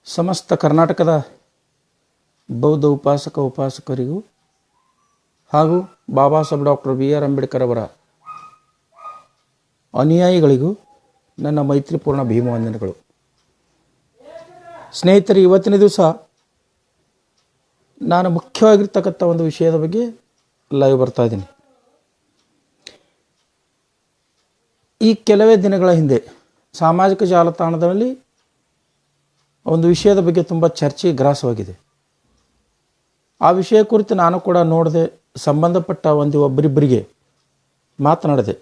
ಸಮಸ್ತ ಕರ್ನಾಟಕದ ಬೌದ್ಧ ಉಪಾಸಕರಿಗೂ ಹಾಗೂ ಬಾಬಾ ಸಾಹೇಬ್ ಡಾಕ್ಟರ್ BR ಅಂಬೇಡ್ಕರ್ ಅವರ ಅನುಯಾಯಿಗಳಿಗೂ ನನ್ನ ಮೈತ್ರಿಪೂರ್ಣ ಭೀಮವಂದನೆಗಳು. ಸ್ನೇಹಿತರೆ, ಇವತ್ತಿನ ದಿವಸ ನಾನು ಮುಖ್ಯವಾಗಿರ್ತಕ್ಕಂಥ ಒಂದು ವಿಷಯದ ಬಗ್ಗೆ ಲೈವ್ ಬರ್ತಾ ಇದ್ದೀನಿ. ಈ ಕೆಲವೇ ದಿನಗಳ ಹಿಂದೆ ಸಾಮಾಜಿಕ ಜಾಲತಾಣದಲ್ಲಿ ಒಂದು ವಿಷಯದ ಬಗ್ಗೆ ತುಂಬ ಚರ್ಚೆ ಗ್ರಾಸವಾಗಿದೆ. ಆ ವಿಷಯ ಕುರಿತು ನಾನು ಕೂಡ ನೋಡಿದೆ, ಸಂಬಂಧಪಟ್ಟ ಒಬ್ಬರಿಬ್ಬರಿಗೆ ಮಾತನಾಡಿದೆ.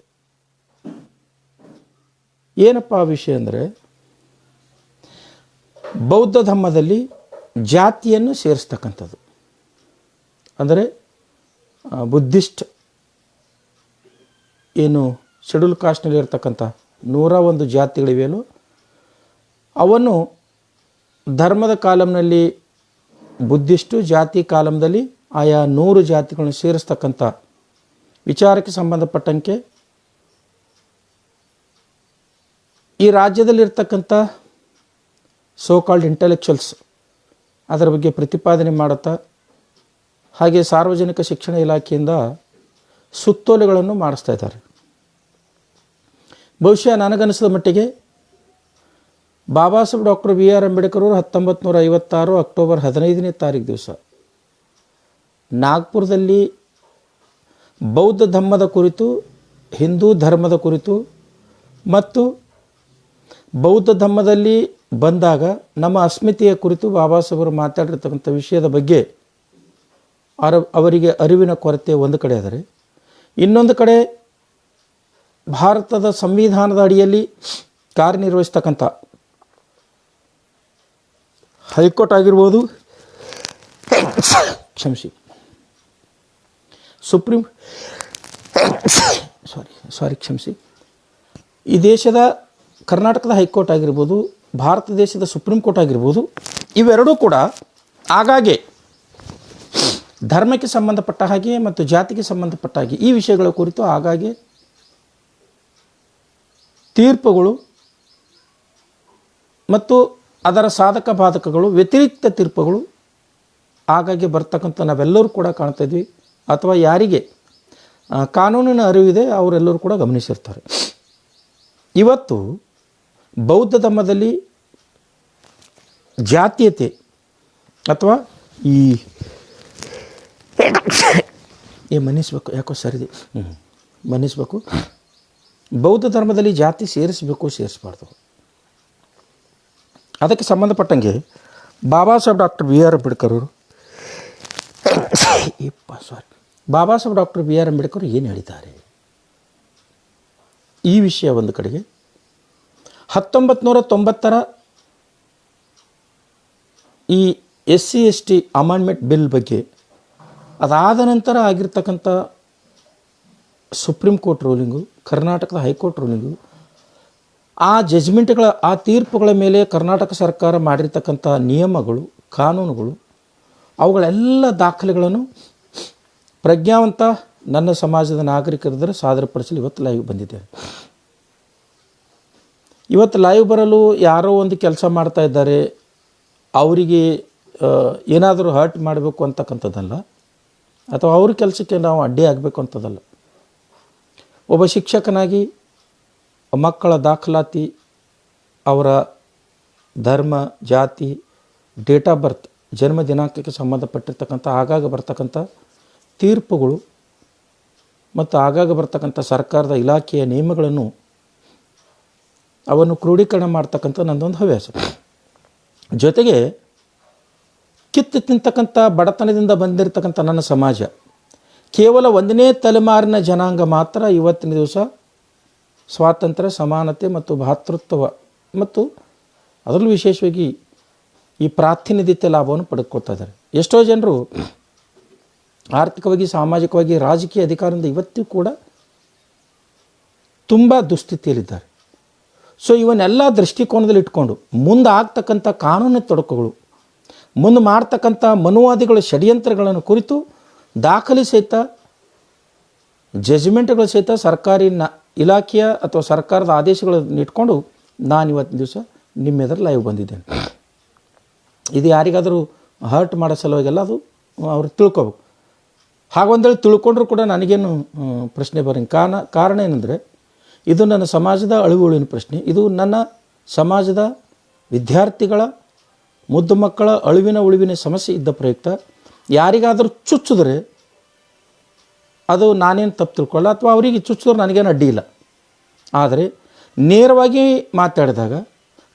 ಏನಪ್ಪ ಆ ವಿಷಯ ಅಂದರೆ, ಬೌದ್ಧ ಧರ್ಮದಲ್ಲಿ ಜಾತಿಯನ್ನು ಸೇರಿಸ್ತಕ್ಕಂಥದ್ದು. ಅಂದರೆ ಬುದ್ಧಿಸ್ಟ್ ಏನು ಶೆಡ್ಯೂಲ್ ಕಾಸ್ಟ್ನಲ್ಲಿ ಇರ್ತಕ್ಕಂಥ 101 ಜಾತಿಗಳಿವೆಯಲ್ಲೋ ಅವನ್ನು ಧರ್ಮದ ಕಾಲಂನಲ್ಲಿ ಬುದ್ಧಿಸ್ಟು, ಜಾತಿ ಕಾಲಂದಲ್ಲಿ ಆಯಾ 100 ಜಾತಿಗಳನ್ನು ಸೇರಿಸ್ತಕ್ಕಂಥ ವಿಚಾರಕ್ಕೆ ಸಂಬಂಧಪಟ್ಟಂತೆ ಈ ರಾಜ್ಯದಲ್ಲಿರ್ತಕ್ಕಂಥ ಸೋಕಾಲ್ಡ್ ಇಂಟೆಲೆಕ್ಚುವಲ್ಸ್ ಅದರ ಬಗ್ಗೆ ಪ್ರತಿಪಾದನೆ ಮಾಡುತ್ತಾ, ಹಾಗೆ ಸಾರ್ವಜನಿಕ ಶಿಕ್ಷಣ ಇಲಾಖೆಯಿಂದ ಸುತ್ತೋಲೆಗಳನ್ನು ಮಾಡಿಸ್ತಾ ಇದ್ದಾರೆ. ಬಹುಶಃ ನನಗನ್ನಿಸಿದ ಮಟ್ಟಿಗೆ ಬಾಬಾ ಸಾಹೇಬ್ ಡಾಕ್ಟರ್ BR ಅಂಬೇಡ್ಕರ್ ಅವರು 1956 ಅಕ್ಟೋಬರ್ 15ನೇ ತಾರೀಕು ದಿವಸ ನಾಗ್ಪುರದಲ್ಲಿ ಬೌದ್ಧ ಧರ್ಮದ ಕುರಿತು, ಹಿಂದೂ ಧರ್ಮದ ಕುರಿತು ಮತ್ತು ಬೌದ್ಧ ಧರ್ಮದಲ್ಲಿ ಬಂದಾಗ ನಮ್ಮ ಅಸ್ಮಿತೆಯ ಕುರಿತು ಬಾಬಾ ಸಾಹೇಬರು ಮಾತಾಡಿರ್ತಕ್ಕಂಥ ವಿಷಯದ ಬಗ್ಗೆ ಅವರಿಗೆ ಅರಿವಿನ ಕೊರತೆ ಒಂದು ಕಡೆ ಆದರೆ, ಇನ್ನೊಂದು ಕಡೆ ಭಾರತದ ಸಂವಿಧಾನದ ಅಡಿಯಲ್ಲಿ ಕಾರ್ಯನಿರ್ವಹಿಸ್ತಕ್ಕಂಥ ಹೈಕೋರ್ಟ್ ಆಗಿರ್ಬೋದು, ಈ ದೇಶದ ಕರ್ನಾಟಕದ ಹೈಕೋರ್ಟ್ ಆಗಿರ್ಬೋದು, ಭಾರತ ದೇಶದ ಸುಪ್ರೀಂ ಕೋರ್ಟ್ ಆಗಿರ್ಬೋದು, ಇವೆರಡೂ ಕೂಡ ಆಗಾಗ್ಗೆ ಧರ್ಮಕ್ಕೆ ಸಂಬಂಧಪಟ್ಟ ಹಾಗೆ ಮತ್ತು ಜಾತಿಗೆ ಸಂಬಂಧಪಟ್ಟ ಹಾಗೆ ಈ ವಿಷಯಗಳ ಕುರಿತು ಆಗಾಗ್ಗೆ ತೀರ್ಪುಗಳು ಮತ್ತು ಅದರ ಸಾಧಕ ಬಾಧಕಗಳು, ವ್ಯತಿರಿಕ್ತ ತೀರ್ಪುಗಳು ಆಗಾಗ್ಗೆ ಬರ್ತಕ್ಕಂಥ ನಾವೆಲ್ಲರೂ ಕೂಡ ಕಾಣ್ತಾ ಇದ್ವಿ, ಅಥವಾ ಯಾರಿಗೆ ಕಾನೂನಿನ ಅರಿವಿದೆ ಅವರೆಲ್ಲರೂ ಕೂಡ ಗಮನಿಸಿರ್ತಾರೆ. ಇವತ್ತು ಬೌದ್ಧ ಧರ್ಮದಲ್ಲಿ ಜಾತೀಯತೆ ಅಥವಾ ಮನ್ನಿಸ್ಬೇಕು, ಯಾಕೋ ಸರಿದೆ, ಮನ್ನಿಸ್ಬೇಕು, ಬೌದ್ಧ ಧರ್ಮದಲ್ಲಿ ಜಾತಿ ಸೇರಿಸಬೇಕು ಸೇರಿಸಬಾರ್ದು, ಅದಕ್ಕೆ ಸಂಬಂಧಪಟ್ಟಂಗೆ ಬಾಬಾ ಸಾಹೇಬ್ ಡಾಕ್ಟರ್ BR ಅಂಬೇಡ್ಕರ್ ಅವರು ಬಾಬಾ ಸಾಹೇಬ್ ಡಾಕ್ಟರ್ BR ಅಂಬೇಡ್ಕರ್ ಏನು ಹೇಳಿದ್ದಾರೆ ಈ ವಿಷಯ ಒಂದು ಕಡೆಗೆ, 1990ರ ಈ SC/ST ಅಮೆಂಡ್ಮೆಂಟ್ ಬಿಲ್ ಬಗ್ಗೆ, ಅದಾದ ನಂತರ ಆಗಿರ್ತಕ್ಕಂಥ ಸುಪ್ರೀಂ ಕೋರ್ಟ್ ರೂಲಿಂಗು, ಕರ್ನಾಟಕದ ಹೈಕೋರ್ಟ್ ರೂಲಿಂಗು, ಆ ಜಜ್ಮೆಂಟ್ಗಳ, ಆ ತೀರ್ಪುಗಳ ಮೇಲೆ ಕರ್ನಾಟಕ ಸರ್ಕಾರ ಮಾಡಿರ್ತಕ್ಕಂಥ ನಿಯಮಗಳು, ಕಾನೂನುಗಳು, ಅವುಗಳೆಲ್ಲ ದಾಖಲೆಗಳನ್ನು ಪ್ರಜ್ಞಾವಂತ ನನ್ನ ಸಮಾಜದ ನಾಗರಿಕರಿದ್ದರೆ ಸಾದರಪಡಿಸಲು ಇವತ್ತು ಲೈವ್ ಬಂದಿದ್ದೇನೆ. ಇವತ್ತು ಲೈವ್ ಬರಲು ಯಾರೋ ಒಂದು ಕೆಲಸ ಮಾಡ್ತಾ ಇದ್ದಾರೆ, ಅವರಿಗೆ ಏನಾದರೂ ಹರ್ಟ್ ಮಾಡಬೇಕು ಅಂತಕ್ಕಂಥದ್ದಲ್ಲ, ಅಥವಾ ಅವ್ರ ಕೆಲಸಕ್ಕೆ ನಾವು ಅಡ್ಡಿ ಆಗಬೇಕು ಅಂಥದ್ದಲ್ಲ. ಒಬ್ಬ ಶಿಕ್ಷಕನಾಗಿ ಮಕ್ಕಳ ದಾಖಲಾತಿ, ಅವರ ಧರ್ಮ, ಜಾತಿ, ಡೇಟ್ ಆಫ್ ಬರ್ತ್, ಜನ್ಮ ದಿನಾಂಕಕ್ಕೆ ಸಂಬಂಧಪಟ್ಟಿರ್ತಕ್ಕಂಥ ಆಗಾಗ ಬರ್ತಕ್ಕಂಥ ತೀರ್ಪುಗಳು ಮತ್ತು ಆಗಾಗ ಬರ್ತಕ್ಕಂಥ ಸರ್ಕಾರದ ಇಲಾಖೆಯ ನಿಯಮಗಳನ್ನು ಅವನ್ನು ಕ್ರೋಢೀಕರಣ ಮಾಡ್ತಕ್ಕಂಥ ನನ್ನದೊಂದು ಹವ್ಯಾಸ. ಜೊತೆಗೆ ಕಿತ್ತು ತಿಂತಕ್ಕಂಥ ಬಡತನದಿಂದ ಬಂದಿರತಕ್ಕಂಥ ನನ್ನ ಸಮಾಜ ಕೇವಲ 1ನೇ ತಲೆಮಾರಿನ ಜನಾಂಗ ಮಾತ್ರ ಇವತ್ತಿನ ದಿವಸ ಸ್ವಾತಂತ್ರ್ಯ, ಸಮಾನತೆ ಮತ್ತು ಭ್ರಾತೃತ್ವ ಮತ್ತು ಅದರಲ್ಲೂ ವಿಶೇಷವಾಗಿ ಈ ಪ್ರಾತಿನಿಧ್ಯತೆ ಲಾಭವನ್ನು ಪಡೆದುಕೊಳ್ತಾ ಇದ್ದಾರೆ. ಎಷ್ಟೋ ಜನರು ಆರ್ಥಿಕವಾಗಿ, ಸಾಮಾಜಿಕವಾಗಿ, ರಾಜಕೀಯ ಅಧಿಕಾರದಿಂದ ಇವತ್ತಿಗೂ ಕೂಡ ತುಂಬ ದುಸ್ಥಿತಿಯಲ್ಲಿದ್ದಾರೆ. ಸೊ ಇವನ್ನೆಲ್ಲ ದೃಷ್ಟಿಕೋನದಲ್ಲಿ ಇಟ್ಕೊಂಡು ಮುಂದೆ ಆಗ್ತಕ್ಕಂಥ ಕಾನೂನು ತೊಡಕುಗಳು, ಮುಂದೆ ಮಾಡ್ತಕ್ಕಂಥ ಮನುವಾದಿಗಳ ಷಡ್ಯಂತ್ರಗಳನ್ನು ಕುರಿತು ದಾಖಲೆ ಸಹಿತ, ಜಜ್ಮೆಂಟ್ಗಳು ಸಹಿತ ಸರ್ಕಾರಿ ಇಲಾಖೆಯ ಅಥವಾ ಸರ್ಕಾರದ ಆದೇಶಗಳನ್ನು ಇಟ್ಕೊಂಡು ನಾನು ಇವತ್ತಿನ ದಿವಸ ನಿಮ್ಮೆದುರು ಲೈವ್ ಬಂದಿದ್ದೇನೆ. ಇದು ಯಾರಿಗಾದರೂ ಹರ್ಟ್ ಮಾಡೋ ಸಲುವಾಗೆಲ್ಲ ಅದು ಅವ್ರು ತಿಳ್ಕೊಬೇಕು. ಹಾಗೊಂದೇಳಿ ತಿಳ್ಕೊಂಡ್ರೂ ಕೂಡ ನನಗೇನು ಪ್ರಶ್ನೆ ಬರೋಂಗೆ ಕಾರಣ ಏನಂದರೆ ಇದು ನನ್ನ ಸಮಾಜದ ಅಳಿವುಳಿನ ಪ್ರಶ್ನೆ. ಇದು ನನ್ನ ಸಮಾಜದ ವಿದ್ಯಾರ್ಥಿಗಳ ಮುದ್ದು ಮಕ್ಕಳ ಉಳಿವಿನ ಸಮಸ್ಯೆ ಇದ್ದ ಪ್ರಯುಕ್ತ ಯಾರಿಗಾದರೂ ಚುಚ್ಚಿದ್ರೆ ಅದು ನಾನೇನು ತಪ್ಪು ತಿಳ್ಕೊಳ್ಳ, ಅಥವಾ ಅವರಿಗೆ ಚುಚ್ಚಿದ್ರೆ ನನಗೇನು ಅಡ್ಡಿ ಇಲ್ಲ. ಆದರೆ ನೇರವಾಗಿ ಮಾತಾಡಿದಾಗ,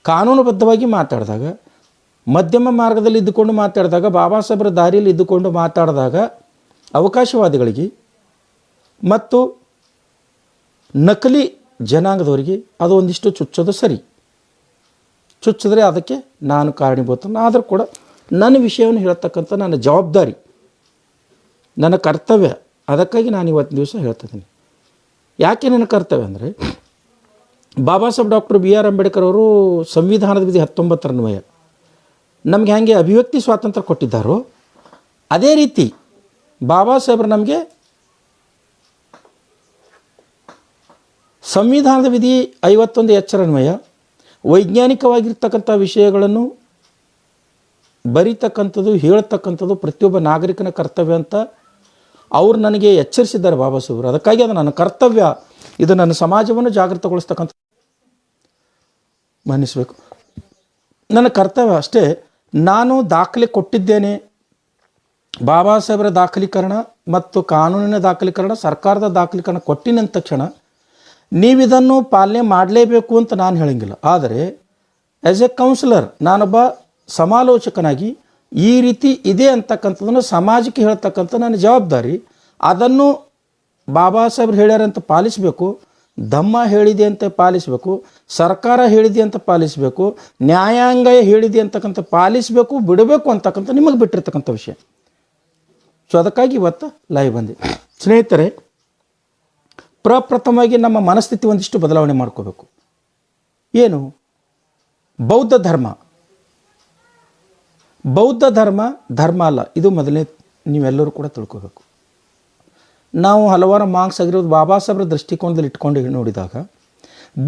ಕಾನೂನುಬದ್ಧವಾಗಿ ಮಾತಾಡಿದಾಗ, ಮಧ್ಯಮ ಮಾರ್ಗದಲ್ಲಿ ಇದ್ದುಕೊಂಡು ಮಾತಾಡಿದಾಗ, ಬಾಬಾ ಸಾಹೇಬರ ದಾರಿಯಲ್ಲಿ ಇದ್ದುಕೊಂಡು ಮಾತಾಡಿದಾಗ ಅವಕಾಶವಾದಿಗಳಿಗೆ ಮತ್ತು ನಕಲಿ ಜನಾಂಗದವರಿಗೆ ಅದು ಒಂದಿಷ್ಟು ಚುಚ್ಚೋದು ಸರಿ. ಚುಚ್ಚಿದ್ರೆ ಅದಕ್ಕೆ ನಾನು ಕಾರಣೀಭೂತ. ಆದರೂ ಕೂಡ ನನ್ನ ವಿಷಯವನ್ನು ಹೇಳ್ತಕ್ಕಂಥ ನನ್ನ ಜವಾಬ್ದಾರಿ, ನನ್ನ ಕರ್ತವ್ಯ. ಅದಕ್ಕಾಗಿ ನಾನು ಇವತ್ತು ದಿವಸ ಹೇಳ್ತಿದ್ದೀನಿ. ಯಾಕೆ ನನ್ನ ಕರ್ತವ್ಯ ಅಂದರೆ, ಬಾಬಾ ಸಾಹೇಬ್ ಡಾಕ್ಟರ್ BR ಅಂಬೇಡ್ಕರ್ ಅವರು ಸಂವಿಧಾನದ ವಿಧಿ 19 ಅನ್ವಯ ನಮಗೆ ಹೇಗೆ ಅಭಿವ್ಯಕ್ತಿ ಸ್ವಾತಂತ್ರ್ಯ ಕೊಟ್ಟಿದ್ದಾರೋ, ಅದೇ ರೀತಿ ಬಾಬಾ ಸಾಹೇಬರು ನಮಗೆ ಸಂವಿಧಾನದ ವಿಧಿ 51 ಅನ್ವಯ ವೈಜ್ಞಾನಿಕವಾಗಿರ್ತಕ್ಕಂಥ ವಿಷಯಗಳನ್ನು ಬರೀತಕ್ಕಂಥದ್ದು, ಹೇಳ್ತಕ್ಕಂಥದ್ದು ಪ್ರತಿಯೊಬ್ಬ ನಾಗರಿಕನ ಕರ್ತವ್ಯ ಅಂತ ಅವರು ನನಗೆ ಎಚ್ಚರಿಸಿದ್ದಾರೆ ಬಾಬಾ ಸಾಹೇಬರು. ಅದಕ್ಕಾಗಿ ಅದು ನನ್ನ ಕರ್ತವ್ಯ. ಇದು ನನ್ನ ಸಮಾಜವನ್ನು ಜಾಗೃತಗೊಳಿಸ್ತಕ್ಕಂಥ ಮನ್ನಿಸಬೇಕು. ನನ್ನ ಕರ್ತವ್ಯ ಅಷ್ಟೇ. ನಾನು ದಾಖಲೆ ಕೊಟ್ಟಿದ್ದೇನೆ. ಬಾಬಾ ಸಾಹೇಬರ ದಾಖಲೀಕರಣ ಮತ್ತು ಕಾನೂನಿನ ದಾಖಲೀಕರಣ, ಸರ್ಕಾರದ ದಾಖಲೀಕರಣ ಕೊಟ್ಟಿನಂದ ತಕ್ಷಣ ನೀವಿದನ್ನು ಪಾಲನೆ ಮಾಡಲೇಬೇಕು ಅಂತ ನಾನು ಹೇಳಂಗಿಲ್ಲ. ಆದರೆ ಆ್ಯಸ್ ಎ ಕೌನ್ಸಿಲರ್, ನಾನೊಬ್ಬ ಸಮಾಲೋಚಕನಾಗಿ ಈ ರೀತಿ ಇದೆ ಅಂತಕ್ಕಂಥದ್ದನ್ನು ಸಮಾಜಕ್ಕೆ ಹೇಳ್ತಕ್ಕಂಥ ನನ್ನ ಜವಾಬ್ದಾರಿ. ಅದನ್ನು ಬಾಬಾ ಸಾಹೇಬ್ರು ಹೇಳ್ಯಾರಂತ ಪಾಲಿಸಬೇಕು, ಧಮ್ಮ ಹೇಳಿದೆ ಅಂತ ಪಾಲಿಸಬೇಕು, ಸರ್ಕಾರ ಹೇಳಿದೆ ಅಂತ ಪಾಲಿಸಬೇಕು, ನ್ಯಾಯಾಂಗ ಹೇಳಿದೆ ಅಂತಕ್ಕಂಥ ಪಾಲಿಸಬೇಕು, ಬಿಡಬೇಕು ಅಂತಕ್ಕಂಥ ನಿಮಗೆ ಬಿಟ್ಟಿರ್ತಕ್ಕಂಥ ವಿಷಯ. ಸೊ ಅದಕ್ಕಾಗಿ ಇವತ್ತು ಲೈವ್ ಬಂದೆ. ಸ್ನೇಹಿತರೆ, ಪ್ರಪ್ರಥಮವಾಗಿ ನಮ್ಮ ಮನಸ್ಥಿತಿ ಒಂದಿಷ್ಟು ಬದಲಾವಣೆ ಮಾಡ್ಕೋಬೇಕು. ಏನು? ಬೌದ್ಧ ಧರ್ಮ ಧರ್ಮ ಅಲ್ಲ. ಇದು ಮೊದಲನೇ ನೀವೆಲ್ಲರೂ ಕೂಡ ತಿಳ್ಕೋಬೇಕು. ನಾವು ಹಲವಾರು ಮಾರ್ಕ್ಸ್ ಆಗಿರೋದು ಬಾಬಾ ಸಾಹೇಬ್ರ ದೃಷ್ಟಿಕೋನದಲ್ಲಿ ಇಟ್ಕೊಂಡು ನೋಡಿದಾಗ,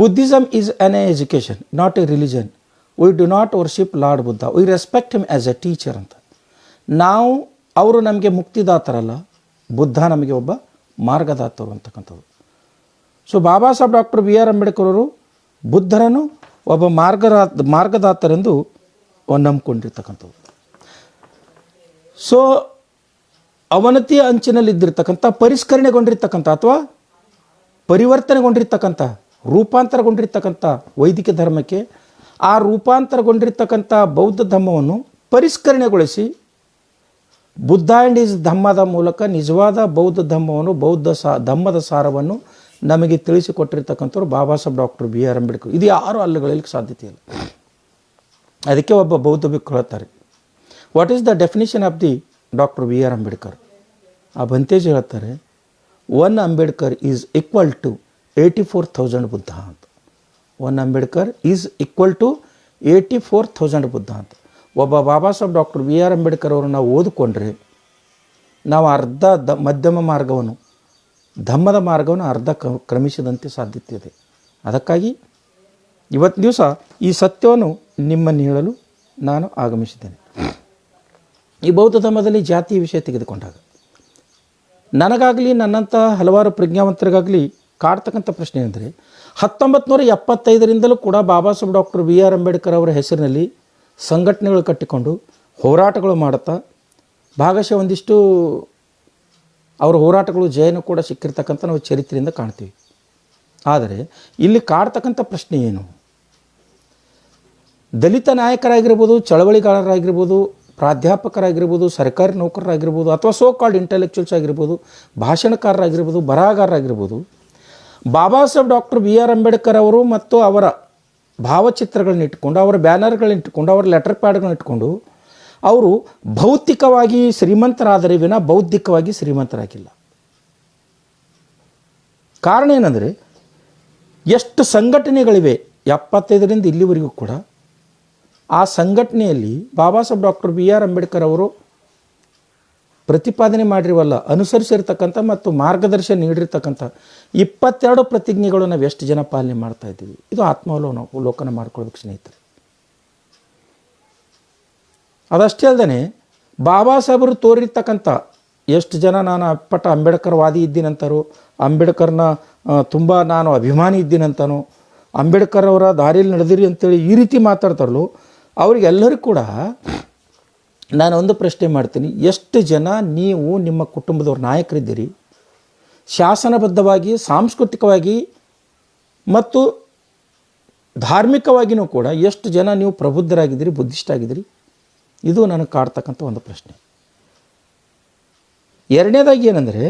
Buddhism is on education, not A religion. We do not worship lord Buddha, we respect him as A teacher ಅಂತ. ನಾವು ಅವರು ನಮಗೆ ಮುಕ್ತಿದಾತರಲ್ಲ, ಬುದ್ಧ ನಮಗೆ ಒಬ್ಬ ಮಾರ್ಗದಾತರು ಅಂತಕ್ಕಂಥದ್ದು. ಸೊ ಬಾಬಾ ಸಾಹೇಬ್ ಡಾಕ್ಟರ್ BR ಅಂಬೇಡ್ಕರ್ ಅವರು ಬುದ್ಧರನ್ನು ಒಬ್ಬ ಮಾರ್ಗದಾತರೆಂದು ನಂಬಿಕೊಂಡಿರ್ತಕ್ಕಂಥದ್ದು. ಸೊ ಅವನತಿಯ ಅಂಚಿನಲ್ಲಿದ್ದಿರ್ತಕ್ಕಂಥ, ಪರಿಷ್ಕರಣೆಗೊಂಡಿರ್ತಕ್ಕಂಥ ಅಥವಾ ಪರಿವರ್ತನೆಗೊಂಡಿರ್ತಕ್ಕಂಥ, ರೂಪಾಂತರಗೊಂಡಿರ್ತಕ್ಕಂಥ ವೈದಿಕ ಧರ್ಮಕ್ಕೆ ಆ ರೂಪಾಂತರಗೊಂಡಿರ್ತಕ್ಕಂಥ ಬೌದ್ಧ ಧರ್ಮವನ್ನು ಪರಿಷ್ಕರಣೆಗೊಳಿಸಿ ಬುದ್ಧ ಆ್ಯಂಡ್ ಈಸ್ ಧಮ್ಮದ ಮೂಲಕ ನಿಜವಾದ ಬೌದ್ಧ ಧರ್ಮವನ್ನು, ಧಮ್ಮದ ಸಾರವನ್ನು ನಮಗೆ ತಿಳಿಸಿಕೊಟ್ಟಿರ್ತಕ್ಕಂಥವ್ರು ಬಾಬಾ ಸಾಹೇಬ್ ಡಾಕ್ಟರ್ BR ಅಂಬೇಡ್ಕರ್. ಇದು ಯಾರೂ ಅಲ್ಲುಗಳಲಿಕ್ಕೆ ಸಾಧ್ಯತೆ ಇಲ್ಲ. ಅದಕ್ಕೆ ಒಬ್ಬ ಬೌದ್ಧ ಭಿಕ್ಷು ಹೇಳ್ತಾರೆ, what is the definition of the doctor BR Ambedkar? ಆ ಬಂತೇಜ್ ಹೇಳ್ತಾರೆ, 1 Ambedkar is equal to 84,000 Buddha ಅಂತ. 1 Ambedkar is equal to 84,000 Buddha ಅಂತ. ಒಬ್ಬ ಬಾಬಾ ಸಾಹೇಬ್ ಡಾಕ್ಟರ್ BR ಅಂಬೇಡ್ಕರ್ ಅವರು ನಾವು ಓದಿಕೊಂಡ್ರೆ ನಾವು ಅರ್ಧ ಮಧ್ಯಮ ಮಾರ್ಗವನ್ನು, ಧಮ್ಮದ ಮಾರ್ಗವನ್ನು ಅರ್ಧ ಕ್ರಮಿಸಿದಂತೆ ಸಾಧ್ಯತೆ ಇದೆ. ಅದಕ್ಕಾಗಿ ಇವತ್ತು ದಿವಸ ಈ ಸತ್ಯವನ್ನು ನಿಮ್ಮನ್ನು ಹೇಳಲು ನಾನು ಆಗಮಿಸಿದ್ದೇನೆ. ಈ ಬೌದ್ಧ ಧರ್ಮದಲ್ಲಿ ಜಾತಿಯ ವಿಷಯ ತೆಗೆದುಕೊಂಡಾಗ ನನಗಾಗಲಿ, ನನ್ನಂಥ ಹಲವಾರು ಪ್ರಜ್ಞಾವಂತರಿಗಾಗಲಿ ಕಾಡ್ತಕ್ಕಂಥ ಪ್ರಶ್ನೆ ಅಂದರೆ, 1975ರಿಂದಲೂ ಕೂಡ ಬಾಬಾ ಸಾಹೇಬ್ ಡಾಕ್ಟರ್ BR ಅಂಬೇಡ್ಕರ್ ಅವರ ಹೆಸರಿನಲ್ಲಿ ಸಂಘಟನೆಗಳು ಕಟ್ಟಿಕೊಂಡು ಹೋರಾಟಗಳು ಮಾಡುತ್ತಾ, ಭಾಗಶಃ ಒಂದಿಷ್ಟು ಅವರ ಹೋರಾಟಗಳು ಜಯನೂ ಕೂಡ ಸಿಕ್ಕಿರ್ತಕ್ಕಂಥ ನಾವು ಚರಿತ್ರೆಯಿಂದ ಕಾಣ್ತೀವಿ. ಆದರೆ ಇಲ್ಲಿ ಕಾಡ್ತಕ್ಕಂಥ ಪ್ರಶ್ನೆ ಏನು? ದಲಿತ ನಾಯಕರಾಗಿರ್ಬೋದು, ಚಳವಳಿಗಾರರಾಗಿರ್ಬೋದು, ಪ್ರಾಧ್ಯಾಪಕರಾಗಿರ್ಬೋದು, ಸರ್ಕಾರಿ ನೌಕರರಾಗಿರ್ಬೋದು, ಅಥವಾ ಸೋ ಕಾಲ್ಡ್ ಇಂಟೆಲೆಕ್ಚುಯಲ್ಸ್ ಆಗಿರ್ಬೋದು, ಭಾಷಣಕಾರರಾಗಿರ್ಬೋದು, ಬರಹಗಾರರಾಗಿರ್ಬೋದು, ಬಾಬಾ ಸಾಹೇಬ್ ಡಾಕ್ಟರ್ BR ಅಂಬೇಡ್ಕರ್ ಅವರು ಮತ್ತು ಅವರ ಭಾವಚಿತ್ರಗಳನ್ನ ಇಟ್ಕೊಂಡು, ಅವರ ಬ್ಯಾನರ್ಗಳನ್ನ ಇಟ್ಕೊಂಡು, ಅವರ ಲೆಟರ್ ಪ್ಯಾಡ್ಗಳನ್ನ ಇಟ್ಕೊಂಡು ಅವರು ಭೌತಿಕವಾಗಿ ಶ್ರೀಮಂತರಾದರೆ ವಿನ ಬೌದ್ಧಿಕವಾಗಿ ಶ್ರೀಮಂತರಾಗಿಲ್ಲ. ಕಾರಣ ಏನಂದರೆ, ಎಷ್ಟು ಸಂಘಟನೆಗಳಿವೆ 75ರಿಂದ ಇಲ್ಲಿವರೆಗೂ ಕೂಡ, ಆ ಸಂಘಟನೆಯಲ್ಲಿ ಬಾಬಾ ಸಾಹೇಬ್ ಡಾಕ್ಟರ್ BR ಅಂಬೇಡ್ಕರ್ ಅವರು ಪ್ರತಿಪಾದನೆ ಮಾಡಿರುವಲ್ಲ, ಅನುಸರಿಸಿರ್ತಕ್ಕಂಥ ಮತ್ತು ಮಾರ್ಗದರ್ಶನ ನೀಡಿರ್ತಕ್ಕಂಥ 22 ಪ್ರತಿಜ್ಞೆಗಳು ನಾವು ಎಷ್ಟು ಜನ ಪಾಲನೆ ಮಾಡ್ತಾ ಇದ್ದೀವಿ? ಇದು ಆತ್ಮಾವಲೋಕನ ಮಾಡ್ಕೊಳ್ಬೇಕು ಸ್ನೇಹಿತರೆ. ಅದಷ್ಟೇ ಅಲ್ಲದೆ ಬಾಬಾ ಸಾಹೇಬರು ತೋರಿರ್ತಕ್ಕಂಥ ಎಷ್ಟು ಜನ ನಾನು ಅಪ್ಪಟ ಅಂಬೇಡ್ಕರ್ ವಾದಿ ಇದ್ದೀನಂತಾರೋ, ಅಂಬೇಡ್ಕರ್ನ ತುಂಬ ನಾನು ಅಭಿಮಾನಿ ಇದ್ದೀನಂತಾನೋ, ಅಂಬೇಡ್ಕರ್ ಅವರ ದಾರಿಯಲ್ಲಿ ನಡೆದಿರಿ ಅಂತೇಳಿ ಈ ರೀತಿ ಮಾತಾಡ್ತಾರಲ್ಲೋ, ಅವ್ರಿಗೆಲ್ಲರಿಗೂ ಕೂಡ ನಾನು ಒಂದು ಪ್ರಶ್ನೆ ಮಾಡ್ತೀನಿ. ಎಷ್ಟು ಜನ ನೀವು ನಿಮ್ಮ ಕುಟುಂಬದವ್ರ ನಾಯಕರಿದ್ದೀರಿ? ಶಾಸನಬದ್ಧವಾಗಿ, ಸಾಂಸ್ಕೃತಿಕವಾಗಿ ಮತ್ತು ಧಾರ್ಮಿಕವಾಗಿಯೂ ಕೂಡ ಎಷ್ಟು ಜನ ನೀವು ಪ್ರಬುದ್ಧರಾಗಿದ್ದೀರಿ, ಬುದ್ಧಿಷ್ಟಾಗಿದ್ದೀರಿ? ಇದು ನನಗೆ ಕಾಡ್ತಕ್ಕಂಥ ಒಂದು ಪ್ರಶ್ನೆ. ಎರಡನೇದಾಗಿ ಏನಂದರೆ,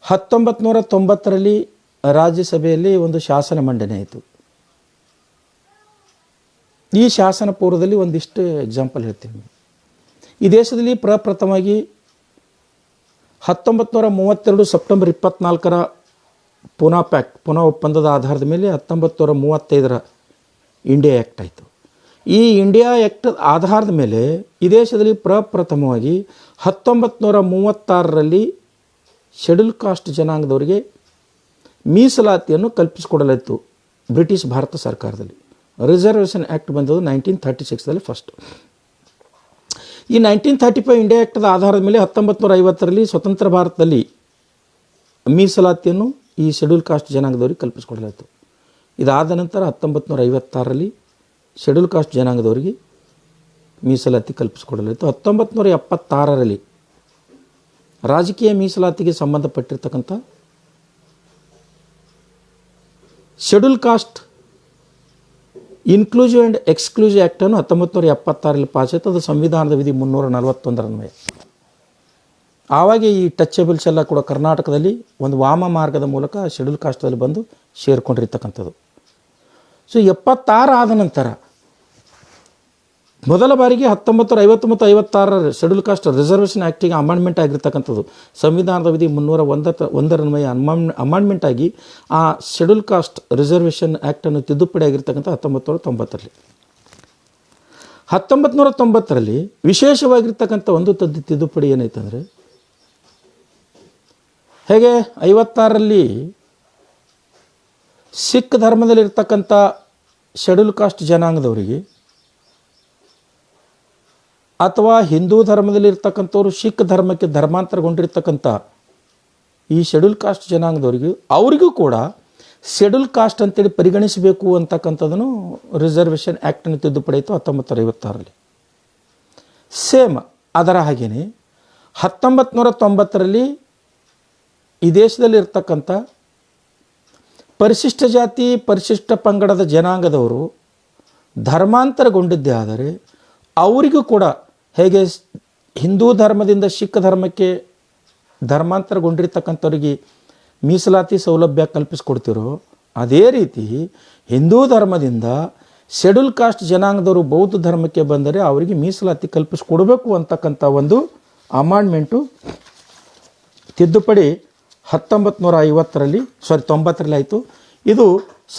1990ರಲ್ಲಿ ರಾಜ್ಯಸಭೆಯಲ್ಲಿ ಒಂದು ಶಾಸನ ಮಂಡನೆ ಆಯಿತು. ಈ ಶಾಸನ ಪೂರ್ವದಲ್ಲಿ ಒಂದಿಷ್ಟು ಎಕ್ಸಾಂಪಲ್ ಹೇಳ್ತೀನಿ. ಈ ದೇಶದಲ್ಲಿ ಪ್ರಪ್ರಥಮವಾಗಿ 1932 ಸೆಪ್ಟೆಂಬರ್ 24ರ ಪುನಃ ಒಪ್ಪಂದದ ಆಧಾರದ ಮೇಲೆ 1935ರ ಇಂಡಿಯಾ ಆ್ಯಕ್ಟ್ ಆಯಿತು. ಈ ಇಂಡಿಯಾ ಆ್ಯಕ್ಟ್ ಆಧಾರದ ಮೇಲೆ ಈ ದೇಶದಲ್ಲಿ ಪ್ರಪ್ರಥಮವಾಗಿ 1936ರಲ್ಲಿ ಶೆಡ್ಯೂಲ್ ಕಾಸ್ಟ್ ಜನಾಂಗದವರಿಗೆ ಮೀಸಲಾತಿಯನ್ನು ಕಲ್ಪಿಸಿಕೊಡಲಾಯಿತು ಬ್ರಿಟಿಷ್ ಭಾರತ ಸರ್ಕಾರದಲ್ಲಿ. ರಿಸರ್ವೇಷನ್ ಆ್ಯಕ್ಟ್ ಬಂದದ್ದು 1936ರಲ್ಲಿ ಫಸ್ಟ್. ಈ 1935 ಇಂಡಿಯಾ ಆ್ಯಕ್ಟದ ಆಧಾರದ ಮೇಲೆ 1950ರಲ್ಲಿ ಸ್ವತಂತ್ರ ಭಾರತದಲ್ಲಿ ಮೀಸಲಾತಿಯನ್ನು ಈ ಶೆಡ್ಯೂಲ್ ಕಾಸ್ಟ್ ಜನಾಂಗದವರಿಗೆ ಕಲ್ಪಿಸಿಕೊಡಲಾಯಿತು. ಇದಾದ ನಂತರ 1956ರಲ್ಲಿ ಶೆಡ್ಯೂಲ್ ಕಾಸ್ಟ್ ಜನಾಂಗದವರಿಗೆ ಮೀಸಲಾತಿ ಕಲ್ಪಿಸಿಕೊಡಲಾಯಿತು. 1976ರಲ್ಲಿ ರಾಜಕೀಯ ಮೀಸಲಾತಿಗೆ ಸಂಬಂಧಪಟ್ಟಿರ್ತಕ್ಕಂಥ schedule caste inclusive and exclusive ಆ್ಯಕ್ಟನ್ನು 1976ರಲ್ಲಿ ಪಾಸ್ ಆಯಿತು. ಅದು ಸಂವಿಧಾನದ ವಿಧಿ 341 ಆವಾಗ ಈ ಟಚೇಬಲ್ಸ್ ಎಲ್ಲ ಕೂಡ ಕರ್ನಾಟಕದಲ್ಲಿ ಒಂದು ವಾಮ ಮಾರ್ಗದ ಮೂಲಕ ಶೆಡ್ಯೂಲ್ ಕಾಸ್ಟಲ್ಲಿ ಬಂದು ಸೇರಿಕೊಂಡಿರ್ತಕ್ಕಂಥದ್ದು. ಸೊ 76 ಆದ ನಂತರ ಮೊದಲ ಬಾರಿಗೆ 1950 ಮತ್ತು 56ರ ಶೆಡ್ಯೂಲ್ ಕಾಸ್ಟ್ ರಿಸರ್ವೇಷನ್ ಆ್ಯಕ್ಟಿಗೆ ಅಮೆಂಡ್ಮೆಂಟ್ ಆಗಿರ್ತಕ್ಕಂಥದ್ದು. ಸಂವಿಧಾನದ ವಿಧಿ 301 ಅಮೆಂಡ್ಮೆಂಟ್ ಆಗಿ ಆ ಶೆಡ್ಯೂಲ್ ಕಾಸ್ಟ್ ರಿಸರ್ವೇಷನ್ ಆ್ಯಕ್ಟನ್ನು ತಿದ್ದುಪಡಿ ಆಗಿರ್ತಕ್ಕಂಥ 1990ರಲ್ಲಿ. 1990ರಲ್ಲಿ ವಿಶೇಷವಾಗಿರ್ತಕ್ಕಂಥ ಒಂದು ತಿದ್ದುಪಡಿ ಏನಾಯ್ತಂದರೆ, ಹೇಗೆ 56ರಲ್ಲಿ ಸಿಖ್ ಧರ್ಮದಲ್ಲಿರ್ತಕ್ಕಂಥ ಶೆಡ್ಯೂಲ್ ಕಾಸ್ಟ್ ಜನಾಂಗದವರಿಗೆ ಅಥವಾ ಹಿಂದೂ ಧರ್ಮದಲ್ಲಿರ್ತಕ್ಕಂಥವ್ರು ಸಿಖ್ ಧರ್ಮಕ್ಕೆ ಧರ್ಮಾಂತರಗೊಂಡಿರ್ತಕ್ಕಂಥ ಈ ಶೆಡ್ಯೂಲ್ ಕಾಸ್ಟ್ ಜನಾಂಗದವರಿಗೂ ಅವರಿಗೂ ಕೂಡ ಶೆಡ್ಯೂಲ್ ಕಾಸ್ಟ್ ಅಂತೇಳಿ ಪರಿಗಣಿಸಬೇಕು ಅಂತಕ್ಕಂಥದ್ದನ್ನು ರಿಸರ್ವೇಷನ್ ಆ್ಯಕ್ಟನ್ನು ತಿದ್ದುಪಡಿ ಆಯಿತು 1956ರಲ್ಲಿ. ಸೇಮ್ ಅದರ ಹಾಗೆಯೇ 1990ರಲ್ಲಿ ಈ ದೇಶದಲ್ಲಿರ್ತಕ್ಕಂಥ ಪರಿಶಿಷ್ಟ ಜಾತಿ ಪರಿಶಿಷ್ಟ ಪಂಗಡದ ಜನಾಂಗದವರು ಧರ್ಮಾಂತರಗೊಂಡಿದ್ದೇ ಆದರೆ ಅವರಿಗೂ ಕೂಡ ಹೇಗೆ ಹಿಂದೂ ಧರ್ಮದಿಂದ ಸಿಖ್ ಧರ್ಮಕ್ಕೆ ಧರ್ಮಾಂತರಗೊಂಡಿರ್ತಕ್ಕಂಥವ್ರಿಗೆ ಮೀಸಲಾತಿ ಸೌಲಭ್ಯ ಕಲ್ಪಿಸ್ಕೊಡ್ತಿರೋ, ಅದೇ ರೀತಿ ಹಿಂದೂ ಧರ್ಮದಿಂದ ಶೆಡ್ಯೂಲ್ ಕಾಸ್ಟ್ ಜನಾಂಗದವರು ಬೌದ್ಧ ಧರ್ಮಕ್ಕೆ ಬಂದರೆ ಅವರಿಗೆ ಮೀಸಲಾತಿ ಕಲ್ಪಿಸ್ಕೊಡ್ಬೇಕು ಅಂತಕ್ಕಂಥ ಒಂದು ಅಮೆಂಡ್ಮೆಂಟು ತಿದ್ದುಪಡಿ 90ರಲ್ಲಿ ಆಯಿತು. ಇದು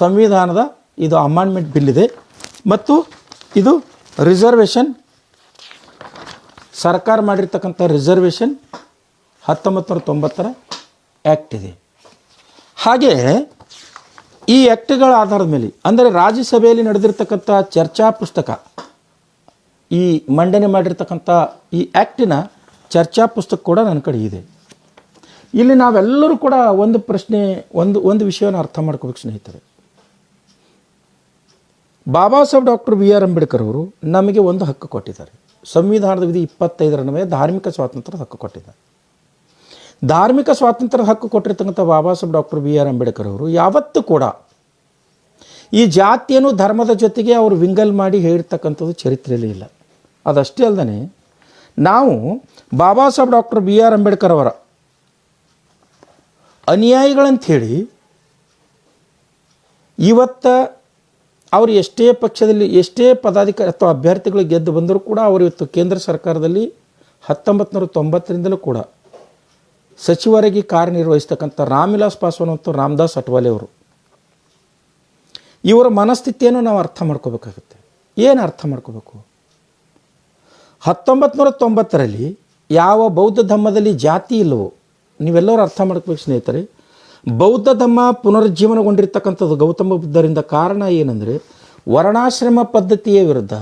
ಸಂವಿಧಾನದ ಇದು ಅಮೆಂಡ್ಮೆಂಟ್ ಬಿಲ್ ಇದೆ ಮತ್ತು ಇದು ರಿಸರ್ವೇಷನ್ ಸರ್ಕಾರ ಮಾಡಿರ್ತಕ್ಕಂಥ ರಿಸರ್ವೇಷನ್ 1990ರ ಆ್ಯಕ್ಟ್ ಇದೆ. ಹಾಗೆ ಈ ಆ್ಯಕ್ಟ್ಗಳ ಆಧಾರದ ಮೇಲೆ ಅಂದರೆ ರಾಜ್ಯಸಭೆಯಲ್ಲಿ ನಡೆದಿರ್ತಕ್ಕಂಥ ಚರ್ಚಾ ಪುಸ್ತಕ, ಈ ಮಂಡನೆ ಮಾಡಿರ್ತಕ್ಕಂಥ ಈ ಆ್ಯಕ್ಟಿನ ಚರ್ಚಾ ಪುಸ್ತಕ ಕೂಡ ನನ್ನ ಕಡೆ ಇದೆ. ಇಲ್ಲಿ ನಾವೆಲ್ಲರೂ ಕೂಡ ಒಂದು ಪ್ರಶ್ನೆ ಒಂದು ವಿಷಯವನ್ನು ಅರ್ಥ ಮಾಡ್ಕೋಬೇಕು ಸ್ನೇಹಿತರೆ. Baba Saheb doctor B R Ambedkar ಅವರು ನಮಗೆ ಒಂದು ಹಕ್ಕು ಕೊಟ್ಟಿದ್ದಾರೆ. ಸಂವಿಧಾನದ ವಿಧಿ 25 ಧಾರ್ಮಿಕ ಸ್ವಾತಂತ್ರ್ಯದ ಹಕ್ಕು ಕೊಟ್ಟಿದ್ದಾರೆ. ಧಾರ್ಮಿಕ ಸ್ವಾತಂತ್ರ್ಯದ ಹಕ್ಕು ಕೊಟ್ಟಿರ್ತಕ್ಕಂಥ Baba Saheb doctor B R Ambedkar ಅವರು ಯಾವತ್ತೂ ಕೂಡ ಈ ಜಾತಿಯನ್ನು ಧರ್ಮದ ಜೊತೆಗೆ ಅವರು ವಿಂಗಲ್ ಮಾಡಿ ಹೇಳಿರ್ತಕ್ಕಂಥದ್ದು ಚರಿತ್ರೆಯಲ್ಲಿ ಇಲ್ಲ. ಅದಷ್ಟೇ ಅಲ್ಲದೆ ನಾವು Baba Saheb doctor B R Ambedkar ಅವರ ಅನುಯಾಯಿಗಳಂಥೇಳಿ ಇವತ್ತು ಅವರು ಎಷ್ಟೇ ಪಕ್ಷದಲ್ಲಿ ಎಷ್ಟೇ ಪದಾಧಿಕಾರಿ ಅಥವಾ ಅಭ್ಯರ್ಥಿಗಳು ಗೆದ್ದು ಬಂದರೂ ಕೂಡ ಅವರು ಇವತ್ತು ಕೇಂದ್ರ ಸರ್ಕಾರದಲ್ಲಿ 1990ರಿಂದಲೂ ಕೂಡ ಸಚಿವರಾಗಿ ಕಾರ್ಯನಿರ್ವಹಿಸ್ತಕ್ಕಂಥ ರಾಮ್ವಿಲಾಸ್ ಪಾಸ್ವಾನ್ ಮತ್ತು ರಾಮದಾಸ್ ಅಠವಾಲೆ ಅವರು, ಇವರ ಮನಸ್ಥಿತಿಯನ್ನು ನಾವು ಅರ್ಥ ಮಾಡ್ಕೋಬೇಕಾಗುತ್ತೆ. ಏನು ಅರ್ಥ ಮಾಡ್ಕೋಬೇಕು? 1990ರಲ್ಲಿ ಯಾವ ಬೌದ್ಧ ಧರ್ಮದಲ್ಲಿ ಜಾತಿ ಇಲ್ಲವೋ, ನೀವೆಲ್ಲರೂ ಅರ್ಥ ಮಾಡ್ಕೋಬೇಕು ಸ್ನೇಹಿತರೆ. ಬೌದ್ಧ ಧರ್ಮ ಪುನರುಜ್ಜೀವನಗೊಂಡಿರ್ತಕ್ಕಂಥದ್ದು ಗೌತಮ ಬುದ್ಧರಿಂದ. ಕಾರಣ ಏನಂದರೆ ವರ್ಣಾಶ್ರಮ ಪದ್ಧತಿಯ ವಿರುದ್ಧ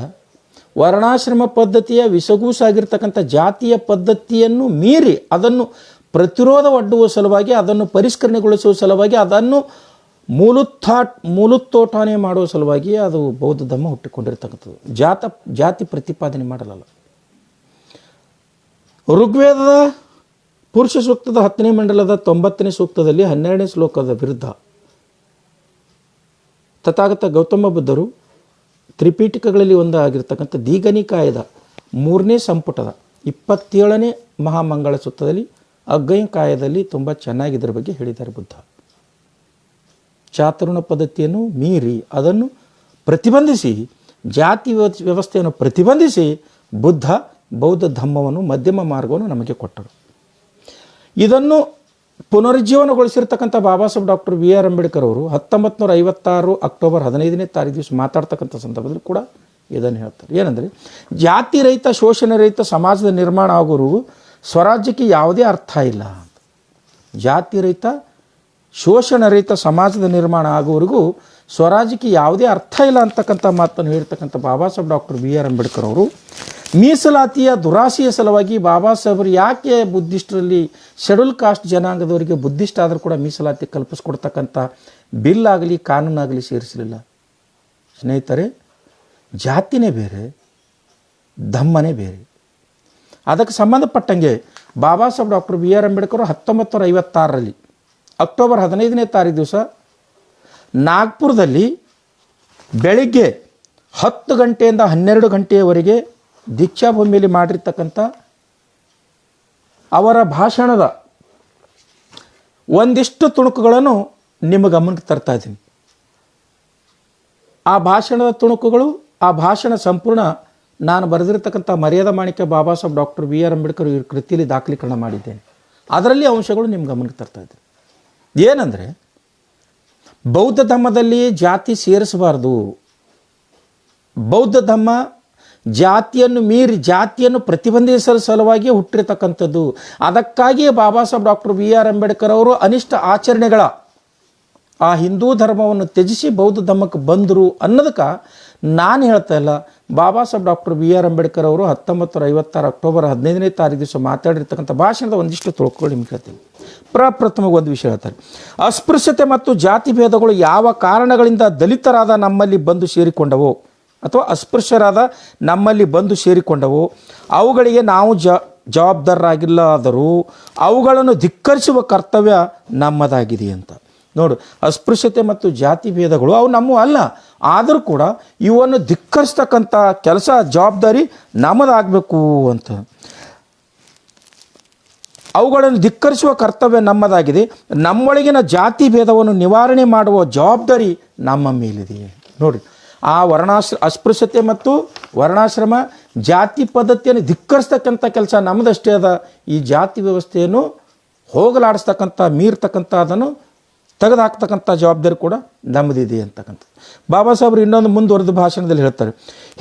ವರ್ಣಾಶ್ರಮ ಪದ್ಧತಿಯ ವಿಸಗೂಸಾಗಿರ್ತಕ್ಕಂಥ ಜಾತಿಯ ಪದ್ಧತಿಯನ್ನು ಮೀರಿ ಅದನ್ನು ಪ್ರತಿರೋಧ ಒಡ್ಡುವ ಸಲುವಾಗಿ, ಅದನ್ನು ಪರಿಷ್ಕರಣೆಗೊಳಿಸುವ ಸಲುವಾಗಿ, ಅದನ್ನು ಮೂಲೋತ್ಥಾಟನೆ ಮಾಡುವ ಸಲುವಾಗಿ ಅದು ಬೌದ್ಧ ಧರ್ಮ ಹುಟ್ಟಿಕೊಂಡಿರ್ತಕ್ಕಂಥದ್ದು. ಜಾತಿ ಪ್ರತಿಪಾದನೆ ಮಾಡಲಲ್ಲ. ಋಗ್ವೇದದ ಪುರುಷ ಸೂಕ್ತದ 10ನೇ ಮಂಡಲದ 90ನೇ ಸೂಕ್ತದಲ್ಲಿ 12ನೇ ಶ್ಲೋಕದ ವಿರುದ್ಧ ತಥಾಗತ ಗೌತಮ ಬುದ್ಧರು ತ್ರಿಪೀಠಿಕಗಳಲ್ಲಿ ಒಂದಾಗಿರ್ತಕ್ಕಂಥ ದೀಘನಿಕಾಯದ 3ನೇ ಸಂಪುಟದ 27ನೇ ಮಹಾಮಂಗಳ ಸೂಕ್ತದಲ್ಲಿ ಅಗ್ಗಯಕಾಯದಲ್ಲಿ ತುಂಬ ಚೆನ್ನಾಗಿ ಇದರ ಬಗ್ಗೆ ಹೇಳಿದ್ದಾರೆ. ಬುದ್ಧ ಚಾತುರ್ಣ ಪದ್ಧತಿಯನ್ನು ಮೀರಿ ಅದನ್ನು ಪ್ರತಿಬಂಧಿಸಿ, ಜಾತಿ ವ್ಯವಸ್ಥೆಯನ್ನು ಪ್ರತಿಬಂಧಿಸಿ ಬುದ್ಧ ಬೌದ್ಧ ಧರ್ಮವನ್ನು, ಮಧ್ಯಮ ಮಾರ್ಗವನ್ನು ನಮಗೆ ಕೊಟ್ಟರು. ಇದನ್ನು ಪುನರುಜ್ಜೀವನಗೊಳಿಸಿರ್ತಕ್ಕಂಥ ಬಾಬಾ ಸಾಹೇಬ್ ಡಾಕ್ಟರ್ BR ಅಂಬೇಡ್ಕರ್ ಅವರು 1956 ಅಕ್ಟೋಬರ್ 15ನೇ ತಾರೀಕು ದಿವಸ ಮಾತಾಡ್ತಕ್ಕಂಥ ಸಂದರ್ಭದಲ್ಲಿ ಕೂಡ ಇದನ್ನು ಹೇಳ್ತಾರೆ. ಏನಂದರೆ, ಜಾತಿ ರಹಿತ, ಶೋಷಣೆ ರಹಿತ ಸಮಾಜದ ನಿರ್ಮಾಣ ಆಗೋರು ಸ್ವರಾಜ್ಯಕ್ಕೆ ಯಾವುದೇ ಅರ್ಥ ಇಲ್ಲ. ಜಾತಿ ರಹಿತ, ಶೋಷಣೆ ರಹಿತ ಸಮಾಜದ ನಿರ್ಮಾಣ ಆಗುವವರೆಗೂ ಸ್ವರಾಜ್ಯಕ್ಕೆ ಯಾವುದೇ ಅರ್ಥ ಇಲ್ಲ ಅಂತಕ್ಕಂಥ ಮಾತನ್ನು ಹೇಳ್ತಕ್ಕಂಥ ಬಾಬಾ ಸಾಹೇಬ್ ಡಾಕ್ಟರ್ BR ಅಂಬೇಡ್ಕರ್ ಅವರು ಮೀಸಲಾತಿಯ ದುರಾಸೆಯ ಸಲುವಾಗಿ ಬಾಬಾ ಸಾಹೇಬರು ಯಾಕೆ ಬುದ್ಧಿಸ್ಟರಲ್ಲಿ ಶೆಡ್ಯೂಲ್ ಕಾಸ್ಟ್ ಜನಾಂಗದವರಿಗೆ ಬುದ್ಧಿಸ್ಟ್ ಆದರೂ ಕೂಡ ಮೀಸಲಾತಿ ಕಲ್ಪಿಸ್ಕೊಡ್ತಕ್ಕಂಥ ಬಿಲ್ ಆಗಲಿ ಕಾನೂನಾಗಲಿ ಸೇರಿಸಲಿಲ್ಲ? ಸ್ನೇಹಿತರೆ, ಜಾತಿನೇ ಬೇರೆ, ಧಮ್ಮನೇ ಬೇರೆ. ಅದಕ್ಕೆ ಸಂಬಂಧಪಟ್ಟಂಗೆ ಬಾಬಾ ಸಾಹೇಬ್ ಡಾಕ್ಟರ್ BR ಅಂಬೇಡ್ಕರ್ 1956ರಲ್ಲಿ ಅಕ್ಟೋಬರ್ 15ನೇ ತಾರೀಕು ದಿವಸ ನಾಗ್ಪುರದಲ್ಲಿ ಬೆಳಿಗ್ಗೆ 10 ಗಂಟೆಯಿಂದ 12 ಗಂಟೆಯವರೆಗೆ ದೀಕ್ಷಾಭೂಮಿಯಲ್ಲಿ ಮಾಡಿರ್ತಕ್ಕಂಥ ಅವರ ಭಾಷಣದ ಒಂದಿಷ್ಟು ತುಣುಕುಗಳನ್ನು ನಿಮ್ಮ ಗಮನಕ್ಕೆ ತರ್ತಾ ಇದ್ದೀನಿ. ಆ ಭಾಷಣದ ತುಣುಕುಗಳು, ಆ ಭಾಷಣ ಸಂಪೂರ್ಣ ನಾನು ಬರೆದಿರ್ತಕ್ಕಂಥ ಮರ್ಯಾದಾ ಮಾಣಿಕ್ಯ ಬಾಬಾ ಸಾಹೇಬ್ ಡಾಕ್ಟರ್ BR ಅಂಬೇಡ್ಕರ್ ಇವ್ರ ಕೃತಿಯಲ್ಲಿ ದಾಖಲೀಕರಣ ಮಾಡಿದ್ದೇನೆ. ಅದರಲ್ಲಿ ಅಂಶಗಳು ನಿಮ್ಮ ಗಮನಕ್ಕೆ ತರ್ತಾ ಇದ್ದೀನಿ. ಏನಂದರೆ, ಬೌದ್ಧ ಧರ್ಮದಲ್ಲಿ ಜಾತಿ ಸೇರಿಸಬಾರ್ದು. ಬೌದ್ಧ ಧರ್ಮ ಜಾತಿಯನ್ನು ಮೀರಿ, ಜಾತಿಯನ್ನು ಪ್ರತಿಬಂಧಿಸುವ ಸಲುವಾಗಿ ಹುಟ್ಟಿರ್ತಕ್ಕಂಥದ್ದು. ಅದಕ್ಕಾಗಿಯೇ ಬಾಬಾ ಸಾಹೇಬ್ ಡಾಕ್ಟರ್ BR ಅಂಬೇಡ್ಕರ್ ಅವರು ಅನಿಷ್ಟ ಆಚರಣೆಗಳ ಆ ಹಿಂದೂ ಧರ್ಮವನ್ನು ತ್ಯಜಿಸಿ ಬೌದ್ಧ ಧರ್ಮಕ್ಕೆ ಬಂದರು ಅನ್ನೋದಕ್ಕೆ ನಾನು ಹೇಳ್ತಾ ಇಲ್ಲ. ಬಾಬಾ ಸಾಹೇಬ್ ಡಾಕ್ಟರ್ BR ಅಂಬೇಡ್ಕರ್ ಅವರು 1956 ಅಕ್ಟೋಬರ್ 15ನೇ ತಾರೀಕು ದಿವಸ ಮಾತಾಡಿರ್ತಕ್ಕಂಥ ಭಾಷಣದ ಒಂದಿಷ್ಟು ತೊಳ್ಕೊಂಡು ನಿಮ್ಗೆ ಹೇಳ್ತೀನಿ. ಪ್ರಪ್ರಥಮವಾಗಿ ಒಂದು ವಿಷಯ ಹೇಳ್ತಾರೆ. ಅಸ್ಪೃಶ್ಯತೆ ಮತ್ತು ಜಾತಿ ಭೇದಗಳು ಯಾವ ಕಾರಣಗಳಿಂದ ದಲಿತರಾದ ನಮ್ಮಲ್ಲಿ ಬಂದು ಸೇರಿಕೊಂಡವೋ ಅಥವಾ ಅಸ್ಪೃಶ್ಯರಾದ ನಮ್ಮಲ್ಲಿ ಬಂದು ಸೇರಿಕೊಂಡವೋ ಅವುಗಳಿಗೆ ನಾವು ಜವಾಬ್ದಾರರಾಗಿಲ್ಲವಾದರೂ ಅವುಗಳನ್ನು ಧಿಕ್ಕರಿಸುವ ಕರ್ತವ್ಯ ನಮ್ಮದಾಗಿದೆ ಅಂತ. ನೋಡು, ಅಸ್ಪೃಶ್ಯತೆ ಮತ್ತು ಜಾತಿ ಭೇದಗಳು ಅವು ನಮ್ಮ ಅಲ್ಲ, ಆದರೂ ಕೂಡ ಇವನ್ನು ಧಿಕ್ಕರಿಸ್ತಕ್ಕಂಥ ಕೆಲಸ, ಜವಾಬ್ದಾರಿ ನಮ್ಮದಾಗಬೇಕು ಅಂತ. ಅವುಗಳನ್ನು ಧಿಕ್ಕರಿಸುವ ಕರ್ತವ್ಯ ನಮ್ಮದಾಗಿದೆ. ನಮ್ಮೊಳಗಿನ ಜಾತಿ ಭೇದವನ್ನು ನಿವಾರಣೆ ಮಾಡುವ ಜವಾಬ್ದಾರಿ ನಮ್ಮ ಮೇಲಿದೆ. ನೋಡಿ, ಆ ಅಸ್ಪೃಶ್ಯತೆ ಮತ್ತು ವರ್ಣಾಶ್ರಮ ಜಾತಿ ಪದ್ಧತಿಯನ್ನು ಧಿಕ್ಕರಿಸ್ತಕ್ಕಂಥ ಕೆಲಸ ನಮ್ಮದಷ್ಟೇ ಅದ. ಈ ಜಾತಿ ವ್ಯವಸ್ಥೆಯನ್ನು ಹೋಗಲಾಡಿಸ್ತಕ್ಕಂಥ, ಮೀರ್ತಕ್ಕಂಥ, ಅದನ್ನು ತೆಗೆದುಹಾಕ್ತಕ್ಕಂಥ ಜವಾಬ್ದಾರಿ ಕೂಡ ನಮ್ಮದಿದೆ ಅಂತಕ್ಕಂಥ ಬಾಬಾ ಸಾಹೇಬರು ಇನ್ನೊಂದು ಮುಂದುವರೆದ ಭಾಷಣದಲ್ಲಿ ಹೇಳ್ತಾರೆ.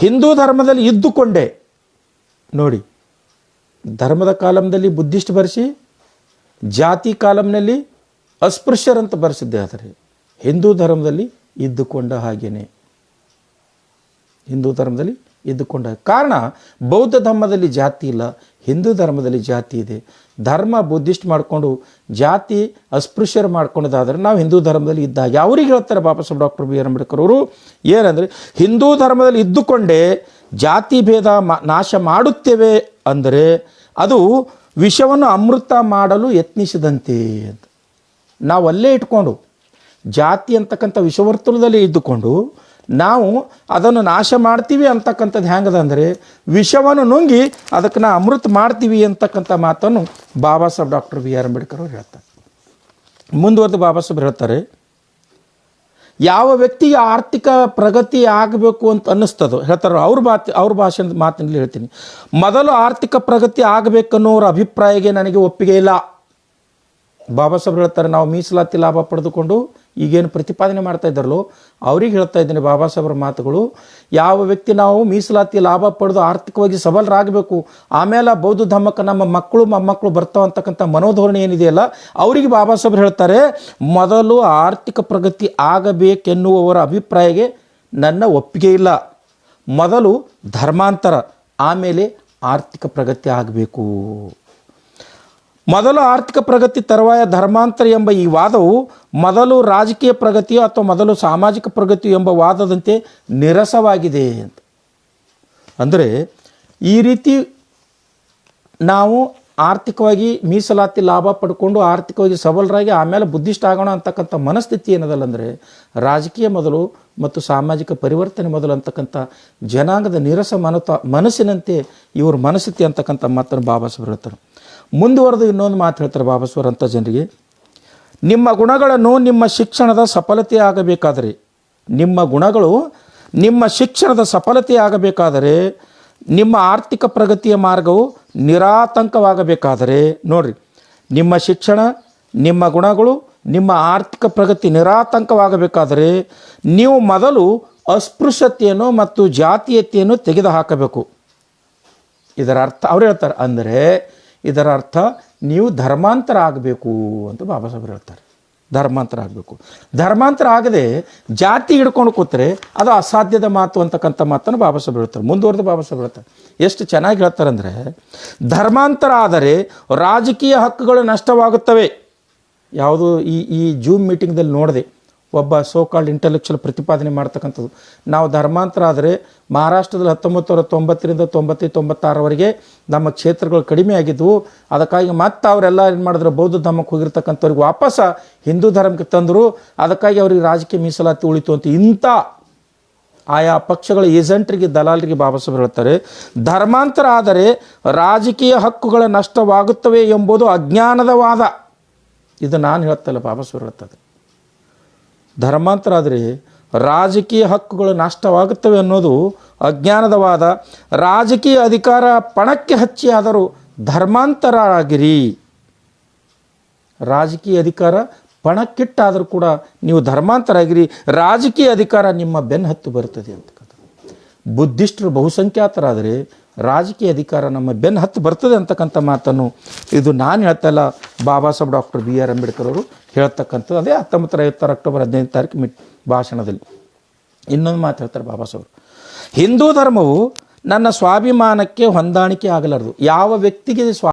ಹಿಂದೂ ಧರ್ಮದಲ್ಲಿ ಇದ್ದುಕೊಂಡೇ, ನೋಡಿ, ಧರ್ಮದ ಕಾಲಂನಲ್ಲಿ ಬುದ್ಧಿಸ್ಟ್ ಬರೆಸಿ, ಜಾತಿ ಕಾಲಂನಲ್ಲಿ ಅಸ್ಪೃಶ್ಯರಂತ ಬರೆಸಿದ್ದೆ. ಆದರೆ ಹಿಂದೂ ಧರ್ಮದಲ್ಲಿ ಇದ್ದುಕೊಂಡ ಹಾಗೇನೆ, ಹಿಂದೂ ಧರ್ಮದಲ್ಲಿ ಇದ್ದುಕೊಂಡ ಕಾರಣ ಬೌದ್ಧ ಧರ್ಮದಲ್ಲಿ ಜಾತಿ ಇಲ್ಲ, ಹಿಂದೂ ಧರ್ಮದಲ್ಲಿ ಜಾತಿ ಇದೆ. ಧರ್ಮ ಬುದ್ಧಿಸ್ಟ್ ಮಾಡಿಕೊಂಡು ಜಾತಿ ಅಸ್ಪೃಶ್ಯರು ಮಾಡ್ಕೊಂಡದಾದರೆ ನಾವು ಹಿಂದೂ ಧರ್ಮದಲ್ಲಿ ಇದ್ದಾಗ ಅವ್ರಿಗೆ ಹೇಳ್ತಾರೆ ಬಾಬಾ ಸಾಹೇಬ್ ಡಾಕ್ಟರ್ BR ಅಂಬೇಡ್ಕರ್ ಅವರು. ಏನಂದರೆ, ಹಿಂದೂ ಧರ್ಮದಲ್ಲಿ ಇದ್ದುಕೊಂಡೇ ಜಾತಿ ಭೇದ ನಾಶ ಮಾಡುತ್ತೇವೆ ಅಂದರೆ ಅದು ವಿಷವನ್ನು ಅಮೃತ ಮಾಡಲು ಯತ್ನಿಸಿದಂತೆ ಅಂತ. ನಾವು ಅಲ್ಲೇ ಇಟ್ಕೊಂಡು ಜಾತಿ ಅಂತಕ್ಕಂಥ ವಿಷವರ್ತುಲದಲ್ಲಿ ಇದ್ದುಕೊಂಡು ನಾವು ಅದನ್ನು ನಾಶ ಮಾಡ್ತೀವಿ ಅಂತಕ್ಕಂಥದ್ದು ಹೆಂಗದ ಅಂದರೆ, ವಿಷವನ್ನು ನುಂಗಿ ಅದಕ್ಕೆ ನಾವು ಅಮೃತ ಮಾಡ್ತೀವಿ ಅಂತಕ್ಕಂಥ ಮಾತನ್ನು ಬಾಬಾ ಸಾಹೇಬ್ ಡಾಕ್ಟರ್ BR ಅಂಬೇಡ್ಕರ್ ಅವರು ಹೇಳ್ತಾರೆ. ಮುಂದುವರೆದು ಬಾಬಾ ಸಾಹೇಬ್ ಹೇಳ್ತಾರೆ, ಯಾವ ವ್ಯಕ್ತಿಗೆ ಆರ್ಥಿಕ ಪ್ರಗತಿ ಆಗಬೇಕು ಅಂತ ಅನ್ನಿಸ್ತದೋ ಹೇಳ್ತಾರೆ. ಅವ್ರ ಭಾಷಣದ ಮಾತಿನಲ್ಲಿ ಹೇಳ್ತೀನಿ. ಮೊದಲು ಆರ್ಥಿಕ ಪ್ರಗತಿ ಆಗಬೇಕನ್ನೋರ ಅಭಿಪ್ರಾಯಕ್ಕೆ ನನಗೆ ಒಪ್ಪಿಗೆ ಇಲ್ಲ. ಬಾಬಾ ಸಾಹೇಬ್ ಹೇಳ್ತಾರೆ, ನಾವು ಮೀಸಲಾತಿ ಲಾಭ ಪಡೆದುಕೊಂಡು ಈಗೇನು ಪ್ರತಿಪಾದನೆ ಮಾಡ್ತಾ ಇದ್ದಾರಲ್ಲೋ ಅವ್ರಿಗೆ ಹೇಳ್ತಾ ಇದ್ದೀನಿ ಬಾಬಾ ಸಾಹೇಬ್ರ ಮಾತುಗಳು. ಯಾವ ವ್ಯಕ್ತಿ ನಾವು ಮೀಸಲಾತಿ ಲಾಭ ಪಡೆದು ಆರ್ಥಿಕವಾಗಿ ಸಬಲರಾಗಬೇಕು, ಆಮೇಲೆ ಬೌದ್ಧ ಧರ್ಮಕ್ಕೆ ನಮ್ಮ ಮಕ್ಕಳು ಮೊಮ್ಮಕ್ಕಳು ಬರ್ತಾವ ಅಂತಕ್ಕಂಥ ಮನೋಧೋರಣೆ ಏನಿದೆಯಲ್ಲ, ಅವರಿಗೆ ಬಾಬಾ ಸಾಹೇಬ್ರು ಹೇಳ್ತಾರೆ, ಮೊದಲು ಆರ್ಥಿಕ ಪ್ರಗತಿ ಆಗಬೇಕೆನ್ನುವವರ ಅಭಿಪ್ರಾಯಕ್ಕೆ ನನ್ನ ಒಪ್ಪಿಗೆ ಇಲ್ಲ. ಮೊದಲು ಧರ್ಮಾಂತರ, ಆಮೇಲೆ ಆರ್ಥಿಕ ಪ್ರಗತಿ ಆಗಬೇಕು. ಮೊದಲು ಆರ್ಥಿಕ ಪ್ರಗತಿ ತರುವಾಯ ಧರ್ಮಾಂತರ ಎಂಬ ಈ ವಾದವು ಮೊದಲು ರಾಜಕೀಯ ಪ್ರಗತಿಯೋ ಅಥವಾ ಮೊದಲು ಸಾಮಾಜಿಕ ಪ್ರಗತಿಯೋ ಎಂಬ ವಾದದಂತೆ ನಿರಸವಾಗಿದೆ ಅಂತ. ಅಂದರೆ ಈ ರೀತಿ ನಾವು ಆರ್ಥಿಕವಾಗಿ ಮೀಸಲಾತಿ ಲಾಭ ಪಡ್ಕೊಂಡು ಆರ್ಥಿಕವಾಗಿ ಸಬಲರಾಗಿ ಆಮೇಲೆ ಬುದ್ಧಿಷ್ಟ ಆಗೋಣ ಅಂತಕ್ಕಂಥ ಮನಸ್ಥಿತಿ ಏನದಲ್ಲ, ಅಂದರೆ ರಾಜಕೀಯ ಮೊದಲು ಮತ್ತು ಸಾಮಾಜಿಕ ಪರಿವರ್ತನೆ ಮೊದಲು ಅಂತಕ್ಕಂಥ ಜನಾಂಗದ ನೀರಸ ಮನಸ್ಸಿನಂತೆ ಇವರು ಮನಸ್ಥಿತಿ ಅಂತಕ್ಕಂಥ ಮಾತನ್ನು ಬಾಬಾ ಸಾಹೇಬರು ಹೇಳ್ತಾರೆ. ಮುಂದುವರೆದು ಇನ್ನೊಂದು ಮಾತು ಹೇಳ್ತಾರೆ ಬಾಬಾ ಸಾಹೇಬರು ಅಂಥ ಜನರಿಗೆ, ನಿಮ್ಮ ಗುಣಗಳನ್ನು ನಿಮ್ಮ ಶಿಕ್ಷಣದ ಸಫಲತೆ ಆಗಬೇಕಾದರೆ, ನಿಮ್ಮ ಗುಣಗಳು ನಿಮ್ಮ ಶಿಕ್ಷಣದ ಸಫಲತೆ ಆಗಬೇಕಾದರೆ, ನಿಮ್ಮ ಆರ್ಥಿಕ ಪ್ರಗತಿಯ ಮಾರ್ಗವು ನಿರಾತಂಕವಾಗಬೇಕಾದರೆ, ನೋಡಿರಿ, ನಿಮ್ಮ ಶಿಕ್ಷಣ, ನಿಮ್ಮ ಗುಣಗಳು, ನಿಮ್ಮ ಆರ್ಥಿಕ ಪ್ರಗತಿ ನಿರಾತಂಕವಾಗಬೇಕಾದರೆ ನೀವು ಮೊದಲು ಅಸ್ಪೃಶ್ಯತೆಯನ್ನು ಮತ್ತು ಜಾತೀಯತೆಯನ್ನು ತೆಗೆದುಹಾಕಬೇಕು. ಇದರ ಅರ್ಥ ಅವ್ರು ಹೇಳ್ತಾರೆ, ಅಂದರೆ ಇದರ ಅರ್ಥ ನೀವು ಧರ್ಮಾಂತರ ಆಗಬೇಕು ಅಂತ ಬಾಬಾ ಸಾಹೇಬರು ಹೇಳ್ತಾರೆ. ಧರ್ಮಾಂತರ ಆಗಬೇಕು. ಧರ್ಮಾಂತರ ಆಗದೆ ಜಾತಿ ಹಿಡ್ಕೊಂಡು ಕೂತ್ರೆ ಅದು ಅಸಾಧ್ಯದ ಮಾತು ಅಂತಕ್ಕಂಥ ಮಾತನ್ನು ಬಾಬಾ ಸಾಹೇಬರು ಹೇಳ್ತಾರೆ. ಮುಂದುವರೆದು ಬಾಬಾ ಸಾಹೇಬರು ಹೇಳ್ತಾರೆ, ಎಷ್ಟು ಚೆನ್ನಾಗಿ ಹೇಳ್ತಾರೆ ಅಂದರೆ, ಧರ್ಮಾಂತರ ಆದರೆ ರಾಜಕೀಯ ಹಕ್ಕುಗಳು ನಷ್ಟವಾಗುತ್ತವೆ. ಯಾವುದು ಈ ಜೂಮ್ ಮೀಟಿಂಗ್ದಲ್ಲಿ ನೋಡಿದೆ, ಒಬ್ಬ ಸೋಕಾಲ್ಡ್ ಇಂಟೆಲೆಕ್ಚುಯಲ್ ಪ್ರತಿಪಾದನೆ ಮಾಡ್ತಕ್ಕಂಥದ್ದು, ನಾವು ಧರ್ಮಾಂತರ ಆದರೆ ಮಹಾರಾಷ್ಟ್ರದಲ್ಲಿ 1990ರಿಂದ 96ರವರೆಗೆ ನಮ್ಮ ಕ್ಷೇತ್ರಗಳು ಕಡಿಮೆ ಆಗಿದ್ದವು, ಅದಕ್ಕಾಗಿ ಮತ್ತೆ ಅವರೆಲ್ಲ ಏನು ಮಾಡಿದ್ರು, ಬೌದ್ಧ ಧರ್ಮಕ್ಕೆ ಹೋಗಿರ್ತಕ್ಕಂಥವ್ರಿಗೆ ವಾಪಸ್ ಹಿಂದೂ ಧರ್ಮಕ್ಕೆ ತಂದರು, ಅದಕ್ಕಾಗಿ ಅವ್ರಿಗೆ ರಾಜಕೀಯ ಮೀಸಲಾತಿ ಉಳಿತು ಅಂತ ಇಂಥ ಆಯಾ ಪಕ್ಷಗಳ ಏಜೆಂಟ್ರಿಗೆ ದಲಾಲರಿಗೆ ಬಾಬಾ ಸಾಹೇಬರು ಹೇಳ್ತಾರೆ, ಧರ್ಮಾಂತರ ಆದರೆ ರಾಜಕೀಯ ಹಕ್ಕುಗಳ ನಷ್ಟವಾಗುತ್ತವೆ ಎಂಬುದು ಅಜ್ಞಾನದ ವಾದ. ಇದು ನಾನು ಹೇಳ್ತಲ್ಲ, ಬಾಬಾ ಸಾಹೇಬರು ಹೇಳ್ತಾರೆ. ಧರ್ಮಾಂತರ ಆದರೆ ರಾಜಕೀಯ ಹಕ್ಕುಗಳು ನಷ್ಟವಾಗುತ್ತವೆ ಅನ್ನೋದು ಅಜ್ಞಾನದ ವಾದ. ರಾಜಕೀಯ ಅಧಿಕಾರ ಪಣಕ್ಕೆ ಹಚ್ಚಿ ಆದರೂ ಧರ್ಮಾಂತರ ಆಗಿರಿ. ರಾಜಕೀಯ ಅಧಿಕಾರ ಪಣಕ್ಕಿಟ್ಟಾದರೂ ಕೂಡ ನೀವು ಧರ್ಮಾಂತರ ಆಗಿರಿ, ರಾಜಕೀಯ ಅಧಿಕಾರ ನಿಮ್ಮ ಬೆನ್ನು ಹತ್ತು ಬರ್ತದೆ ಅಂತಕ್ಕಂಥ. ಬುದ್ಧಿಸ್ಟರು ಬಹುಸಂಖ್ಯಾತರಾದರೆ ರಾಜಕೀಯ ಅಧಿಕಾರ ನಮ್ಮ ಬೆನ್ನು ಹತ್ತು ಬರ್ತದೆ ಅಂತಕ್ಕಂಥ ಮಾತನ್ನು ಇದು ನಾನು ಹೇಳ್ತಲ್ಲ, ಬಾಬಾ ಸಾಹೇಬ್ ಡಾಕ್ಟರ್ BR ಅಂಬೇಡ್ಕರ್ ಅವರು ಹೇಳ್ತಕ್ಕಂಥದ್ದು. ಅದೇ 1956 ಅಕ್ಟೋಬರ್ 15 ಭಾಷಣದಲ್ಲಿ ಇನ್ನೊಂದು ಮಾತು ಹೇಳ್ತಾರೆ ಬಾಬಾ ಸಾಹೇಬರು, ಹಿಂದೂ ಧರ್ಮವು ನನ್ನ ಸ್ವಾಭಿಮಾನಕ್ಕೆ ಹೊಂದಾಣಿಕೆ ಆಗಲಾರದು. ಯಾವ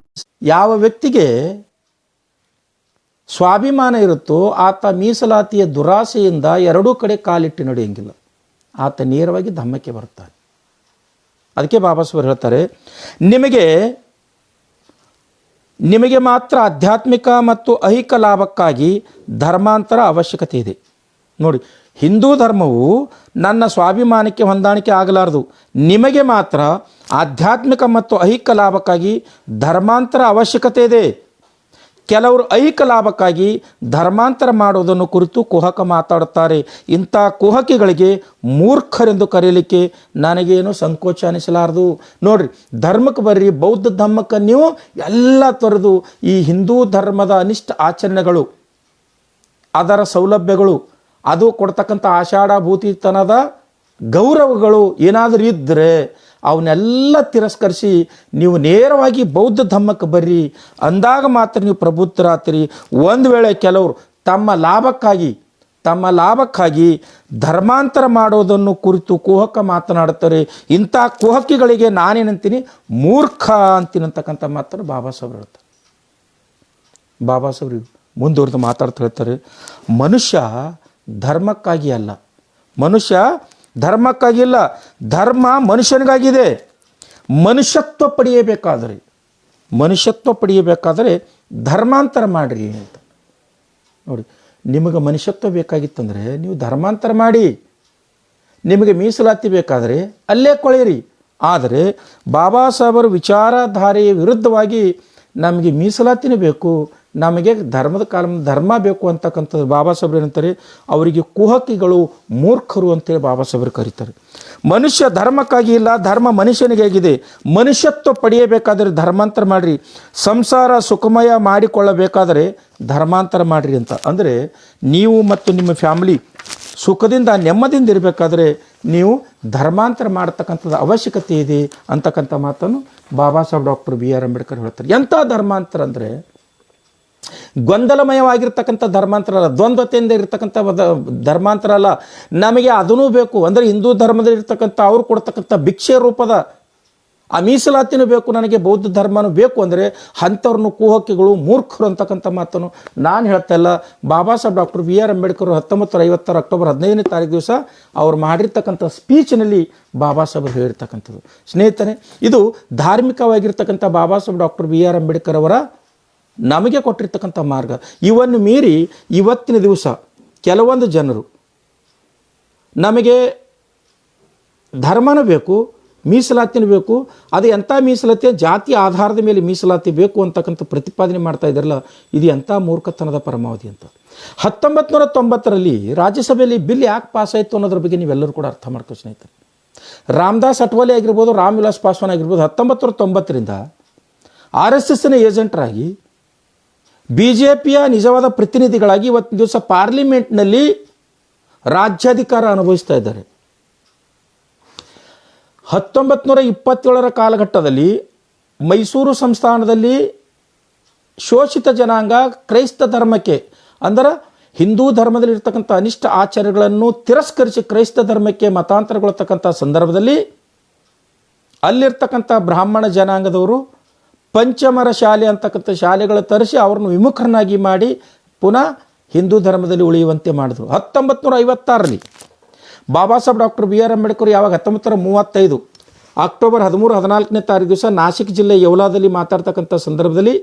ವ್ಯಕ್ತಿಗೆ ಸ್ವಾಭಿಮಾನ ಇರುತ್ತೋ ಆತ ಮೀಸಲಾತಿಯ ದುರಾಸೆಯಿಂದ ಎರಡೂ ಕಡೆ ಕಾಲಿಟ್ಟು ನಡೆಯಂಗಿಲ್ಲ, ಆತ ನೇರವಾಗಿ ಧಮ್ಮಕ್ಕೆ ಬರ್ತಾನೆ. ಅದಕ್ಕೆ ಬಾಬಾ ಸಾಹೇಬರು ಹೇಳ್ತಾರೆ, ನಿಮಗೆ ಮಾತ್ರ ಆಧ್ಯಾತ್ಮಿಕ ಮತ್ತು ಐಹಿಕ ಲಾಭಕ್ಕಾಗಿ ಧರ್ಮಾಂತರ ಅವಶ್ಯಕತೆ ಇದೆ. ನೋಡಿ, ಹಿಂದೂ ಧರ್ಮವು ನನ್ನ ಸ್ವಾಭಿಮಾನಕ್ಕೆ ಹೊಂದಾಣಿಕೆ ಆಗಲಾರದು, ನಿಮಗೆ ಮಾತ್ರ ಆಧ್ಯಾತ್ಮಿಕ ಮತ್ತು ಐಹಿಕ ಲಾಭಕ್ಕಾಗಿ ಧರ್ಮಾಂತರ ಅವಶ್ಯಕತೆ ಇದೆ. ಕೆಲವರು ಐಹಿಕ ಲಾಭಕ್ಕಾಗಿ ಧರ್ಮಾಂತರ ಮಾಡುವುದನ್ನು ಕುರಿತು ಕುಹಕ ಮಾತಾಡುತ್ತಾರೆ. ಇಂಥ ಕುಹಕಿಗಳಿಗೆ ಮೂರ್ಖರೆಂದು ಕರೆಯಲಿಕ್ಕೆ ನನಗೇನು ಸಂಕೋಚ ಅನಿಸಲಾರದು. ನೋಡ್ರಿ, ಧರ್ಮಕ್ಕೆ ಬರ್ರಿ, ಬೌದ್ಧ ಧರ್ಮಕ್ಕೆ ನೀವು ಎಲ್ಲ ತೊರೆದು ಈ ಹಿಂದೂ ಧರ್ಮದ ಅನಿಷ್ಟ ಆಚರಣೆಗಳು, ಅದರ ಸೌಲಭ್ಯಗಳು, ಅದು ಕೊಡ್ತಕ್ಕಂಥ ಆಷಾಢಭೂತಿತನದ ಗೌರವಗಳು ಏನಾದರೂ ಇದ್ದರೆ ಅವನ್ನೆಲ್ಲ ತಿರಸ್ಕರಿಸಿ ನೀವು ನೇರವಾಗಿ ಬೌದ್ಧ ಧರ್ಮಕ್ಕೆ ಬರ್ರಿ. ಅಂದಾಗ ಮಾತ್ರ ನೀವು ಪ್ರಬುದ್ಧರಾಗ್ತೀರಿ. ಒಂದು ವೇಳೆ ಕೆಲವರು ತಮ್ಮ ಲಾಭಕ್ಕಾಗಿ ಧರ್ಮಾಂತರ ಮಾಡೋದನ್ನು ಕುರಿತು ಕುಹಕ ಮಾತನಾಡುತ್ತಾರೆ. ಇಂಥ ಕುಹಕಿಗಳಿಗೆ ನಾನೇನಂತೀನಿ, ಮೂರ್ಖ ಅಂತೀನಿ ಅಂತಕ್ಕಂಥ ಮಾತನ್ನು ಬಾಬಾ ಸಾಹೇಬರು ಹೇಳ್ತಾರೆ. ಬಾಬಾ ಸಾಹೇಬರು ಮುಂದುವರೆದು ಮಾತಾಡ್ತಾ ಹೇಳ್ತಾರೆ, ಮನುಷ್ಯ ಧರ್ಮಕ್ಕಾಗಿ ಅಲ್ಲ, ಮನುಷ್ಯ ಧರ್ಮಕ್ಕಾಗಿಲ್ಲ, ಧರ್ಮ ಮನುಷ್ಯನಿಗಾಗಿದೆ. ಮನುಷ್ಯತ್ವ ಪಡೆಯಬೇಕಾದರೆ ಧರ್ಮಾಂತರ ಮಾಡಿರಿ ಅಂತ. ನೋಡಿ, ನಿಮಗೆ ಮನುಷ್ಯತ್ವ ಬೇಕಾಗಿತ್ತಂದರೆ ನೀವು ಧರ್ಮಾಂತರ ಮಾಡಿ, ನಿಮಗೆ ಮೀಸಲಾತಿ ಬೇಕಾದರೆ ಅಲ್ಲೇ ಕೊಳೆಯಿರಿ. ಆದರೆ ಬಾಬಾ ಸಾಹೇಬರ ವಿಚಾರಧಾರೆಯ ವಿರುದ್ಧವಾಗಿ ನಮಗೆ ಮೀಸಲಾತಿನೇ ಬೇಕು, ನಮಗೆ ಧರ್ಮ ಬೇಕು ಅಂತಕ್ಕಂಥದ್ದು ಬಾಬಾ ಸಾಹೇಬ್ರು ಏನಂತಾರೆ, ಅವರಿಗೆ ಕುಹಕಿಗಳು, ಮೂರ್ಖರು ಅಂತೇಳಿ ಬಾಬಾ ಸಾಹೇಬ್ರು ಕರೀತಾರೆ. ಮನುಷ್ಯ ಧರ್ಮಕ್ಕಾಗಿ ಇಲ್ಲ, ಧರ್ಮ ಮನುಷ್ಯನಿಗಾಗಿದೆ. ಮನುಷ್ಯತ್ವ ಪಡೆಯಬೇಕಾದರೆ ಧರ್ಮಾಂತರ ಮಾಡಿರಿ, ಸಂಸಾರ ಸುಖಮಯ ಮಾಡಿಕೊಳ್ಳಬೇಕಾದರೆ ಧರ್ಮಾಂತರ ಮಾಡಿರಿ ಅಂತ. ಅಂದರೆ ನೀವು ಮತ್ತು ನಿಮ್ಮ ಫ್ಯಾಮಿಲಿ ಸುಖದಿಂದ ನೆಮ್ಮದಿಯಿಂದ ಇರಬೇಕಾದ್ರೆ ನೀವು ಧರ್ಮಾಂತರ ಮಾಡ್ತಕ್ಕಂಥದ್ದು ಅವಶ್ಯಕತೆ ಇದೆ ಅಂತಕ್ಕಂಥ ಮಾತನ್ನು ಬಾಬಾ ಸಾಹೇಬ್ ಡಾಕ್ಟರ್ BR ಅಂಬೇಡ್ಕರ್ ಹೇಳ್ತಾರೆ. ಎಂಥ ಧರ್ಮಾಂತರ ಅಂದರೆ, ಗೊಂದಲಮಯವಾಗಿರ್ತಕ್ಕಂಥ ಧರ್ಮಾಂತರ ಅಲ್ಲ, ದ್ವಂದ್ವತೆಯಿಂದ ಇರ್ತಕ್ಕಂಥ ಧರ್ಮಾಂತರ ಅಲ್ಲ. ನಮಗೆ ಅದನ್ನೂ ಬೇಕು ಅಂದರೆ ಹಿಂದೂ ಧರ್ಮದಲ್ಲಿ ಇರ್ತಕ್ಕಂಥ ಅವ್ರು ಕೊಡ್ತಕ್ಕಂಥ ಭಿಕ್ಷೆ ರೂಪದ ಆ ಮೀಸಲಾತಿನೂ ಬೇಕು, ನನಗೆ ಬೌದ್ಧ ಧರ್ಮನೂ ಬೇಕು ಅಂದರೆ ಅಂಥವ್ರನ್ನು ಕುಹಕ್ಕಿಗಳು, ಮೂರ್ಖರು ಅಂತಕ್ಕಂಥ ಮಾತನ್ನು ನಾನು ಹೇಳ್ತಾ ಇಲ್ಲ. Baba Saheb doctor B R Ambedkar 1950 October 15ನೇ ತಾರೀಕು ದಿವಸ ಅವ್ರು ಮಾಡಿರ್ತಕ್ಕಂಥ ಸ್ಪೀಚ್ನಲ್ಲಿ ಬಾಬಾ ಸಾಹೇಬರು ಹೇಳಿರ್ತಕ್ಕಂಥದ್ದು. ಸ್ನೇಹಿತರೆ, ಇದು ಧಾರ್ಮಿಕವಾಗಿರ್ತಕ್ಕಂಥ Baba Saheb doctor B R Ambedkar ಅವರ ನಮಗೆ ಕೊಟ್ಟಿರ್ತಕ್ಕಂಥ ಮಾರ್ಗ. ಇವನ್ನು ಮೀರಿ ಇವತ್ತಿನ ದಿವಸ ಕೆಲವೊಂದು ಜನರು ನಮಗೆ ಧರ್ಮನೂ ಬೇಕು, ಮೀಸಲಾತಿನೂ ಬೇಕು, ಅದು ಎಂಥ ಮೀಸಲಾತಿ, ಜಾತಿ ಆಧಾರದ ಮೇಲೆ ಮೀಸಲಾತಿ ಬೇಕು ಅಂತಕ್ಕಂಥ ಪ್ರತಿಪಾದನೆ ಮಾಡ್ತಾ ಇದ್ದಾರಲ್ಲ, ಇದು ಎಂಥ ಮೂರ್ಖತನದ ಪರಮಾವಧಿ ಅಂತ. 1990ರಲ್ಲಿ ರಾಜ್ಯಸಭೆಯಲ್ಲಿ ಬಿಲ್ ಯಾಕೆ ಪಾಸ್ ಆಯಿತು ಅನ್ನೋದ್ರ ಬಗ್ಗೆ ನೀವೆಲ್ಲರೂ ಕೂಡ ಅರ್ಥ ಮಾಡ್ಕೋ ಸ್ನೇಹಿತರೆ. ರಾಮದಾಸ್ ಅಠವಾಲೆ ಆಗಿರ್ಬೋದು, ರಾಮ್ ವಿಲಾಸ್ ಪಾಸ್ವಾನ್ ಆಗಿರ್ಬೋದು, 1990ರಿಂದ RSSನ ಏಜೆಂಟರಾಗಿ BJPಯ ನಿಜವಾದ ಪ್ರತಿನಿಧಿಗಳಾಗಿ ಇವತ್ತಿನ ದಿವಸ ಪಾರ್ಲಿಮೆಂಟ್ನಲ್ಲಿ ರಾಜ್ಯಾಧಿಕಾರ ಅನುಭವಿಸ್ತಾ ಇದ್ದಾರೆ. 1927ರ ಕಾಲಘಟ್ಟದಲ್ಲಿ ಮೈಸೂರು ಸಂಸ್ಥಾನದಲ್ಲಿ ಶೋಷಿತ ಜನಾಂಗ ಕ್ರೈಸ್ತ ಧರ್ಮಕ್ಕೆ ಅಂದರೆ ಹಿಂದೂ ಧರ್ಮದಲ್ಲಿರ್ತಕ್ಕಂಥ ಅನಿಷ್ಟ ಆಚಾರಗಳನ್ನು ತಿರಸ್ಕರಿಸಿ ಕ್ರೈಸ್ತ ಧರ್ಮಕ್ಕೆ ಮತಾಂತರಗೊಳ್ತಕ್ಕಂಥ ಸಂದರ್ಭದಲ್ಲಿ ಅಲ್ಲಿರ್ತಕ್ಕಂಥ ಬ್ರಾಹ್ಮಣ ಜನಾಂಗದವರು ಪಂಚಮರ ಶಾಲೆ ಅಂತಕ್ಕಂಥ ಶಾಲೆಗಳು ತರಿಸಿ ಅವ್ರನ್ನು ವಿಮುಖರನ್ನಾಗಿ ಮಾಡಿ ಪುನಃ ಹಿಂದೂ ಧರ್ಮದಲ್ಲಿ ಉಳಿಯುವಂತೆ ಮಾಡಿದ್ರು. 1956ರಲ್ಲಿ Baba Saheb doctor B R Ambedkar ಯಾವಾಗ 1935 ಅಕ್ಟೋಬರ್ 13-14ನೇ ತಾರೀಕು ದಿವಸ ನಾಸಿಕ್ ಜಿಲ್ಲೆ ಯೌಲಾದಲ್ಲಿ ಮಾತಾಡ್ತಕ್ಕಂಥ ಸಂದರ್ಭದಲ್ಲಿ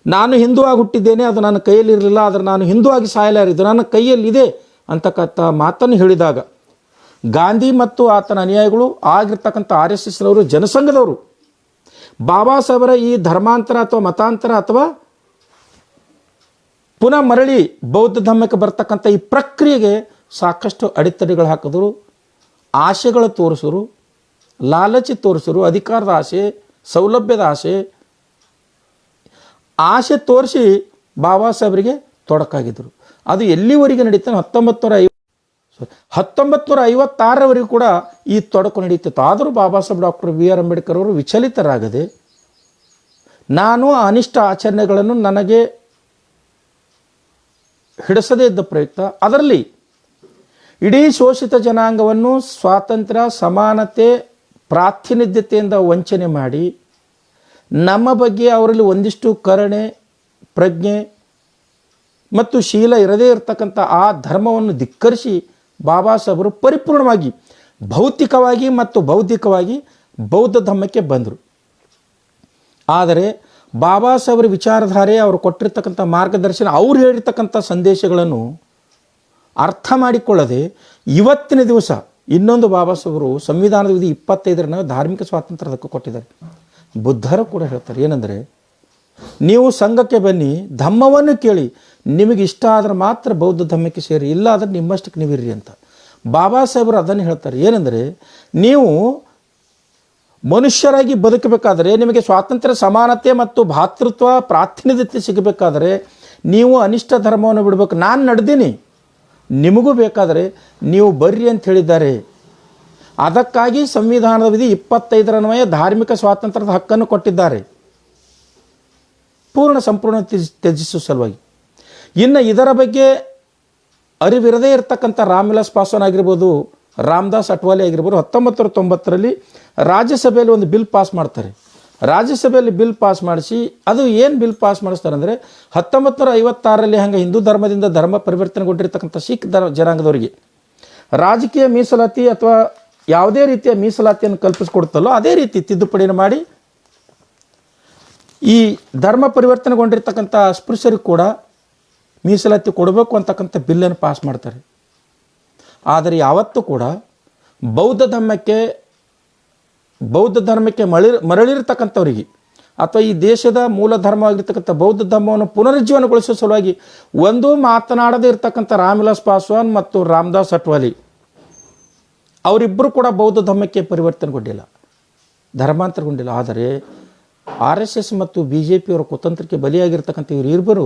ನಾನು ಹಿಂದೂ ಆಗಿ ಹುಟ್ಟಿದ್ದೇನೆ, ಅದು ನನ್ನ ಕೈಯಲ್ಲಿ ಇರಲಿಲ್ಲ, ಆದರೆ ನಾನು ಹಿಂದೂ ಆಗಿ ಸಾಯಲಾರಿದ್ದು ನನ್ನ ಕೈಯಲ್ಲಿದೆ ಅಂತಕ್ಕಂಥ ಮಾತನ್ನು ಹೇಳಿದಾಗ ಗಾಂಧಿ ಮತ್ತು ಆತನ ಅನುಯಾಯಿಗಳು ಆಗಿರ್ತಕ್ಕಂಥ RSSನವರು ಜನಸಂಘದವರು ಬಾಬಾ ಸಾಹೇಬರ ಈ ಧರ್ಮಾಂತರ ಅಥವಾ ಮತಾಂತರ ಅಥವಾ ಪುನಃ ಮರಳಿ ಬೌದ್ಧ ಧರ್ಮಕ್ಕೆ ಬರ್ತಕ್ಕಂಥ ಈ ಪ್ರಕ್ರಿಯೆಗೆ ಸಾಕಷ್ಟು ಅಡೆತಡೆಗಳು ಹಾಕಿದ್ರು, ಆಸೆಗಳು ತೋರಿಸಿದ್ರು, ಲಾಲಚಿ ತೋರಿಸಿದ್ರು, ಅಧಿಕಾರದ ಆಸೆ, ಸೌಲಭ್ಯದ ಆಸೆ ತೋರಿಸಿ ಬಾಬಾ ಸಾಹೇಬರಿಗೆ ತೊಡಕಾಗಿದ್ದರು. ಅದು ಎಲ್ಲಿವರೆಗೆ ನಡೀತಾನೆ 1956ರವರೆಗೂ ಕೂಡ ಈ ತೊಡಕು ನಡೀತಿತ್ತು. ಆದರೂ Baba Saheb doctor B R Ambedkar ಅವರು ವಿಚಲಿತರಾಗದೆ ನಾನು ಅನಿಷ್ಟ ಆಚರಣೆಗಳನ್ನು ನನಗೆ ಹಿಡಿಸದೇ ಇದ್ದ ಪ್ರಯುಕ್ತ ಅದರಲ್ಲಿ ಇಡೀ ಶೋಷಿತ ಜನಾಂಗವನ್ನು ಸ್ವಾತಂತ್ರ್ಯ, ಸಮಾನತೆ, ಪ್ರಾತಿನಿಧ್ಯತೆಯಿಂದ ವಂಚನೆ ಮಾಡಿ ನಮ್ಮ ಬಗ್ಗೆ ಅವರಲ್ಲಿ ಒಂದಿಷ್ಟು ಕರುಣೆ, ಪ್ರಜ್ಞೆ ಮತ್ತು ಶೀಲ ಇರದೇ ಇರತಕ್ಕಂಥ ಆ ಧರ್ಮವನ್ನು ಧಿಕ್ಕರಿಸಿ ಬಾಬಾ ಸಾಹೇಬರು ಪರಿಪೂರ್ಣವಾಗಿ ಭೌತಿಕವಾಗಿ ಮತ್ತು ಬೌದ್ಧಿಕವಾಗಿ ಬೌದ್ಧ ಧರ್ಮಕ್ಕೆ ಬಂದರು. ಆದರೆ ಬಾಬಾ ಸಾಹೇಬರ ವಿಚಾರಧಾರೆ, ಅವರು ಕೊಟ್ಟಿರ್ತಕ್ಕಂಥ ಮಾರ್ಗದರ್ಶನ, ಅವ್ರು ಹೇಳಿರ್ತಕ್ಕಂಥ ಸಂದೇಶಗಳನ್ನು ಅರ್ಥ ಮಾಡಿಕೊಳ್ಳದೆ ಇವತ್ತಿನ ದಿವಸ ಇನ್ನೊಂದು ಬಾಬಾ ಸಾಹೇಬರು ಸಂವಿಧಾನದ ವಿಧಿ 25ರ ಧಾರ್ಮಿಕ ಸ್ವಾತಂತ್ರ್ಯ ಹಕ್ಕು ಕೊಟ್ಟಿದ್ದಾರೆ. ಬುದ್ಧರು ಕೂಡ ಹೇಳ್ತಾರೆ ಏನಂದರೆ, ನೀವು ಸಂಘಕ್ಕೆ ಬನ್ನಿ, ಧಮ್ಮವನ್ನು ಕೇಳಿ, ನಿಮಗೆ ಇಷ್ಟ ಆದರೆ ಮಾತ್ರ ಬೌದ್ಧ ಧರ್ಮಕ್ಕೆ ಸೇರಿ, ಇಲ್ಲ ಆದರೆ ನಿಮ್ಮಷ್ಟಕ್ಕೆ ನೀವಿರ್ರಿ ಅಂತ ಬಾಬಾ ಸಾಹೇಬರು ಅದನ್ನು ಹೇಳ್ತಾರೆ. ಏನಂದರೆ, ನೀವು ಮನುಷ್ಯರಾಗಿ ಬದುಕಬೇಕಾದರೆ, ನಿಮಗೆ ಸ್ವಾತಂತ್ರ್ಯ, ಸಮಾನತೆ ಮತ್ತು ಭಾತೃತ್ವ, ಪ್ರಾತಿನಿಧ್ಯತೆ ಸಿಗಬೇಕಾದರೆ ನೀವು ಅನಿಷ್ಟ ಧರ್ಮವನ್ನು ಬಿಡಬೇಕು. ನಾನು ನಡೆದೀನಿ, ನಿಮಗೂ ಬೇಕಾದರೆ ನೀವು ಬರ್ರಿ ಅಂತ ಹೇಳಿದ್ದಾರೆ. ಅದಕ್ಕಾಗಿ ಸಂವಿಧಾನದ ವಿಧಿ 25ರನ್ವಯ ಧಾರ್ಮಿಕ ಸ್ವಾತಂತ್ರ್ಯದ ಹಕ್ಕನ್ನು ಕೊಟ್ಟಿದ್ದಾರೆ, ಸಂಪೂರ್ಣ ತ್ಯಜಿಸುವ ಸಲುವಾಗಿ. ಇನ್ನು ಇದರ ಬಗ್ಗೆ ಅರಿವಿರದೇ ಇರತಕ್ಕಂಥ ರಾಮ್ ವಿಲಾಸ್ ಪಾಸ್ವಾನ್ ಆಗಿರ್ಬೋದು, ರಾಮದಾಸ್ ಅಠವಾಲೆ ಆಗಿರ್ಬೋದು, 1990ರಲ್ಲಿ ರಾಜ್ಯಸಭೆಯಲ್ಲಿ ಒಂದು ಬಿಲ್ ಪಾಸ್ ಮಾಡ್ತಾರೆ. ರಾಜ್ಯಸಭೆಯಲ್ಲಿ ಬಿಲ್ ಪಾಸ್ ಮಾಡಿಸಿ, ಅದು ಏನು ಬಿಲ್ ಪಾಸ್ ಮಾಡಿಸ್ತಾರೆ ಅಂದರೆ 1956ರಲ್ಲಿ ಹಂಗೆ ಹಿಂದೂ ಧರ್ಮದಿಂದ ಧರ್ಮ ಪರಿವರ್ತನೆಗೊಂಡಿರ್ತಕ್ಕಂಥ ಸಿಖ್ ಜನಾಂಗದವರಿಗೆ ರಾಜಕೀಯ ಮೀಸಲಾತಿ ಅಥವಾ ಯಾವುದೇ ರೀತಿಯ ಮೀಸಲಾತಿಯನ್ನು ಕಲ್ಪಿಸಿಕೊಡುತ್ತಲ್ಲೋ ಅದೇ ರೀತಿ ತಿದ್ದುಪಡಿಯನ್ನು ಮಾಡಿ ಈ ಧರ್ಮ ಪರಿವರ್ತನೆಗೊಂಡಿರ್ತಕ್ಕಂಥ ಅಸ್ಪೃಶ್ಯರಿಗೆ ಕೂಡ ಮೀಸಲಾತಿ ಕೊಡಬೇಕು ಅಂತಕ್ಕಂಥ ಬಿಲ್ಲನ್ನು ಪಾಸ್ ಮಾಡ್ತಾರೆ. ಆದರೆ ಯಾವತ್ತೂ ಕೂಡ ಬೌದ್ಧ ಧರ್ಮಕ್ಕೆ ಮರಳಿರ್ತಕ್ಕಂಥವರಿಗೆ ಅಥವಾ ಈ ದೇಶದ ಮೂಲ ಧರ್ಮವಾಗಿರ್ತಕ್ಕಂಥ ಬೌದ್ಧ ಧರ್ಮವನ್ನು ಪುನರುಜ್ಜೀವನಗೊಳಿಸುವ ಸಲುವಾಗಿ ಒಂದು ಮಾತನಾಡದೇ ಇರತಕ್ಕಂಥ ರಾಮ್ ವಿಲಾಸ್ ಪಾಸ್ವಾನ್ ಮತ್ತು ರಾಮದಾಸ್ ಅಠವಾಲೆ ಅವರಿಬ್ಬರು ಕೂಡ ಬೌದ್ಧ ಧರ್ಮಕ್ಕೆ ಪರಿವರ್ತನೆಗೊಂಡಿಲ್ಲ, ಧರ್ಮಾಂತರಗೊಂಡಿಲ್ಲ. ಆದರೆ RSS ಮತ್ತು BJP ಅವರ ಕುತಂತ್ರಕ್ಕೆ ಬಲಿಯಾಗಿರ್ತಕ್ಕಂಥ ಇವರಿಬ್ಬರು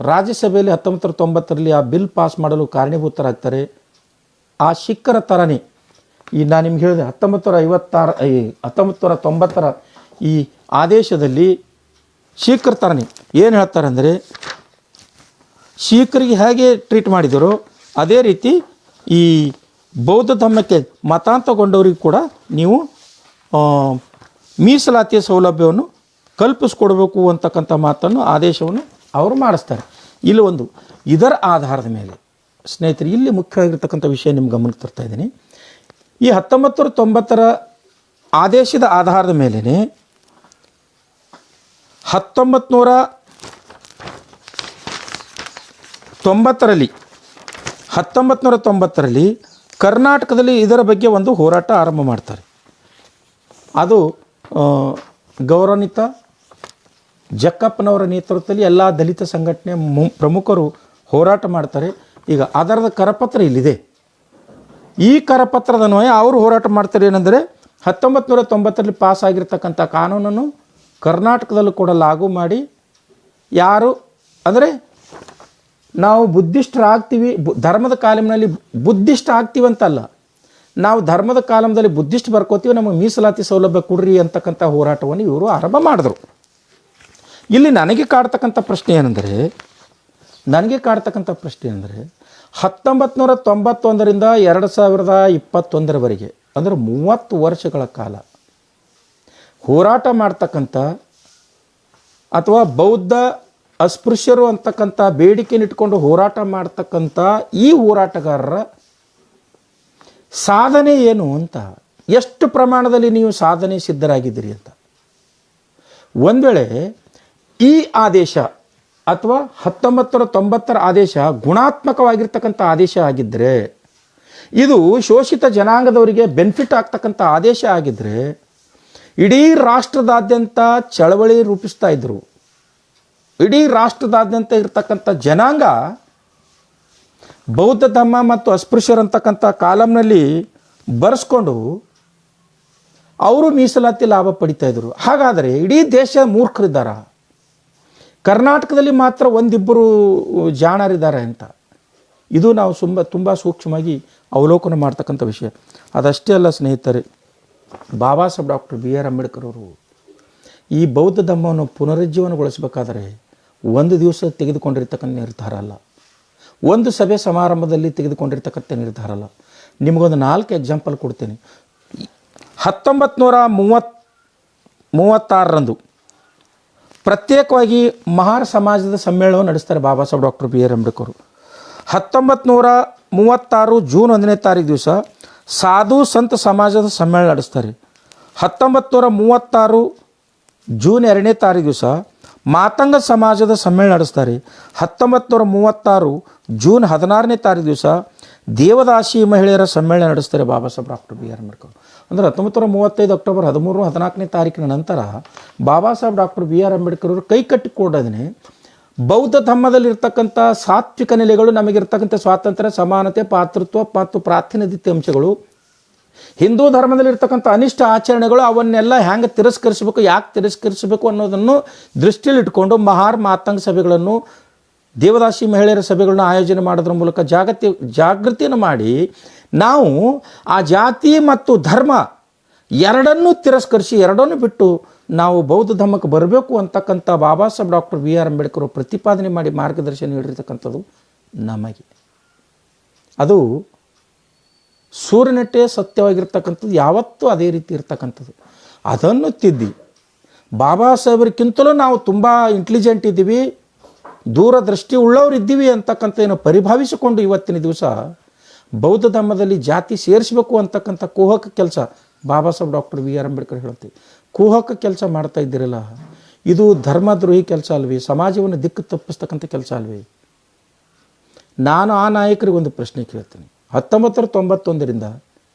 ರಾಜ್ಯಸಭೆಯಲ್ಲಿ 1990ರಲ್ಲಿ ಆ ಬಿಲ್ ಪಾಸ್ ಮಾಡಲು ಕಾರಣೀಭೂತರಾಗ್ತಾರೆ. ಆ ಸಿಖ್ಖರ ಥರನೇ ಈ ನಾನು ನಿಮ್ಗೆ ಹೇಳಿದೆ 1990ರ ಈ ಆದೇಶದಲ್ಲಿ ಶೀಖರ ಥರನೇ ಏನು ಹೇಳ್ತಾರೆ ಅಂದರೆ, ಶೀಖರಿಗೆ ಹೇಗೆ ಟ್ರೀಟ್ ಮಾಡಿದರೋ ಅದೇ ರೀತಿ ಈ ಬೌದ್ಧ ಧರ್ಮಕ್ಕೆ ಮತಾಂತರಗೊಂಡವ್ರಿಗೆ ಕೂಡ ನೀವು ಮೀಸಲಾತಿಯ ಸೌಲಭ್ಯವನ್ನು ಕಲ್ಪಿಸ್ಕೊಡ್ಬೇಕು ಅಂತಕ್ಕಂಥ ಮಾತನ್ನು ಆದೇಶವನ್ನು ಅವರು ಮಾಡಿಸ್ತಾರೆ. ಇಲ್ಲಿ ಒಂದು ಇದರ ಆಧಾರದ ಮೇಲೆ ಸ್ನೇಹಿತರೆ, ಇಲ್ಲಿ ಮುಖ್ಯವಾಗಿರ್ತಕ್ಕಂಥ ವಿಷಯ ನಿಮ್ಮ ಗಮನಕ್ಕೆ ತರ್ತಾ ಇದ್ದೀನಿ. ಈ 1990 ಆದೇಶದ ಆಧಾರದ ಮೇಲೆ 1990ರಲ್ಲಿ ಕರ್ನಾಟಕದಲ್ಲಿ ಇದರ ಬಗ್ಗೆ ಒಂದು ಹೋರಾಟ ಆರಂಭ ಮಾಡ್ತಾರೆ. ಅದು ಗೌರವಾನ್ವಿತ ಜಕ್ಕಪ್ಪನವರ ನೇತೃತ್ವದಲ್ಲಿ ಎಲ್ಲ ದಲಿತ ಸಂಘಟನೆ ಪ್ರಮುಖರು ಹೋರಾಟ ಮಾಡ್ತಾರೆ. ಈಗ ಅದರದ ಕರಪತ್ರ ಇಲ್ಲಿದೆ. ಈ ಕರಪತ್ರದ ಅನ್ವಯ ಅವರು ಹೋರಾಟ ಮಾಡ್ತಾರೆ. ಏನಂದರೆ 1990ರಲ್ಲಿ ಪಾಸ್ ಆಗಿರ್ತಕ್ಕಂಥ ಕಾನೂನನ್ನು ಕರ್ನಾಟಕದಲ್ಲೂ ಕೂಡ ಲಾಗು ಮಾಡಿ, ಯಾರು ಅಂದರೆ ನಾವು ಬುದ್ಧಿಸ್ಟರಾಗ್ತೀವಿ, ಧರ್ಮದ ಕಾಲಮ್ನಲ್ಲಿ ಬುದ್ಧಿಸ್ಟ್ ಆಗ್ತೀವಂತಲ್ಲ, ನಾವು ಧರ್ಮದ ಕಾಲಮದಲ್ಲಿ ಬುದ್ಧಿಸ್ಟ್ ಬರ್ಕೋತೀವಿ, ನಮಗೆ ಮೀಸಲಾತಿ ಸೌಲಭ್ಯ ಕೊಡ್ರಿ ಅಂತಕ್ಕಂಥ ಹೋರಾಟವನ್ನು ಇವರು ಆರಂಭ ಮಾಡಿದ್ರು. ಇಲ್ಲಿ ನನಗೆ ಕಾಡ್ತಕ್ಕಂಥ ಪ್ರಶ್ನೆ ಏನಂದರೆ 1991ರಿಂದ 2021ರವರೆಗೆ ಅಂದರೆ 30 ವರ್ಷಗಳ ಕಾಲ ಹೋರಾಟ ಮಾಡ್ತಕ್ಕಂಥ ಅಥವಾ ಬೌದ್ಧ ಅಸ್ಪೃಶ್ಯರು ಅಂತಕ್ಕಂಥ ಬೇಡಿಕೆನಿಟ್ಕೊಂಡು ಹೋರಾಟ ಮಾಡ್ತಕ್ಕಂಥ ಈ ಹೋರಾಟಗಾರರ ಸಾಧನೆ ಏನು ಅಂತ, ಎಷ್ಟು ಪ್ರಮಾಣದಲ್ಲಿ ನೀವು ಸಾಧನೆ ಸಿದ್ಧರಾಗಿದ್ದೀರಿ ಅಂತ. ಒಂದು ವೇಳೆ ಈ ಆದೇಶ ಅಥವಾ 1990ರ ಆದೇಶ ಗುಣಾತ್ಮಕವಾಗಿರ್ತಕ್ಕಂಥ ಆದೇಶ ಆಗಿದ್ದರೆ, ಇದು ಶೋಷಿತ ಜನಾಂಗದವರಿಗೆ ಬೆನಿಫಿಟ್ ಆಗ್ತಕ್ಕಂಥ ಆದೇಶ ಆಗಿದ್ದರೆ, ಇಡೀ ರಾಷ್ಟ್ರದಾದ್ಯಂತ ಚಳವಳಿ ರೂಪಿಸ್ತಾ ಇದ್ದರು. ಇಡೀ ರಾಷ್ಟ್ರದಾದ್ಯಂತ ಇರ್ತಕ್ಕಂಥ ಜನಾಂಗ ಬೌದ್ಧ ಧರ್ಮ ಮತ್ತು ಅಸ್ಪೃಶ್ಯರಂತಕ್ಕಂಥ ಕಾಲಮ್ನಲ್ಲಿ ಬರೆಸ್ಕೊಂಡು ಅವರು ಮೀಸಲಾತಿ ಲಾಭ ಪಡಿತಾ ಇದ್ರು. ಹಾಗಾದರೆ ಇಡೀ ದೇಶ ಮೂರ್ಖರಿದ್ದಾರ? ಕರ್ನಾಟಕದಲ್ಲಿ ಮಾತ್ರ ಒಂದಿಬ್ಬರು ಜಾಣರಿದ್ದಾರೆ ಅಂತ, ಇದು ನಾವು ತುಂಬ ಸೂಕ್ಷ್ಮವಾಗಿ ಅವಲೋಕನ ಮಾಡ್ತಕ್ಕಂಥ ವಿಷಯ. ಅದಷ್ಟೇ ಅಲ್ಲ ಸ್ನೇಹಿತರೆ, Baba Saheb doctor B R Ambedkar ಅವರು ಈ ಬೌದ್ಧ ಧರ್ಮವನ್ನು ಪುನರುಜ್ಜೀವನಗೊಳಿಸಬೇಕಾದರೆ ಒಂದು ದಿವಸ ತೆಗೆದುಕೊಂಡಿರ್ತಕ್ಕಂಥ ನಿರ್ಧಾರ ಅಲ್ಲ, ಒಂದು ಸಭೆ ಸಮಾರಂಭದಲ್ಲಿ ತೆಗೆದುಕೊಂಡಿರ್ತಕ್ಕಂಥ ನಿರ್ಧಾರ ಅಲ್ಲ. ನಿಮಗೊಂದು 4 ಎಕ್ಸಾಂಪಲ್ ಕೊಡ್ತೇನೆ. 1936ರಂದು ಪ್ರತ್ಯೇಕವಾಗಿ ಮಹಾರ್ ಸಮಾಜದ ಸಮ್ಮೇಳನವನ್ನು ನಡೆಸ್ತಾರೆ Baba Saheb doctor B R Ambedkar. 1936 June 1ನೇ ತಾರೀಕು ದಿವಸ ಸಾಧು ಸಂತ ಸಮಾಜದ ಸಮ್ಮೇಳನ ನಡೆಸ್ತಾರೆ. 1936 ಜೂನ್ 2ನೇ ತಾರೀಕು ದಿವಸ ಮಾತಂಗ ಸಮಾಜದ ಸಮ್ಮೇಳನ ನಡೆಸ್ತಾರೆ. 1936 ಜೂನ್ 16ನೇ ತಾರೀಕು ದಿವಸ ದೇವದಾಸಿ ಮಹಿಳೆಯರ ಸಮ್ಮೇಳನ ನಡೆಸ್ತಾರೆ Baba Saheb doctor B R Ambedkar. ಅಂದರೆ 1935 ಅಕ್ಟೋಬರ್ 13, 14ನೇ ತಾರೀಕಿನ ನಂತರ Baba Saheb doctor B R Ambedkar ಅವರು ಕೈ ಕಟ್ಟಿಕೊಡೋದನ್ನೇ ಬೌದ್ಧ ಧರ್ಮದಲ್ಲಿರ್ತಕ್ಕಂಥ ಸಾತ್ವಿಕ ನೆಲೆಗಳು, ನಮಗಿರ್ತಕ್ಕಂಥ ಸ್ವಾತಂತ್ರ್ಯ, ಸಮಾನತೆ, ಪಾತೃತ್ವ ಮತ್ತು ಪ್ರಾತಿನಿಧಿತ್ಯ ಅಂಶಗಳು, ಹಿಂದೂ ಧರ್ಮದಲ್ಲಿರ್ತಕ್ಕಂಥ ಅನಿಷ್ಟ ಆಚರಣೆಗಳು, ಅವನ್ನೆಲ್ಲ ಹೆಂಗೆ ತಿರಸ್ಕರಿಸಬೇಕು, ಯಾಕೆ ತಿರಸ್ಕರಿಸಬೇಕು ಅನ್ನೋದನ್ನು ದೃಷ್ಟಿಯಲ್ಲಿಟ್ಕೊಂಡು ಮಹಾರ್ ಮಾತಂಗ ಸಭೆಗಳನ್ನು, ದೇವದಾಸಿ ಮಹಿಳೆಯರ ಸಭೆಗಳನ್ನ ಆಯೋಜನೆ ಮಾಡೋದ್ರ ಮೂಲಕ ಜಾಗೃತಿಯನ್ನು ಮಾಡಿ ನಾವು ಆ ಜಾತಿ ಮತ್ತು ಧರ್ಮ ಎರಡನ್ನೂ ತಿರಸ್ಕರಿಸಿ, ಎರಡನ್ನೂ ಬಿಟ್ಟು ನಾವು ಬೌದ್ಧ ಧರ್ಮಕ್ಕೆ ಬರಬೇಕು ಅಂತಕ್ಕಂಥ Baba Saheb doctor B R Ambedkar ಪ್ರತಿಪಾದನೆ ಮಾಡಿ ಮಾರ್ಗದರ್ಶನ ನೀಡಿರ್ತಕ್ಕಂಥದ್ದು ನಮಗೆ. ಅದು ಸೂರ್ಯನಟ್ಟೆ ಸತ್ಯವಾಗಿರ್ತಕ್ಕಂಥದ್ದು, ಯಾವತ್ತೂ ಅದೇ ರೀತಿ ಇರ್ತಕ್ಕಂಥದ್ದು. ಅದನ್ನು ತಿದ್ದಿ ಬಾಬಾ ಸಾಹೇಬರಿಗಿಂತಲೂ ನಾವು ತುಂಬ ಇಂಟೆಲಿಜೆಂಟ್ ಇದ್ದೀವಿ, ದೂರದೃಷ್ಟಿ ಉಳ್ಳವರು ಇದ್ದೀವಿ ಅಂತಕ್ಕಂಥ ಏನೋ ಪರಿಭಾವಿಸಿಕೊಂಡು ಇವತ್ತಿನ ದಿವಸ ಬೌದ್ಧ ಧರ್ಮದಲ್ಲಿ ಜಾತಿ ಸೇರಿಸಬೇಕು ಅಂತಕ್ಕಂಥ ಕುಹಕ ಕೆಲಸ Baba Saheb doctor B R Ambedkar ಹೇಳ್ತೀವಿ. ಕುಹಕ ಕೆಲಸ ಮಾಡ್ತಾ ಇದ್ದೀರಲ್ಲ, ಇದು ಧರ್ಮದ್ರೋಹಿ ಕೆಲಸ ಅಲ್ವೇ? ಸಮಾಜವನ್ನು ದಿಕ್ಕು ತಪ್ಪಿಸ್ತಕ್ಕಂಥ ಕೆಲಸ ಅಲ್ವೇ? ನಾನು ಆ ನಾಯಕರಿಗೆ ಒಂದು ಪ್ರಶ್ನೆ ಕೇಳ್ತೀನಿ. 1991ರಿಂದ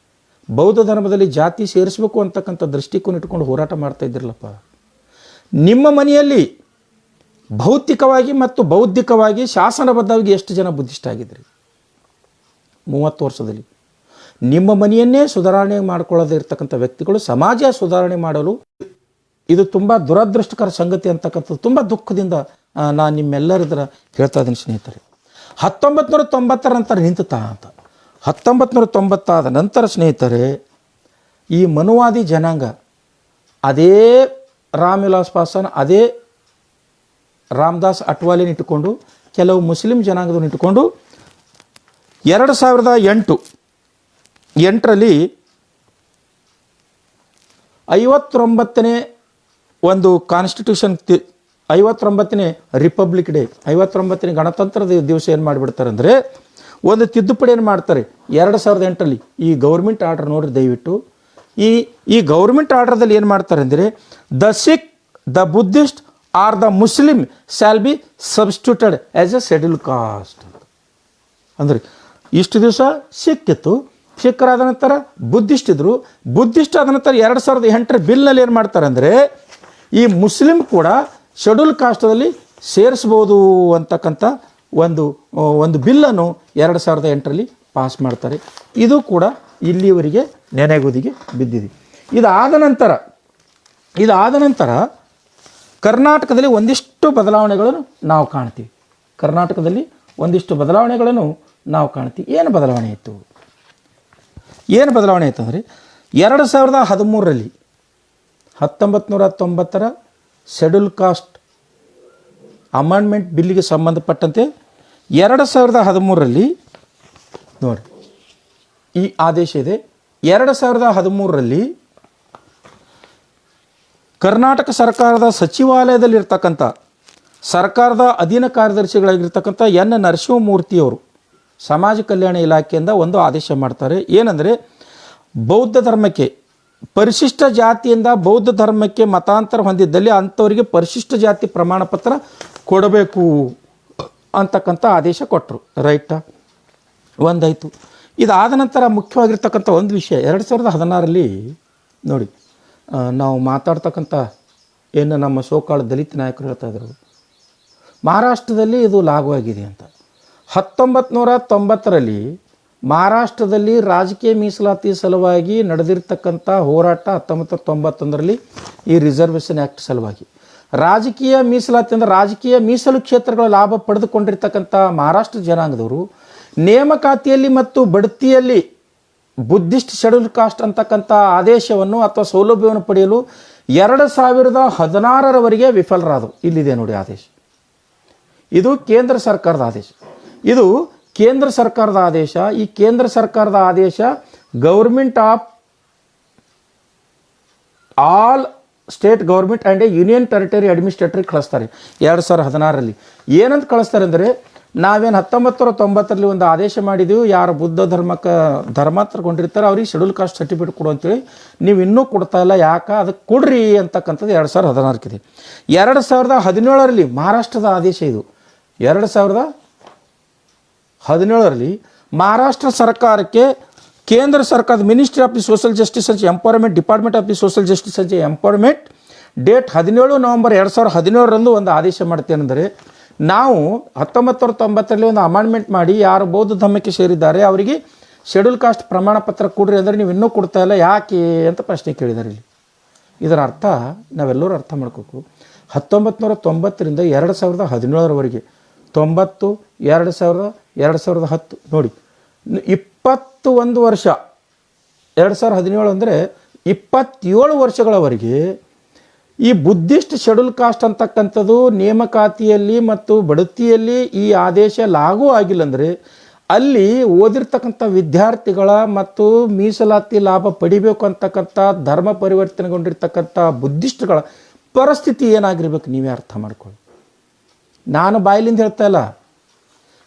ಬೌದ್ಧ ಧರ್ಮದಲ್ಲಿ ಜಾತಿ ಸೇರಿಸಬೇಕು ಅಂತಕ್ಕಂಥ ದೃಷ್ಟಿಕೋನ ಇಟ್ಕೊಂಡು ಹೋರಾಟ ಮಾಡ್ತಾ ಇದ್ದಿರಲ್ಲಪ್ಪ, ನಿಮ್ಮ ಮನೆಯಲ್ಲಿ ಭೌತಿಕವಾಗಿ ಮತ್ತು ಬೌದ್ಧಿಕವಾಗಿ ಶಾಸನಬದ್ಧವಾಗಿ ಎಷ್ಟು ಜನ ಬುದ್ಧಿಷ್ಟ ಆಗಿದ್ರಿ 30 ವರ್ಷದಲ್ಲಿ? ನಿಮ್ಮ ಮನೆಯನ್ನೇ ಸುಧಾರಣೆ ಮಾಡಿಕೊಳ್ಳದೇ ಇರ್ತಕ್ಕಂಥ ವ್ಯಕ್ತಿಗಳು ಸಮಾಜ ಸುಧಾರಣೆ ಮಾಡಲು ಇದು ತುಂಬ ದುರದೃಷ್ಟಕರ ಸಂಗತಿ ಅಂತಕ್ಕಂಥದ್ದು ತುಂಬ ದುಃಖದಿಂದ ನಾನು ನಿಮ್ಮೆಲ್ಲರಿದ್ರ ಹೇಳ್ತಾ ಇದ್ದೀನಿ ಸ್ನೇಹಿತರೆ. 1990 ನಂತರ ನಿಂತುತ್ತಾ ಅಂತ 1990 ನಂತರ ಸ್ನೇಹಿತರೆ, ಈ ಮನುವಾದಿ ಜನಾಂಗ, ಅದೇ ರಾಮ್ ವಿಲಾಸ್ ಪಾಸ್ವಾನ್, ಅದೇ ರಾಮದಾಸ್ ಅಟ್ವಾಲಿನ ಇಟ್ಟುಕೊಂಡು ಕೆಲವು ಮುಸ್ಲಿಂ ಜನಾಂಗದವ್ರನ್ನ ಇಟ್ಟುಕೊಂಡು 2008ರಲ್ಲಿ 59ನೇ ಒಂದು ಕಾನ್ಸ್ಟಿಟ್ಯೂಷನ್ 59ನೇ ರಿಪಬ್ಲಿಕ್ ಡೇ 59ನೇ ಗಣತಂತ್ರದ ದಿವಸ ಏನು ಮಾಡಿಬಿಡ್ತಾರೆ ಅಂದರೆ ಒಂದು ತಿದ್ದುಪಡಿಯನ್ನು ಮಾಡ್ತಾರೆ 2008ರಲ್ಲಿ. ಈ ಗೌರ್ಮೆಂಟ್ ಆರ್ಡರ್ ನೋಡ್ರಿ ದಯವಿಟ್ಟು. ಈ ಗೌರ್ಮೆಂಟ್ ಆರ್ಡರ್ದಲ್ಲಿ ಏನು ಮಾಡ್ತಾರೆ ಅಂದರೆ the Sikh, the Buddhist are the Muslim shall be substituted as A schedule caste. ಅಂದರೆ ಇಷ್ಟು ದಿವಸ ಸಿಖ್ ಇತ್ತು, ಸಿಖ್ಖರಾದ ನಂತರ ಬುದ್ಧಿಸ್ಟ್ ಇದ್ದರು, ಬುದ್ಧಿಸ್ಟ್ ಆದ ನಂತರ 2008ರ ಬಿಲ್ನಲ್ಲಿ ಏನು ಮಾಡ್ತಾರೆ ಅಂದರೆ ಈ ಮುಸ್ಲಿಂ ಕೂಡ ಶೆಡ್ಯೂಲ್ ಕಾಸ್ಟಲ್ಲಿ ಸೇರಿಸ್ಬೋದು ಅಂತಕ್ಕಂಥ ಒಂದು ಬಿಲ್ಲನ್ನು 2008ರಲ್ಲಿ ಪಾಸ್ ಮಾಡ್ತಾರೆ. ಇದು ಕೂಡ ಇಲ್ಲಿಯವರೆಗೆ ನೆನೆಗುದಿಗೆ ಬಿದ್ದಿದೆ. ಇದಾದ ನಂತರ ಕರ್ನಾಟಕದಲ್ಲಿ ಒಂದಿಷ್ಟು ಬದಲಾವಣೆಗಳನ್ನು ನಾವು ಕಾಣ್ತೀವಿ. ಏನು ಬದಲಾವಣೆ ಇತ್ತು? ಅಂದರೆ 2013ರಲ್ಲಿ 1990ರ ಶೆಡ್ಯೂಲ್ ಕಾಸ್ಟ್ ಅಮೆಂಡ್ಮೆಂಟ್ ಬಿಲ್ಲಿಗೆ ಸಂಬಂಧಪಟ್ಟಂತೆ 2013ರಲ್ಲಿ ನೋಡಿ ಈ ಆದೇಶ ಇದೆ. 2013ರಲ್ಲಿ ಕರ್ನಾಟಕ ಸರ್ಕಾರದ ಸಚಿವಾಲಯದಲ್ಲಿರ್ತಕ್ಕಂಥ ಸರ್ಕಾರದ ಅಧೀನ ಕಾರ್ಯದರ್ಶಿಗಳಾಗಿರ್ತಕ್ಕಂಥ ಎನ್ ನರಸಿಂಹಮೂರ್ತಿಯವರು ಸಮಾಜ ಕಲ್ಯಾಣ ಇಲಾಖೆಯಿಂದ ಒಂದು ಆದೇಶ ಮಾಡ್ತಾರೆ. ಏನಂದರೆ ಬೌದ್ಧ ಧರ್ಮಕ್ಕೆ ಪರಿಶಿಷ್ಟ ಜಾತಿಯಿಂದ ಬೌದ್ಧ ಧರ್ಮಕ್ಕೆ ಮತಾಂತರ ಹೊಂದಿದ್ದಲ್ಲಿ ಅಂಥವರಿಗೆ ಪರಿಶಿಷ್ಟ ಜಾತಿ ಪ್ರಮಾಣ ಪತ್ರ ಕೊಡಬೇಕು ಅಂತಕ್ಕಂಥ ಆದೇಶ ಕೊಟ್ಟರು. ರೈಟಾ? ಒಂದಾಯಿತು. ಇದಾದ ನಂತರ ಮುಖ್ಯವಾಗಿರ್ತಕ್ಕಂಥ ಒಂದು ವಿಷಯ 2016ರಲ್ಲಿ ನೋಡಿ, ನಾವು ಮಾತಾಡ್ತಕ್ಕಂಥ ಏನು ನಮ್ಮ ಸೋಕಾಳ ದಲಿತ ನಾಯಕರು ಹೇಳ್ತಾ ಇದ್ರು, ಮಹಾರಾಷ್ಟ್ರದಲ್ಲಿ ಇದು ಲಾಗು ಆಗಿದೆ ಅಂತ. 1990ರಲ್ಲಿ ಮಹಾರಾಷ್ಟ್ರದಲ್ಲಿ ರಾಜಕೀಯ ಮೀಸಲಾತಿ ಸಲುವಾಗಿ ನಡೆದಿರ್ತಕ್ಕಂಥ ಹೋರಾಟ 1991ರಲ್ಲಿ ಈ ರಿಸರ್ವೇಷನ್ ಆ್ಯಕ್ಟ್ ಸಲುವಾಗಿ ರಾಜಕೀಯ ಮೀಸಲಾತಿ ಅಂದರೆ ರಾಜಕೀಯ ಮೀಸಲು ಕ್ಷೇತ್ರಗಳ ಲಾಭ ಪಡೆದುಕೊಂಡಿರ್ತಕ್ಕಂಥ ಮಹಾರಾಷ್ಟ್ರ ಜನಾಂಗದವರು ನೇಮಕಾತಿಯಲ್ಲಿ ಮತ್ತು ಬಡ್ತಿಯಲ್ಲಿ ಬುದ್ಧಿಸ್ಟ್ ಶೆಡ್ಯೂಲ್ ಕಾಸ್ಟ್ ಅಂತಕ್ಕಂಥ ಆದೇಶವನ್ನು ಅಥವಾ ಸೌಲಭ್ಯವನ್ನು ಪಡೆಯಲು 2016ರವರೆಗೆ ವಿಫಲರಾದರು. ಇಲ್ಲಿದೆ ನೋಡಿ ಆದೇಶ. ಇದು ಕೇಂದ್ರ ಸರ್ಕಾರದ ಆದೇಶ. ಈ ಕೇಂದ್ರ ಸರ್ಕಾರದ ಆದೇಶ government of all state government and a union territory ಅಡ್ಮಿನಿಸ್ಟ್ರೇಟರ್ಗೆ ಕಳಿಸ್ತಾರೆ 2016ರಲ್ಲಿ. ಏನಂತ ಕಳಿಸ್ತಾರೆ ಅಂದರೆ ನಾವೇನು 1990ರಲ್ಲಿ ಒಂದು ಆದೇಶ ಮಾಡಿದ್ದೀವಿ, ಯಾರು ಬುದ್ಧ ಧರ್ಮಾಂತರಗೊಂಡಿರ್ತಾರೆ ಅವ್ರಿಗೆ ಶೆಡ್ಯೂಲ್ ಕಾಸ್ಟ್ ಸರ್ಟಿಫಿಕೇಟ್ ಕೊಡು ಅಂತೇಳಿ ನೀವು ಇನ್ನೂ ಕೊಡ್ತಾ ಇಲ್ಲ, ಯಾಕೆ ಅದಕ್ಕೆ ಕೊಡ್ರಿ ಅಂತಕ್ಕಂಥದ್ದು 2016ಕ್ಕಿದೆ. 2017ರಲ್ಲಿ ಮಹಾರಾಷ್ಟ್ರದ ಆದೇಶ ಇದು. 2017ರಲ್ಲಿ ಮಹಾರಾಷ್ಟ್ರ ಸರ್ಕಾರಕ್ಕೆ ಕೇಂದ್ರ ಸರ್ಕಾರದ ministry of the social justice and empowerment, department of the social justice and empowerment date 17 November 2017ರಂದು ಒಂದು ಆದೇಶ ಮಾಡ್ತೇನೆಂದರೆ ನಾವು 1990ರಲ್ಲಿ ಒಂದು ಅಮೆಂಡ್ಮೆಂಟ್ ಮಾಡಿ ಯಾರು ಬೌದ್ಧ ಧರ್ಮಕ್ಕೆ ಸೇರಿದ್ದಾರೆ ಅವರಿಗೆ ಶೆಡ್ಯೂಲ್ ಕಾಸ್ಟ್ ಪ್ರಮಾಣ ಪತ್ರ ಕೊಡ್ರಿ ಅಂದರೆ ನೀವು ಇನ್ನೂ ಕೊಡ್ತಾ ಇಲ್ಲ, ಯಾಕೆ ಅಂತ ಪ್ರಶ್ನೆ ಕೇಳಿದ್ದಾರೆ. ಇದರ ಅರ್ಥ ನಾವೆಲ್ಲರೂ ಅರ್ಥ ಮಾಡ್ಕೋಬೇಕು. 1990ರಿಂದ 2017ರವರೆಗೆ 90, 2000, 2010 ನೋಡಿ 21 ವರ್ಷ. 2017 ಅಂದರೆ 27 ವರ್ಷಗಳವರೆಗೆ ಈ ಬುದ್ಧಿಸ್ಟ್ ಶೆಡ್ಯೂಲ್ ಕಾಸ್ಟ್ ಅಂತಕ್ಕಂಥದ್ದು ನೇಮಕಾತಿಯಲ್ಲಿ ಮತ್ತು ಬಡ್ತಿಯಲ್ಲಿ ಈ ಆದೇಶ ಲಾಗೂ ಆಗಿಲ್ಲ ಅಂದರೆ ಅಲ್ಲಿ ಓದಿರ್ತಕ್ಕಂಥ ವಿದ್ಯಾರ್ಥಿಗಳ ಮತ್ತು ಮೀಸಲಾತಿ ಲಾಭ ಪಡಿಬೇಕು ಅಂತಕ್ಕಂಥ ಧರ್ಮ ಪರಿವರ್ತನೆಗೊಂಡಿರ್ತಕ್ಕಂಥ ಬುದ್ಧಿಸ್ಟ್ಗಳ ಪರಿಸ್ಥಿತಿ ಏನಾಗಿರ್ಬೇಕು ನೀವೇ ಅರ್ಥ ಮಾಡ್ಕೊಳ್ಳಿ. ನಾನು ಬಾಯಿಲಿಂದ ಹೇಳ್ತಾ ಇಲ್ಲ,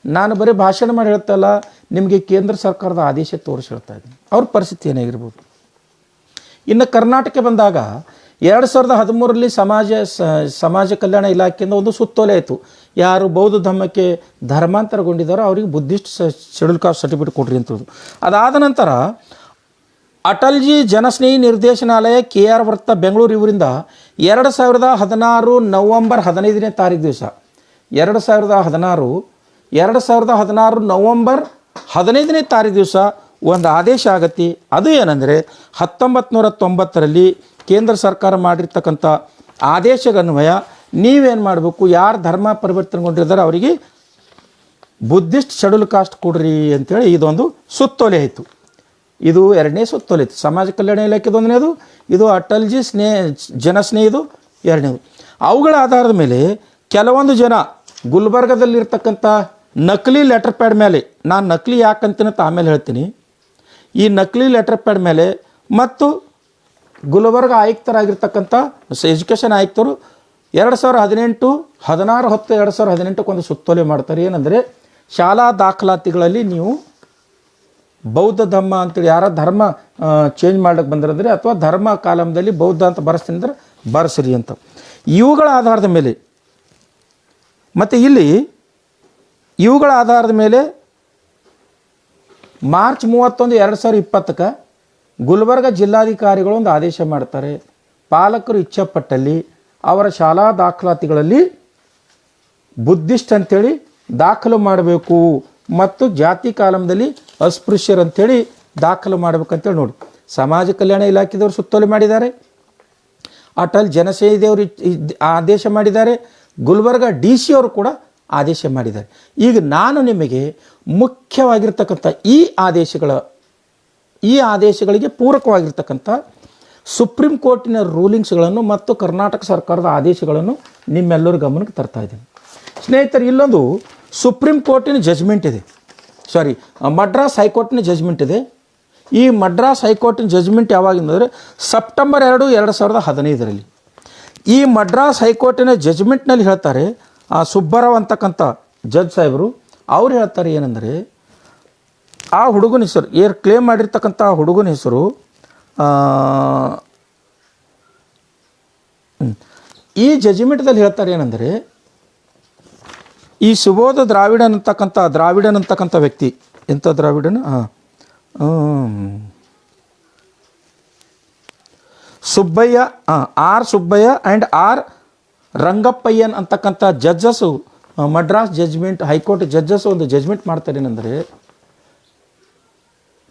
ನಾನು ಬರೀ ಭಾಷಣ ಮಾಡಿ ಹೇಳ್ತಾ ಇಲ್ಲ, ನಿಮಗೆ ಕೇಂದ್ರ ಸರ್ಕಾರದ ಆದೇಶ ತೋರಿಸಿ ಹೇಳ್ತಾ ಇದ್ದೀನಿ ಅವ್ರ ಪರಿಸ್ಥಿತಿ ಏನಾಗಿರ್ಬೋದು. ಇನ್ನು ಕರ್ನಾಟಕ ಬಂದಾಗ 2013ರಲ್ಲಿ ಸಮಾಜ ಕಲ್ಯಾಣ ಇಲಾಖೆಯಿಂದ ಒಂದು ಸುತ್ತೋಲೆ ಆಯಿತು. ಯಾರು ಬೌದ್ಧ ಧರ್ಮಕ್ಕೆ ಧರ್ಮಾಂತರಗೊಂಡಿದ್ದಾರೋ ಅವರಿಗೆ ಬುದ್ಧಿಸ್ಟ್ ಶೆಡ್ಯೂಲ್ ಕಾಸ್ಟ್ ಸರ್ಟಿಫಿಕೇಟ್ ಕೊಡ್ರಿ ಅಂತೇಳಿ. ಅದಾದ ನಂತರ ಅಟಲ್ಜಿ ಜನಸ್ನೇಹಿ ನಿರ್ದೇಶನಾಲಯ KR ವೃತ್ತ ಬೆಂಗಳೂರು ಇವರಿಂದ 2016 ನವಂಬರ್ 15ನೇ ತಾರೀಕು ದಿವಸ 2016 ನವಂಬರ್ 15ನೇ ತಾರೀಕು ದಿವಸ ಒಂದು ಆದೇಶ ಆಗತ್ತೆ. ಅದು ಏನಂದರೆ 1990ರಲ್ಲಿ ಕೇಂದ್ರ ಸರ್ಕಾರ ಮಾಡಿರ್ತಕ್ಕಂಥ ಆದೇಶಗನ್ವಯ ನೀವೇನು ಮಾಡಬೇಕು, ಯಾರು ಧರ್ಮ ಪರಿವರ್ತನೆಗೊಂಡಿರ್ತಾರೆ ಅವರಿಗೆ ಬುದ್ಧಿಸ್ಟ್ ಶೆಡ್ಯೂಲ್ ಕಾಸ್ಟ್ ಕೊಡ್ರಿ ಅಂತೇಳಿ ಇದೊಂದು ಸುತ್ತೋಲೆ ಆಯಿತು. ಇದು 2ನೇ ಸುತ್ತೋಲೆ ಇತ್ತು. ಸಮಾಜ ಕಲ್ಯಾಣ ಇಲಾಖೆದು 1ನೇದು, ಇದು ಅಟಲ್ಜಿ ಜನಸ್ನೇಹಿದು 2ನೇದು. ಅವುಗಳ ಆಧಾರದ ಮೇಲೆ ಕೆಲವೊಂದು ಜನ ಗುಲ್ಬರ್ಗದಲ್ಲಿರ್ತಕ್ಕಂಥ ನಕಲಿ ಲೆಟರ್ ಪ್ಯಾಡ್ ಮೇಲೆ, ನಾನು ನಕಲಿ ಯಾಕಂತೀನಿ ಅಂತ ಆಮೇಲೆ ಹೇಳ್ತೀನಿ, ಈ ನಕಲಿ ಲೆಟರ್ ಪ್ಯಾಡ್ ಮೇಲೆ ಮತ್ತು ಗುಲ್ಬರ್ಗ ಆಯುಕ್ತರಾಗಿರ್ತಕ್ಕಂಥ ಎಜುಕೇಷನ್ ಆಯುಕ್ತರು 2018 16/10/2018 ಒಂದು ಸುತ್ತೋಲೆ ಮಾಡ್ತಾರೆ. ಏನಂದರೆ ಶಾಲಾ ದಾಖಲಾತಿಗಳಲ್ಲಿ ನೀವು ಬೌದ್ಧ ಧರ್ಮ ಅಂತೇಳಿ ಯಾರ ಧರ್ಮ ಚೇಂಜ್ ಮಾಡ್ಲಿಕ್ಕೆ ಬಂದಿರಂದರೆ ಅಥವಾ ಧರ್ಮ ಕಾಲಮ್ದಲ್ಲಿ ಬೌದ್ಧ ಅಂತ ಬರೆಸ್ತೀನಿ ಅಂದ್ರೆ ಬರೆಸ್ರಿ ಅಂತ. ಇವುಗಳ ಆಧಾರದ ಮೇಲೆ ಮತ್ತು ಇಲ್ಲಿ ಇವುಗಳ ಆಧಾರದ ಮೇಲೆ ಮಾರ್ಚ್ 31 2020 ಗುಲ್ಬರ್ಗ ಜಿಲ್ಲಾಧಿಕಾರಿಗಳು ಒಂದು ಆದೇಶ ಮಾಡ್ತಾರೆ. ಪಾಲಕರು ಇಚ್ಛೆಪಟ್ಟಲ್ಲಿ ಅವರ ಶಾಲಾ ದಾಖಲಾತಿಗಳಲ್ಲಿ ಬುದ್ಧಿಸ್ಟ್ ಅಂಥೇಳಿ ದಾಖಲು ಮಾಡಬೇಕು ಮತ್ತು ಜಾತಿ ಕಾಲಮ್ದಲ್ಲಿ ಅಸ್ಪೃಶ್ಯರು ಅಂಥೇಳಿ ದಾಖಲು ಮಾಡಬೇಕಂತೇಳಿ ನೋಡಿ ಸಮಾಜ ಕಲ್ಯಾಣ ಇಲಾಖೆದವರು ಸುತ್ತೋಲೆ ಮಾಡಿದ್ದಾರೆ. ಅಟಲ್ ಜನಸೇನೆಯವರು ಆದೇಶ ಮಾಡಿದ್ದಾರೆ. ಗುಲ್ಬರ್ಗ DC ಅವರು ಕೂಡ ಆದೇಶ ಮಾಡಿದ್ದಾರೆ. ಈಗ ನಾನು ನಿಮಗೆ ಮುಖ್ಯವಾಗಿರ್ತಕ್ಕಂಥ ಈ ಆದೇಶಗಳಿಗೆ ಪೂರಕವಾಗಿರ್ತಕ್ಕಂಥ ಸುಪ್ರೀಂ ಕೋರ್ಟಿನ ರೂಲಿಂಗ್ಸ್ಗಳನ್ನು ಮತ್ತು ಕರ್ನಾಟಕ ಸರ್ಕಾರದ ಆದೇಶಗಳನ್ನು ನಿಮ್ಮೆಲ್ಲರ ಗಮನಕ್ಕೆ ತರ್ತಾ ಇದ್ದೀನಿ. ಸ್ನೇಹಿತರೆ, ಇಲ್ಲೊಂದು ಸುಪ್ರೀಂ ಕೋರ್ಟಿನ ಜಜ್ಮೆಂಟ್ ಇದೆ, ಮಡ್ರಾಸ್ ಹೈಕೋರ್ಟಿನ ಜಜ್ಮೆಂಟ್ ಇದೆ. ಈ ಮಡ್ರಾಸ್ ಹೈಕೋರ್ಟಿನ ಜಜ್ಮೆಂಟ್ ಯಾವಾಗಿಂದರೆ ಸೆಪ್ಟೆಂಬರ್ 2 2015 ಈ ಮಡ್ರಾಸ್ ಹೈಕೋರ್ಟಿನ ಜಜ್ಮೆಂಟ್ನಲ್ಲಿ ಹೇಳ್ತಾರೆ, ಆ ಸುಬ್ಬರಾವ್ ಅಂತಕ್ಕಂಥ ಜಡ್ಜ್ ಸಾಹೇಬರು ಅವ್ರು ಹೇಳ್ತಾರೆ ಏನಂದರೆ, ಆ ಹುಡುಗನ ಹೆಸರು ಕ್ಲೇಮ್ ಮಾಡಿರ್ತಕ್ಕಂಥ ಹುಡುಗನ ಹೆಸರು ಈ ಜಜ್ಮೆಂಟ್ದಲ್ಲಿ ಹೇಳ್ತಾರೆ ಏನಂದರೆ, ಈ ಸುಬೋಧ ದ್ರಾವಿಡನ್ ಅಂತಕ್ಕಂಥ ವ್ಯಕ್ತಿ, ಎಂಥ Dravidan Subbaiah R Subbaiah and R Rangappayyan ಅಂತಕ್ಕಂಥ judges Madras judgement high court judges ಒಂದು ಜಜ್ಮೆಂಟ್ ಮಾಡ್ತಾರೆ ಏನಂದರೆ,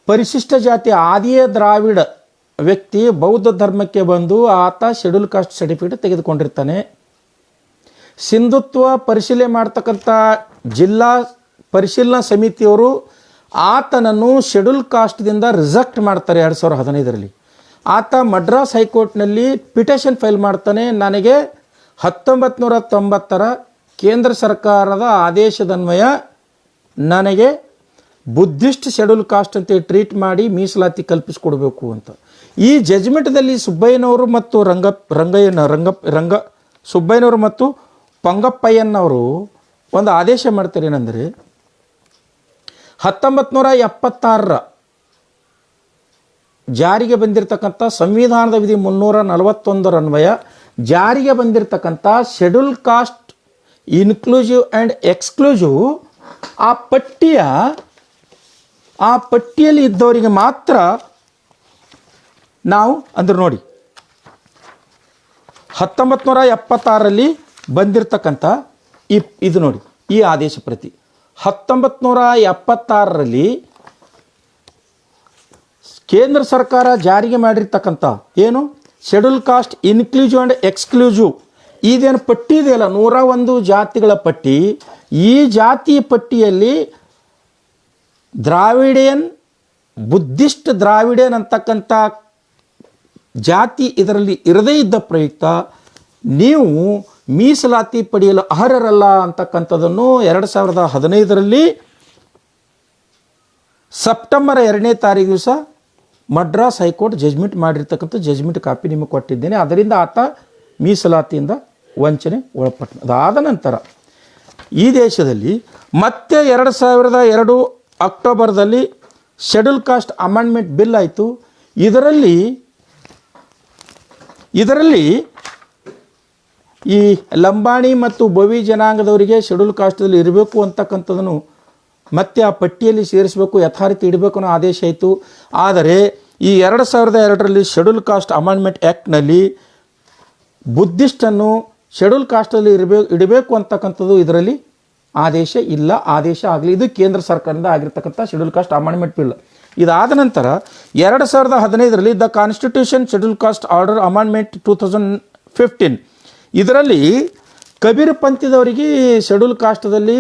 ಪರಿಶಿಷ್ಟ ಜಾತಿ ಆದಿಯ ದ್ರಾವಿಡ ವ್ಯಕ್ತಿ ಬೌದ್ಧ ಧರ್ಮಕ್ಕೆ ಬಂದು ಆತ ಶೆಡ್ಯೂಲ್ ಕಾಸ್ಟ್ ಸರ್ಟಿಫಿಕೇಟ್ ತೆಗೆದುಕೊಂಡಿರ್ತಾನೆ. ಸಿಂಧುತ್ವ ಪರಿಶೀಲನೆ ಮಾಡ್ತಕ್ಕಂಥ ಜಿಲ್ಲಾ ಪರಿಶೀಲನಾ ಸಮಿತಿಯವರು ಆತನನ್ನು ಶೆಡ್ಯೂಲ್ ಕಾಸ್ಟ್ದಿಂದ ರಿಜೆಕ್ಟ್ ಮಾಡ್ತಾರೆ 2015. ಆತ ಮಡ್ರಾಸ್ ಹೈಕೋರ್ಟ್ನಲ್ಲಿ ಪಿಟಿಷನ್ ಫೈಲ್ ಮಾಡ್ತಾನೆ, ನನಗೆ 1990 ಕೇಂದ್ರ ಸರ್ಕಾರದ ಆದೇಶದನ್ವಯ ನನಗೆ ಬುದ್ಧಿಸ್ಟ್ ಶೆಡ್ಯೂಲ್ ಕಾಸ್ಟ್ ಅಂತ ಟ್ರೀಟ್ ಮಾಡಿ ಮೀಸಲಾತಿ ಕಲ್ಪಿಸಿಕೊಡ್ಬೇಕು ಅಂತ. ಈ ಜಜ್ಮೆಂಟ್ದಲ್ಲಿ ಸುಬ್ಬಯ್ಯನವರು ಮತ್ತು ಸುಬ್ಬಯ್ಯನವರು ಮತ್ತು ಪಂಗಪ್ಪಯ್ಯನವರು ಒಂದು ಆದೇಶ ಮಾಡ್ತಾರೆ ಏನಂದರೆ, 1976 ಜಾರಿಗೆ ಬಂದಿರತಕ್ಕಂಥ ಸಂವಿಧಾನದ ವಿಧಿ 341 ಅನ್ವಯ ಜಾರಿಗೆ ಬಂದಿರತಕ್ಕಂಥ schedule caste inclusive and exclusive ಆ ಪಟ್ಟಿಯಲ್ಲಿ ಇದ್ದವರಿಗೆ ಮಾತ್ರ ನಾವು ಅಂದ್ರೆ ನೋಡಿ 1976 ಬಂದಿರತಕ್ಕಂಥ ಇದು ನೋಡಿ ಈ ಆದೇಶ ಪ್ರತಿ 1976 ಕೇಂದ್ರ ಸರ್ಕಾರ ಜಾರಿಗೆ ಮಾಡಿರ್ತಕ್ಕಂಥ ಏನು schedule caste inclusive and exclusive ಇದೇನು ಪಟ್ಟಿ ಇದೆಯಲ್ಲ 101 ಜಾತಿಗಳ ಪಟ್ಟಿ, ಈ ಜಾತಿ ಪಟ್ಟಿಯಲ್ಲಿ ಬುದ್ಧಿಸ್ಟ್ ದ್ರಾವಿಡಿಯನ್ ಅಂತಕ್ಕಂಥ ಜಾತಿ ಇದರಲ್ಲಿ ಇರದೇ ಇದ್ದ ಪ್ರಯುಕ್ತ ನೀವು ಮೀಸಲಾತಿ ಪಡೆಯಲು ಅರ್ಹರಲ್ಲ ಅಂತಕ್ಕಂಥದ್ದನ್ನು 2015 ಸೆಪ್ಟೆಂಬರ್ 2 ದಿವಸ ಮಡ್ರಾಸ್ ಹೈಕೋರ್ಟ್ ಜಜ್ಮೆಂಟ್ ಮಾಡಿರ್ತಕ್ಕಂಥ ಜಜ್ಮೆಂಟ್ ಕಾಪಿ ನಿಮಗೆ ಕೊಟ್ಟಿದ್ದೇನೆ. ಅದರಿಂದ ಆತ ಮೀಸಲಾತಿಯಿಂದ ವಂಚನೆ ಒಳಪಟ್ಟ. ಅದಾದ ನಂತರ ಈ ದೇಶದಲ್ಲಿ ಮತ್ತೆ 2002 ಅಕ್ಟೋಬರ್ದಲ್ಲಿ ಶೆಡ್ಯೂಲ್ ಕಾಸ್ಟ್ ಅಮೆಂಡ್ಮೆಂಟ್ ಬಿಲ್ ಆಯಿತು. ಇದರಲ್ಲಿ ಈ ಲಂಬಾಣಿ ಮತ್ತು ಬೋವಿ ಜನಾಂಗದವರಿಗೆ ಶೆಡ್ಯೂಲ್ ಕಾಸ್ಟಲ್ಲಿ ಇರಬೇಕು ಅಂತಕ್ಕಂಥದ್ದನ್ನು ಮತ್ತೆ ಆ ಪಟ್ಟಿಯಲ್ಲಿ ಸೇರಿಸಬೇಕು, ಯಥಾರೀತಿ ಇಡಬೇಕು ಅನ್ನೋ ಆದೇಶ ಆಯಿತು. ಆದರೆ ಈ 2002 ಶೆಡ್ಯೂಲ್ ಕಾಸ್ಟ್ ಅಮೆಂಡ್ಮೆಂಟ್ ಆ್ಯಕ್ಟ್ನಲ್ಲಿ ಬುದ್ಧಿಸ್ಟನ್ನು ಶೆಡ್ಯೂಲ್ ಕಾಸ್ಟಲ್ಲಿ ಇಡಬೇಕು ಅಂತಕ್ಕಂಥದ್ದು ಇದರಲ್ಲಿ ಆದೇಶ ಇಲ್ಲ, ಆದೇಶ ಆಗಲಿ. ಇದು ಕೇಂದ್ರ ಸರ್ಕಾರದಿಂದ ಆಗಿರ್ತಕ್ಕಂಥ ಶೆಡ್ಯೂಲ್ ಕಾಸ್ಟ್ ಅಮೆಂಡ್ಮೆಂಟ್ ಬಿಲ್. ಇದಾದ ನಂತರ 2015 the constitution schedule caste order amendment 2015 ಇದರಲ್ಲಿ ಕಬೀರ್ ಪಂಥದವರಿಗೆ ಶೆಡ್ಯೂಲ್ ಕಾಸ್ಟದಲ್ಲಿ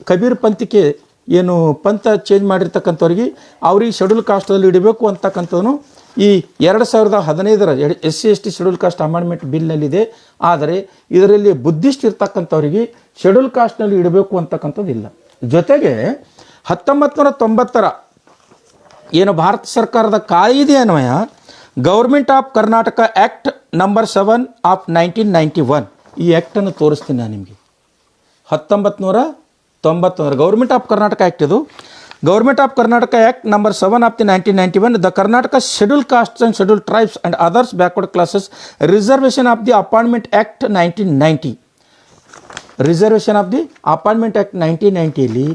ಕಬೀರ್ ಪಂಥಕ್ಕೆ ಏನು ಪಂಥ ಚೇಂಜ್ ಮಾಡಿರ್ತಕ್ಕಂಥವ್ರಿಗೆ ಅವ್ರಿಗೆ ಶೆಡ್ಯೂಲ್ ಕಾಸ್ಟಲ್ಲಿ ಇಡಬೇಕು ಅಂತಕ್ಕಂಥದ್ದನ್ನು ಈ 2015ರ SC/ST ಶೆಡ್ಯೂಲ್ ಕಾಸ್ಟ್ ಅಮೆಂಡ್ಮೆಂಟ್ ಬಿಲ್ನಲ್ಲಿದೆ. ಆದರೆ ಇದರಲ್ಲಿ ಬುದ್ಧಿಸ್ಟ್ ಇರ್ತಕ್ಕಂಥವ್ರಿಗೆ ಶೆಡ್ಯೂಲ್ ಕಾಸ್ಟ್ನಲ್ಲಿ ಇಡಬೇಕು ಅಂತಕ್ಕಂಥದ್ದು ಇಲ್ಲ. ಜೊತೆಗೆ 1990ರ ಏನು ಭಾರತ ಸರ್ಕಾರದ ಕಾಯ್ದೆ ಅನ್ವಯ government of Karnataka act number 7 of 1991 ಈ ಆ್ಯಕ್ಟನ್ನು ತೋರಿಸ್ತೀನಿ ನಾನು ನಿಮಗೆ. 1991 ಗೌರ್ಮೆಂಟ್ ಆಫ್ ಕರ್ನಾಟಕ ಆ್ಯಕ್ಟ್ ಇದು. Government of Karnataka act number 7 of the 1991 the Karnataka schedule caste and schedule tribes and others backward classes reservation of the appointment act 1990 reservation of the appointment act 1990ಯಲ್ಲಿ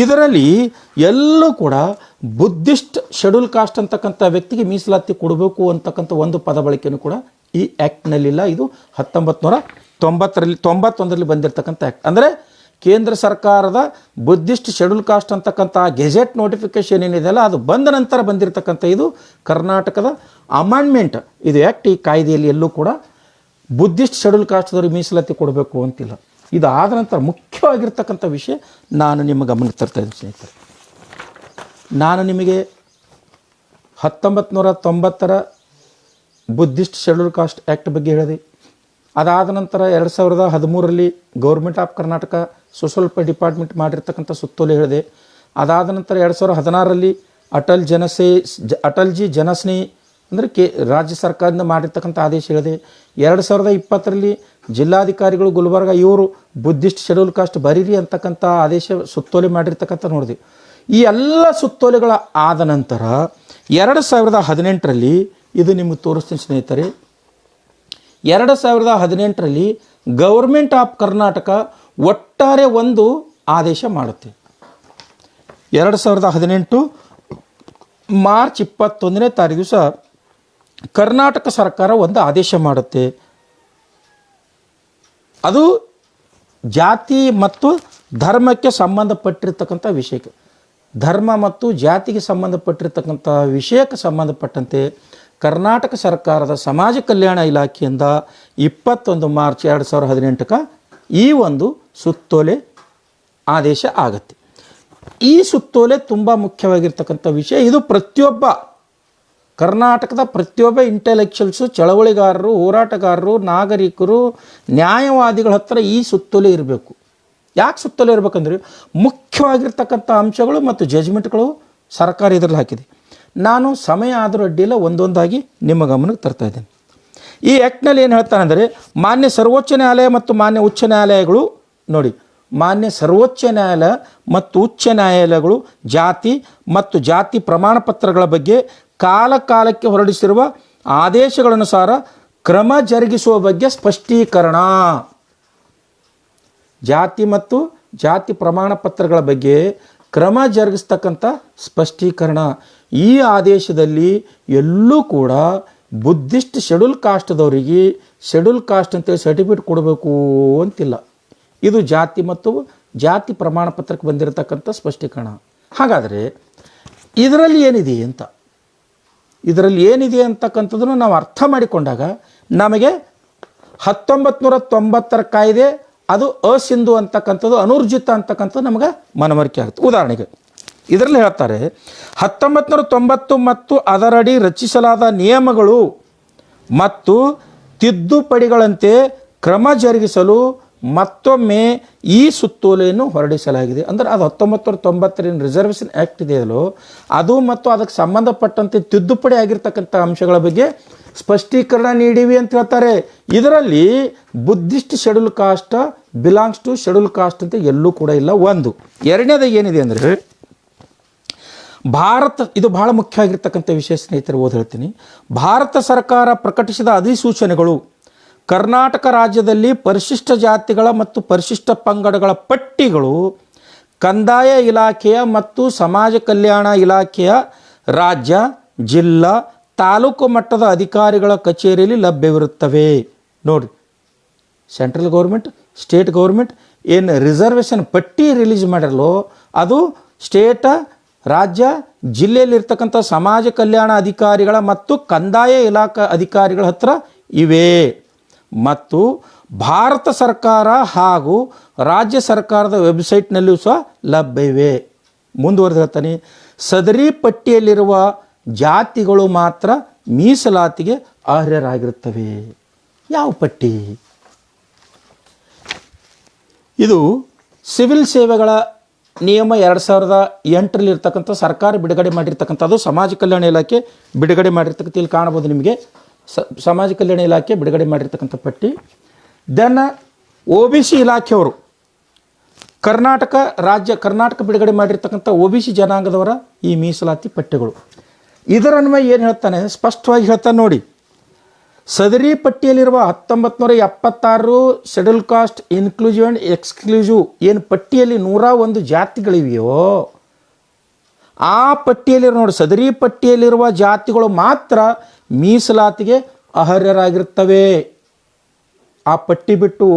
ಇದರಲ್ಲಿ ಎಲ್ಲೂ ಕೂಡ ಬುದ್ಧಿಸ್ಟ್ ಶೆಡ್ಯೂಲ್ ಕಾಸ್ಟ್ ಅಂತಕ್ಕಂಥ ವ್ಯಕ್ತಿಗೆ ಮೀಸಲಾತಿ ಕೊಡಬೇಕು ಅಂತಕ್ಕಂಥ ಒಂದು ಪದ ಬಳಕೆಯೂ ಕೂಡ ಈ ಆ್ಯಕ್ಟ್ನಲ್ಲಿಲ್ಲ. ಇದು 1991ರಲ್ಲಿ ಬಂದಿರತಕ್ಕಂಥ ಆ್ಯಕ್ಟ್. ಅಂದರೆ ಕೇಂದ್ರ ಸರ್ಕಾರದ ಬುದ್ಧಿಸ್ಟ್ ಶೆಡ್ಯೂಲ್ ಕಾಸ್ಟ್ ಅಂತಕ್ಕಂಥ ಗೆಜೆಟ್ ನೋಟಿಫಿಕೇಶನ್ ಏನಿದೆಯಲ್ಲ ಅದು ಬಂದ ನಂತರ ಬಂದಿರತಕ್ಕಂಥ ಇದು ಕರ್ನಾಟಕದ ಅಮೆಂಡ್ಮೆಂಟ್ ಇದು ಆ್ಯಕ್ಟ್. ಈ ಕಾಯ್ದೆಯಲ್ಲಿ ಎಲ್ಲೂ ಕೂಡ ಬುದ್ಧಿಸ್ಟ್ ಶೆಡ್ಯೂಲ್ ಕಾಸ್ಟ್ದವ್ರಿಗೆ ಮೀಸಲಾತಿ ಕೊಡಬೇಕು ಅಂತಿಲ್ಲ. ಇದಾದ ನಂತರ ಮುಖ್ಯವಾಗಿರ್ತಕ್ಕಂಥ ವಿಷಯ ನಾನು ನಿಮ್ಮ ಗಮನಕ್ಕೆ ತರ್ತಾ ಇದ್ದೀನಿ ಸ್ನೇಹಿತರೆ. ನಾನು ನಿಮಗೆ 1990ರ ಬುದ್ಧಿಸ್ಟ್ ಶೆಡ್ಯೂಲ್ ಕಾಸ್ಟ್ ಆ್ಯಕ್ಟ್ ಬಗ್ಗೆ ಹೇಳಿದೆ. ಅದಾದ ನಂತರ 2013ರಲ್ಲಿ government of Karnataka social department ಮಾಡಿರ್ತಕ್ಕಂಥ ಸುತ್ತೋಲೆ ಹೇಳಿದೆ. ಅದಾದ ನಂತರ 2016ರಲ್ಲಿ ಅಟಲ್ಜಿ ಜನಸ್ನೇಹಿ ಅಂದರೆ ರಾಜ್ಯ ಸರ್ಕಾರದಿಂದ ಮಾಡಿರ್ತಕ್ಕಂಥ ಆದೇಶ ಹೇಳಿದೆ. 2020ರಲ್ಲಿ ಜಿಲ್ಲಾಧಿಕಾರಿಗಳು ಗುಲ್ಬರ್ಗ ಇವರು ಬುದ್ಧಿಸ್ಟ್ ಶೆಡ್ಯೂಲ್ ಕಾಸ್ಟ್ ಬರೀರಿ ಅಂತಕ್ಕಂಥ ಆದೇಶ ಸುತ್ತೋಲೆ ಮಾಡಿರ್ತಕ್ಕಂಥ ನೋಡಿದೆ. ಈ ಎಲ್ಲ ಸುತ್ತೋಲೆಗಳ ಆದ ನಂತರ 2018ರಲ್ಲಿ ಇದು ನಿಮಗೆ ತೋರಿಸ್ತೀನಿ ಸ್ನೇಹಿತರೆ. 2018ರಲ್ಲಿ ಗೌರ್ಮೆಂಟ್ ಆಫ್ ಕರ್ನಾಟಕ ಒಟ್ಟಾರೆ ಒಂದು ಆದೇಶ ಮಾಡುತ್ತೆ. 2018 ಮಾರ್ಚ್ 21ನೇ ತಾರೀಕು ದಿವಸ ಕರ್ನಾಟಕ ಸರ್ಕಾರ ಒಂದು ಆದೇಶ ಮಾಡುತ್ತೆ. ಅದು ಜಾತಿ ಮತ್ತು ಧರ್ಮಕ್ಕೆ ಸಂಬಂಧಪಟ್ಟಿರ್ತಕ್ಕಂಥ ವಿಷಯಕ್ಕೆ, ಧರ್ಮ ಮತ್ತು ಜಾತಿಗೆ ಸಂಬಂಧಪಟ್ಟಿರ್ತಕ್ಕಂಥ ವಿಷಯಕ್ಕೆ ಸಂಬಂಧಪಟ್ಟಂತೆ ಕರ್ನಾಟಕ ಸರ್ಕಾರದ ಸಮಾಜ ಕಲ್ಯಾಣ ಇಲಾಖೆಯಿಂದ 21 ಮಾರ್ಚ್ 2018ಕ್ಕೆ ಈ ಒಂದು ಸುತ್ತೋಲೆ ಆದೇಶ ಆಗುತ್ತೆ. ಈ ಸುತ್ತೋಲೆ ತುಂಬ ಮುಖ್ಯವಾಗಿರ್ತಕ್ಕಂಥ ವಿಷಯ. ಇದು ಪ್ರತಿಯೊಬ್ಬ ಕರ್ನಾಟಕದ ಪ್ರತಿಯೊಬ್ಬ ಇಂಟೆಲೆಕ್ಚುಯಲ್ಸು, ಚಳವಳಿಗಾರರು, ಹೋರಾಟಗಾರರು, ನಾಗರಿಕರು, ನ್ಯಾಯವಾದಿಗಳ ಹತ್ರ ಈ ಸುತ್ತೋಲೆ ಇರಬೇಕು. ಯಾಕೆ ಸುತ್ತೋಲೆ ಇರಬೇಕಂದ್ರೆ ಮುಖ್ಯವಾಗಿರ್ತಕ್ಕಂಥ ಅಂಶಗಳು ಮತ್ತು ಜಜ್ಮೆಂಟ್ಗಳು ಸರ್ಕಾರ ಇದರಲ್ಲಿ ಹಾಕಿದೆ. ನಾನು ಸಮಯ ಆದರೂ ಅಡ್ಡಿಲ್ಲ ಒಂದೊಂದಾಗಿ ನಿಮ್ಮ ಗಮನಕ್ಕೆ ತರ್ತಾ ಇದ್ದೇನೆ. ಈ ಆ್ಯಕ್ಟ್ನಲ್ಲಿ ಏನು ಹೇಳ್ತಾನೆಂದರೆ ಮಾನ್ಯ ಸರ್ವೋಚ್ಚ ನ್ಯಾಯಾಲಯ ಮತ್ತು ಮಾನ್ಯ ಉಚ್ಚ ನ್ಯಾಯಾಲಯಗಳು ನೋಡಿ, ಮಾನ್ಯ ಸರ್ವೋಚ್ಚ ನ್ಯಾಯಾಲಯ ಮತ್ತು ಉಚ್ಚ ನ್ಯಾಯಾಲಯಗಳು ಜಾತಿ ಮತ್ತು ಜಾತಿ ಪ್ರಮಾಣ ಪತ್ರಗಳ ಬಗ್ಗೆ ಕಾಲಕಾಲಕ್ಕೆ ಹೊರಡಿಸಿರುವ ಆದೇಶಗಳನುಸಾರ ಕ್ರಮ ಜರುಗಿಸುವ ಬಗ್ಗೆ ಸ್ಪಷ್ಟೀಕರಣ. ಜಾತಿ ಮತ್ತು ಜಾತಿ ಪ್ರಮಾಣ ಪತ್ರಗಳ ಬಗ್ಗೆ ಕ್ರಮ ಜರುಗಿಸ್ತಕ್ಕಂಥ ಸ್ಪಷ್ಟೀಕರಣ. ಈ ಆದೇಶದಲ್ಲಿ ಎಲ್ಲೂ ಕೂಡ ಬುದ್ಧಿಸ್ಟ್ ಶೆಡ್ಯೂಲ್ ಕಾಸ್ಟ್ದವರಿಗೆ ಶೆಡ್ಯೂಲ್ ಕಾಸ್ಟ್ ಅಂತೇಳಿ ಸರ್ಟಿಫಿಕೇಟ್ ಕೊಡಬೇಕು ಅಂತಿಲ್ಲ. ಇದು ಜಾತಿ ಮತ್ತು ಜಾತಿ ಪ್ರಮಾಣ ಪತ್ರಕ್ಕೆ ಬಂದಿರತಕ್ಕಂಥ ಸ್ಪಷ್ಟೀಕರಣ. ಹಾಗಾದರೆ ಇದರಲ್ಲಿ ಏನಿದೆ ಅಂತಕ್ಕಂಥದ್ದನ್ನು ನಾವು ಅರ್ಥ ಮಾಡಿಕೊಂಡಾಗ ನಮಗೆ 1990ರ ಕಾಯ್ದೆ ಅದು ಅಸಿಂಧು ಅಂತಕ್ಕಂಥದ್ದು, ಅನೂರ್ಜಿತ ಅಂತಕ್ಕಂಥದ್ದು ನಮಗೆ ಮನವರಿಕೆ ಆಗುತ್ತೆ. ಉದಾಹರಣೆಗೆ ಇದರಲ್ಲಿ ಹೇಳ್ತಾರೆ 1990 ಮತ್ತು ಅದರಡಿ ರಚಿಸಲಾದ ನಿಯಮಗಳು ಮತ್ತು ತಿದ್ದುಪಡಿಗಳಂತೆ ಕ್ರಮ ಜರುಗಿಸಲು ಮತ್ತೊಮ್ಮೆ ಈ ಸುತ್ತೋಲೆಯನ್ನು ಹೊರಡಿಸಲಾಗಿದೆ. ಅಂದರೆ ಅದು 1990 ರಿಸರ್ವೇಷನ್ ಆ್ಯಕ್ಟ್ ಇದೆಯಲ್ಲೋ ಅದು ಮತ್ತು ಅದಕ್ಕೆ ಸಂಬಂಧಪಟ್ಟಂತೆ ತಿದ್ದುಪಡಿ ಆಗಿರ್ತಕ್ಕಂಥ ಅಂಶಗಳ ಬಗ್ಗೆ ಸ್ಪಷ್ಟೀಕರಣ ನೀಡಿವಿ ಅಂತ ಹೇಳ್ತಾರೆ. ಇದರಲ್ಲಿ Buddhist schedule caste belongs to schedule caste ಅಂತ ಎಲ್ಲೂ ಕೂಡ ಇಲ್ಲ. ಒಂದು. ಎರಡನೇದಾಗಿ ಏನಿದೆ ಅಂದರೆ ಇದು ಬಹಳ ಮುಖ್ಯ ಆಗಿರ್ತಕ್ಕಂಥ ವಿಷಯ ಸ್ನೇಹಿತರು, ಓದಿ ಹೇಳ್ತೀನಿ. ಭಾರತ ಸರ್ಕಾರ ಪ್ರಕಟಿಸಿದ ಅಧಿಸೂಚನೆಗಳು ಕರ್ನಾಟಕ ರಾಜ್ಯದಲ್ಲಿ ಪರಿಶಿಷ್ಟ ಜಾತಿಗಳ ಮತ್ತು ಪರಿಶಿಷ್ಟ ಪಂಗಡಗಳ ಪಟ್ಟಿಗಳು ಕಂದಾಯ ಇಲಾಖೆಯ ಮತ್ತು ಸಮಾಜ ಕಲ್ಯಾಣ ಇಲಾಖೆಯ ರಾಜ್ಯ, ಜಿಲ್ಲಾ, ತಾಲೂಕು ಮಟ್ಟದ ಅಧಿಕಾರಿಗಳ ಕಚೇರಿಯಲ್ಲಿ ಲಭ್ಯವಿರುತ್ತವೆ. ನೋಡಿ, ಸೆಂಟ್ರಲ್ ಗೌರ್ಮೆಂಟ್, ಸ್ಟೇಟ್ ಗೌರ್ಮೆಂಟ್ ಏನು ರಿಸರ್ವೇಷನ್ ಪಟ್ಟಿ ರಿಲೀಸ್ ಮಾಡಿರಲೋ ಅದು ಸ್ಟೇಟ, ರಾಜ್ಯ, ಜಿಲ್ಲೆಯಲ್ಲಿರ್ತಕ್ಕಂಥ ಸಮಾಜ ಕಲ್ಯಾಣ ಅಧಿಕಾರಿಗಳ ಮತ್ತು ಕಂದಾಯ ಇಲಾಖಾ ಅಧಿಕಾರಿಗಳ ಹತ್ರ ಇವೆ. ಮತ್ತು ಭಾರತ ಸರ್ಕಾರ ಹಾಗೂ ರಾಜ್ಯ ಸರ್ಕಾರದ ವೆಬ್ಸೈಟ್ನಲ್ಲಿಯೂ ಸಹ ಲಭ್ಯವಿವೆ. ಮುಂದುವರೆದು ಹೇಳ್ತಾನೆ, ಸದರಿ ಪಟ್ಟಿಯಲ್ಲಿರುವ ಜಾತಿಗಳು ಮಾತ್ರ ಮೀಸಲಾತಿಗೆ ಅರ್ಹರಾಗಿರುತ್ತವೆ. ಯಾವ ಪಟ್ಟಿ? ಇದು ಸಿವಿಲ್ ಸೇವೆಗಳ ನಿಯಮ 2008ರಲ್ಲಿ ಇರ್ತಕ್ಕಂಥ ಸರ್ಕಾರ ಬಿಡುಗಡೆ ಮಾಡಿರ್ತಕ್ಕಂಥದ್ದು, ಸಮಾಜ ಕಲ್ಯಾಣ ಇಲಾಖೆ ಬಿಡುಗಡೆ ಮಾಡಿರ್ತಕ್ಕಂಥ, ಇಲ್ಲಿ ಕಾಣಬಹುದು ನಿಮಗೆ ಸಮಾಜ ಕಲ್ಯಾಣ ಇಲಾಖೆ ಬಿಡುಗಡೆ ಮಾಡಿರ್ತಕ್ಕಂಥ ಪಟ್ಟಿ. ದೆನ್ OBC ಇಲಾಖೆಯವರು ಕರ್ನಾಟಕ ಬಿಡುಗಡೆ ಮಾಡಿರ್ತಕ್ಕಂಥ OBC ಜನಾಂಗದವರ ಈ ಮೀಸಲಾತಿ ಪಟ್ಟಿಗಳು. ಇದರನ್ವಯ ಏನು ಹೇಳ್ತಾನೆ, ಸ್ಪಷ್ಟವಾಗಿ ಹೇಳ್ತಾನೆ ನೋಡಿ. ಸದರಿ ಪಟ್ಟಿಯಲ್ಲಿರುವ 1976 schedule caste inclusive and exclusive ಏನು ಪಟ್ಟಿಯಲ್ಲಿ 101 ಜಾತಿಗಳಿವೆಯೋ ಆ ಪಟ್ಟಿಯಲ್ಲಿರೋ ನೋಡಿ, ಸದರಿ ಪಟ್ಟಿಯಲ್ಲಿರುವ ಜಾತಿಗಳು ಮಾತ್ರ ಮೀಸಲಾತಿಗೆ ಅರ್ಹರಾಗಿರುತ್ತವೆ. ಆ ಪಟ್ಟಿ ಬಿಟ್ಟು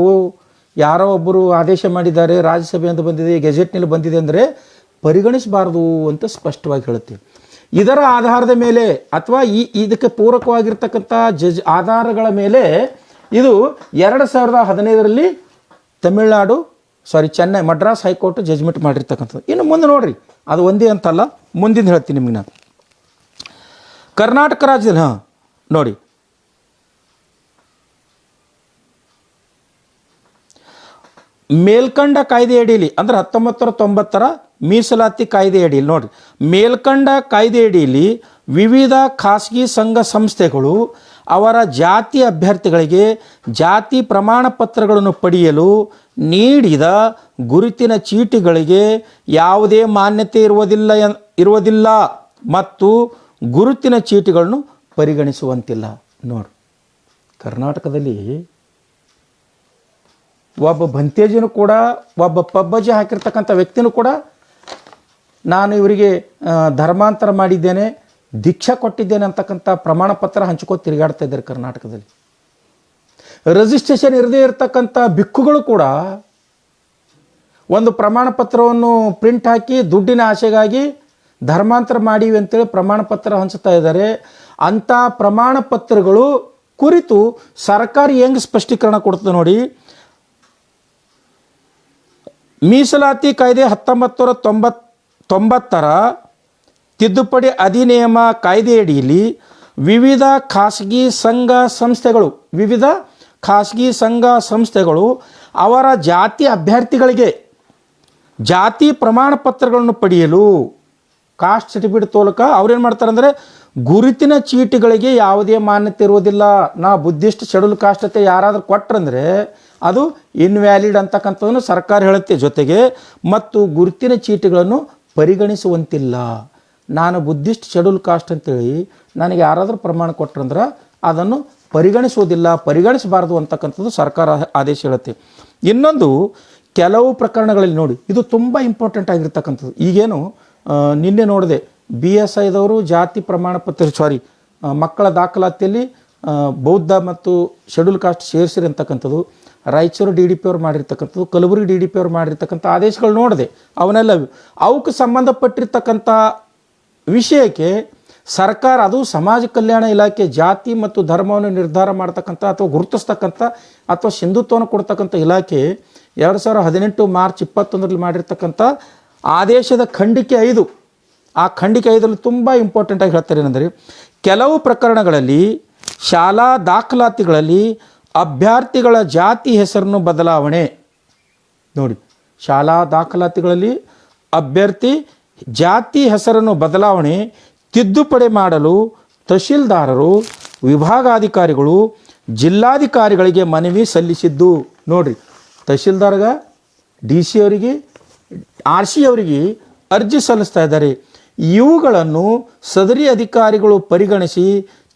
ಯಾರೋ ಒಬ್ಬರು ಆದೇಶ ಮಾಡಿದ್ದಾರೆ, ರಾಜ್ಯಸಭೆಯಿಂದ ಬಂದಿದೆ, ಗೆಜೆಟ್ನಲ್ಲಿ ಬಂದಿದೆ ಅಂದರೆ ಪರಿಗಣಿಸಬಾರ್ದು ಅಂತ ಸ್ಪಷ್ಟವಾಗಿ ಹೇಳುತ್ತೆ. ಇದರ ಆಧಾರದ ಮೇಲೆ ಅಥವಾ ಇದಕ್ಕೆ ಪೂರಕವಾಗಿರ್ತಕ್ಕಂಥ ಆಧಾರಗಳ ಮೇಲೆ ಇದು 2015ರಲ್ಲಿ ಚೆನ್ನೈ ಮಡ್ರಾಸ್ ಹೈಕೋರ್ಟ್ ಜಜ್ಮೆಂಟ್ ಮಾಡಿರ್ತಕ್ಕಂಥದ್ದು. ಇನ್ನು ಮುಂದೆ ನೋಡ್ರಿ, ಅದು ಒಂದೇ ಅಂತಲ್ಲ, ಮುಂದಿನ ಹೇಳ್ತೀನಿ ನಿಮಗೆ ನಾನು. ಕರ್ನಾಟಕ ರಾಜ್ಯದಲ್ಲಿ ನೋಡಿ, ಮೇಲ್ಕಂಡ ಕಾಯ್ದೆ ಅಡಿಯಲ್ಲಿ ಅಂದರೆ 1990ರ ಮೀಸಲಾತಿ ಕಾಯ್ದೆ ಅಡಿಯಲ್ಲಿ ನೋಡಿರಿ, ಮೇಲ್ಕಂಡ ಕಾಯ್ದೆ ಅಡಿಯಲ್ಲಿ ವಿವಿಧ ಖಾಸಗಿ ಸಂಘ ಸಂಸ್ಥೆಗಳು ಅವರ ಜಾತಿ ಅಭ್ಯರ್ಥಿಗಳಿಗೆ ಜಾತಿ ಪ್ರಮಾಣ ಪತ್ರಗಳನ್ನು ಪಡೆಯಲು ನೀಡಿದ ಗುರುತಿನ ಚೀಟಿಗಳಿಗೆ ಯಾವುದೇ ಮಾನ್ಯತೆ ಇರುವುದಿಲ್ಲ ಮತ್ತು ಗುರುತಿನ ಚೀಟಿಗಳನ್ನು ಪರಿಗಣಿಸುವಂತಿಲ್ಲ. ನೋಡಿ, ಕರ್ನಾಟಕದಲ್ಲಿ ಒಬ್ಬ ಭಂತೇಜಿನೂ ಕೂಡ, ಒಬ್ಬ ಪಬ್ಬಜಿ ಹಾಕಿರ್ತಕ್ಕಂಥ ವ್ಯಕ್ತಿನೂ ಕೂಡ ನಾನು ಇವರಿಗೆ ಧರ್ಮಾಂತರ ಮಾಡಿದ್ದೇನೆ, ದೀಕ್ಷಾ ಕೊಟ್ಟಿದ್ದೇನೆ ಅಂತಕ್ಕಂಥ ಪ್ರಮಾಣ ಪತ್ರ ಹಂಚ್ಕೋ ತಿರುಗಾಡ್ತಾ ಇದ್ದಾರೆ ಕರ್ನಾಟಕದಲ್ಲಿ. ರಿಜಿಸ್ಟ್ರೇಷನ್ ಇರದೇ ಇರತಕ್ಕಂಥ ಭಿಕ್ಕುಗಳು ಕೂಡ ಒಂದು ಪ್ರಮಾಣ ಪತ್ರವನ್ನು ಪ್ರಿಂಟ್ ಹಾಕಿ ದುಡ್ಡಿನ ಆಸೆಗಾಗಿ ಧರ್ಮಾಂತರ ಮಾಡಿವಿ ಅಂತೇಳಿ ಪ್ರಮಾಣ ಪತ್ರ ಹಂಚ್ತಾ ಇದ್ದಾರೆ. ಅಂಥ ಪ್ರಮಾಣ ಪತ್ರಗಳು ಕುರಿತು ಸರ್ಕಾರ ಹೆಂಗೆ ಸ್ಪಷ್ಟೀಕರಣ ಕೊಡ್ತದೆ ನೋಡಿ. ಮೀಸಲಾತಿ ಕಾಯ್ದೆ 1990ರ ತಿದ್ದುಪಡಿ ಅಧಿನಿಯಮ ಕಾಯ್ದೆಯಡಿಯಲ್ಲಿ ವಿವಿಧ ಖಾಸಗಿ ಸಂಘ ಸಂಸ್ಥೆಗಳು ಅವರ ಜಾತಿ ಅಭ್ಯರ್ಥಿಗಳಿಗೆ ಜಾತಿ ಪ್ರಮಾಣ ಪತ್ರಗಳನ್ನು ಪಡೆಯಲು ಕಾಸ್ಟ್ ಸರ್ಟಿಫಿಕೇಟ್ ತೋಲಕ ಅವ್ರೇನು ಮಾಡ್ತಾರೆ ಅಂದರೆ ಗುರುತಿನ ಚೀಟಿಗಳಿಗೆ ಯಾವುದೇ ಮಾನ್ಯತೆ ಇರುವುದಿಲ್ಲ. ನಾ ಬುದ್ಧಿಸ್ಟ್ ಶೆಡ್ಯೂಲ್ ಕಾಸ್ಟ್ ಅಂತ ಯಾರಾದರೂ ಕೊಟ್ರಂದರೆ ಅದು ಇನ್ವ್ಯಾಲಿಡ್ ಅಂತಕ್ಕಂಥದ್ದನ್ನು ಸರ್ಕಾರ ಹೇಳುತ್ತೆ. ಜೊತೆಗೆ ಮತ್ತು ಗುರುತಿನ ಚೀಟಿಗಳನ್ನು ಪರಿಗಣಿಸುವಂತಿಲ್ಲ. ನಾನು ಬುದ್ಧಿಸ್ಟ್ ಶೆಡ್ಯೂಲ್ ಕಾಸ್ಟ್ ಅಂತೇಳಿ ನನಗೆ ಯಾರಾದರೂ ಪ್ರಮಾಣ ಕೊಟ್ರಂದ್ರೆ ಅದನ್ನು ಪರಿಗಣಿಸಬಾರ್ದು ಅಂತಕ್ಕಂಥದ್ದು ಸರ್ಕಾರ ಆದೇಶ ಹೇಳುತ್ತೆ. ಇನ್ನೊಂದು, ಕೆಲವು ಪ್ರಕರಣಗಳಲ್ಲಿ ನೋಡಿ, ಇದು ತುಂಬ ಇಂಪಾರ್ಟೆಂಟ್ ಆಗಿರ್ತಕ್ಕಂಥದ್ದು. ಈಗೇನು ನಿನ್ನೆ ನೋಡಿದೆ, BSIದವರು ಜಾತಿ ಪ್ರಮಾಣ ಪತ್ರ ಮಕ್ಕಳ ದಾಖಲಾತಿಯಲ್ಲಿ ಬೌದ್ಧ ಮತ್ತು ಶೆಡ್ಯೂಲ್ ಕಾಸ್ಟ್ ಸೇರಿಸಿರಿ ಅಂತಕ್ಕಂಥದ್ದು ರಾಯಚೂರು DDP ಅವ್ರು ಮಾಡಿರ್ತಕ್ಕಂಥದ್ದು, ಕಲಬುರಗಿ DDP ಅವ್ರು ಮಾಡಿರ್ತಕ್ಕಂಥ ಆದೇಶಗಳು ನೋಡಿದೆ. ಅವಕ್ಕೆ ಸಂಬಂಧಪಟ್ಟಿರ್ತಕ್ಕಂಥ ವಿಷಯಕ್ಕೆ ಸರ್ಕಾರ, ಅದು ಸಮಾಜ ಕಲ್ಯಾಣ ಇಲಾಖೆ ಜಾತಿ ಮತ್ತು ಧರ್ಮವನ್ನು ನಿರ್ಧಾರ ಮಾಡ್ತಕ್ಕಂಥ ಅಥವಾ ಗುರುತಿಸ್ತಕ್ಕಂಥ ಅಥವಾ ಸಿಂಧುತ್ವವನ್ನು ಕೊಡ್ತಕ್ಕಂಥ ಇಲಾಖೆ 2018 ಮಾರ್ಚ್ 21ರಲ್ಲಿ ಮಾಡಿರ್ತಕ್ಕಂಥ ಆದೇಶದ ಖಂಡಿಕೆ 5, ಆ ಖಂಡಿಕೆ 5ರಲ್ಲಿ ತುಂಬ ಇಂಪಾರ್ಟೆಂಟಾಗಿ ಹೇಳ್ತಾರೆ. ಏನಂದರೆ, ಕೆಲವು ಪ್ರಕರಣಗಳಲ್ಲಿ ಶಾಲಾ ದಾಖಲಾತಿಗಳಲ್ಲಿ ಅಭ್ಯರ್ಥಿಗಳ ಜಾತಿ ಹೆಸರನ್ನು ಬದಲಾವಣೆ ನೋಡಿ, ಶಾಲಾ ದಾಖಲಾತಿಗಳಲ್ಲಿ ಅಭ್ಯರ್ಥಿ ಜಾತಿ ಹೆಸರನ್ನು ಬದಲಾವಣೆ ತಿದ್ದುಪಡಿ ಮಾಡಲು ತಹಶೀಲ್ದಾರರು, ವಿಭಾಗಾಧಿಕಾರಿಗಳು, ಜಿಲ್ಲಾಧಿಕಾರಿಗಳಿಗೆ ಮನವಿ ಸಲ್ಲಿಸಿದ್ದು. ನೋಡ್ರಿ, ತಹಶೀಲ್ದಾರ್ಗ, DC ಅವರಿಗೆ, RC ಅವರಿಗೆ ಅರ್ಜಿ ಸಲ್ಲಿಸ್ತಾ ಇದ್ದಾರೆ. ಇವುಗಳನ್ನು ಸದರಿ ಅಧಿಕಾರಿಗಳು ಪರಿಗಣಿಸಿ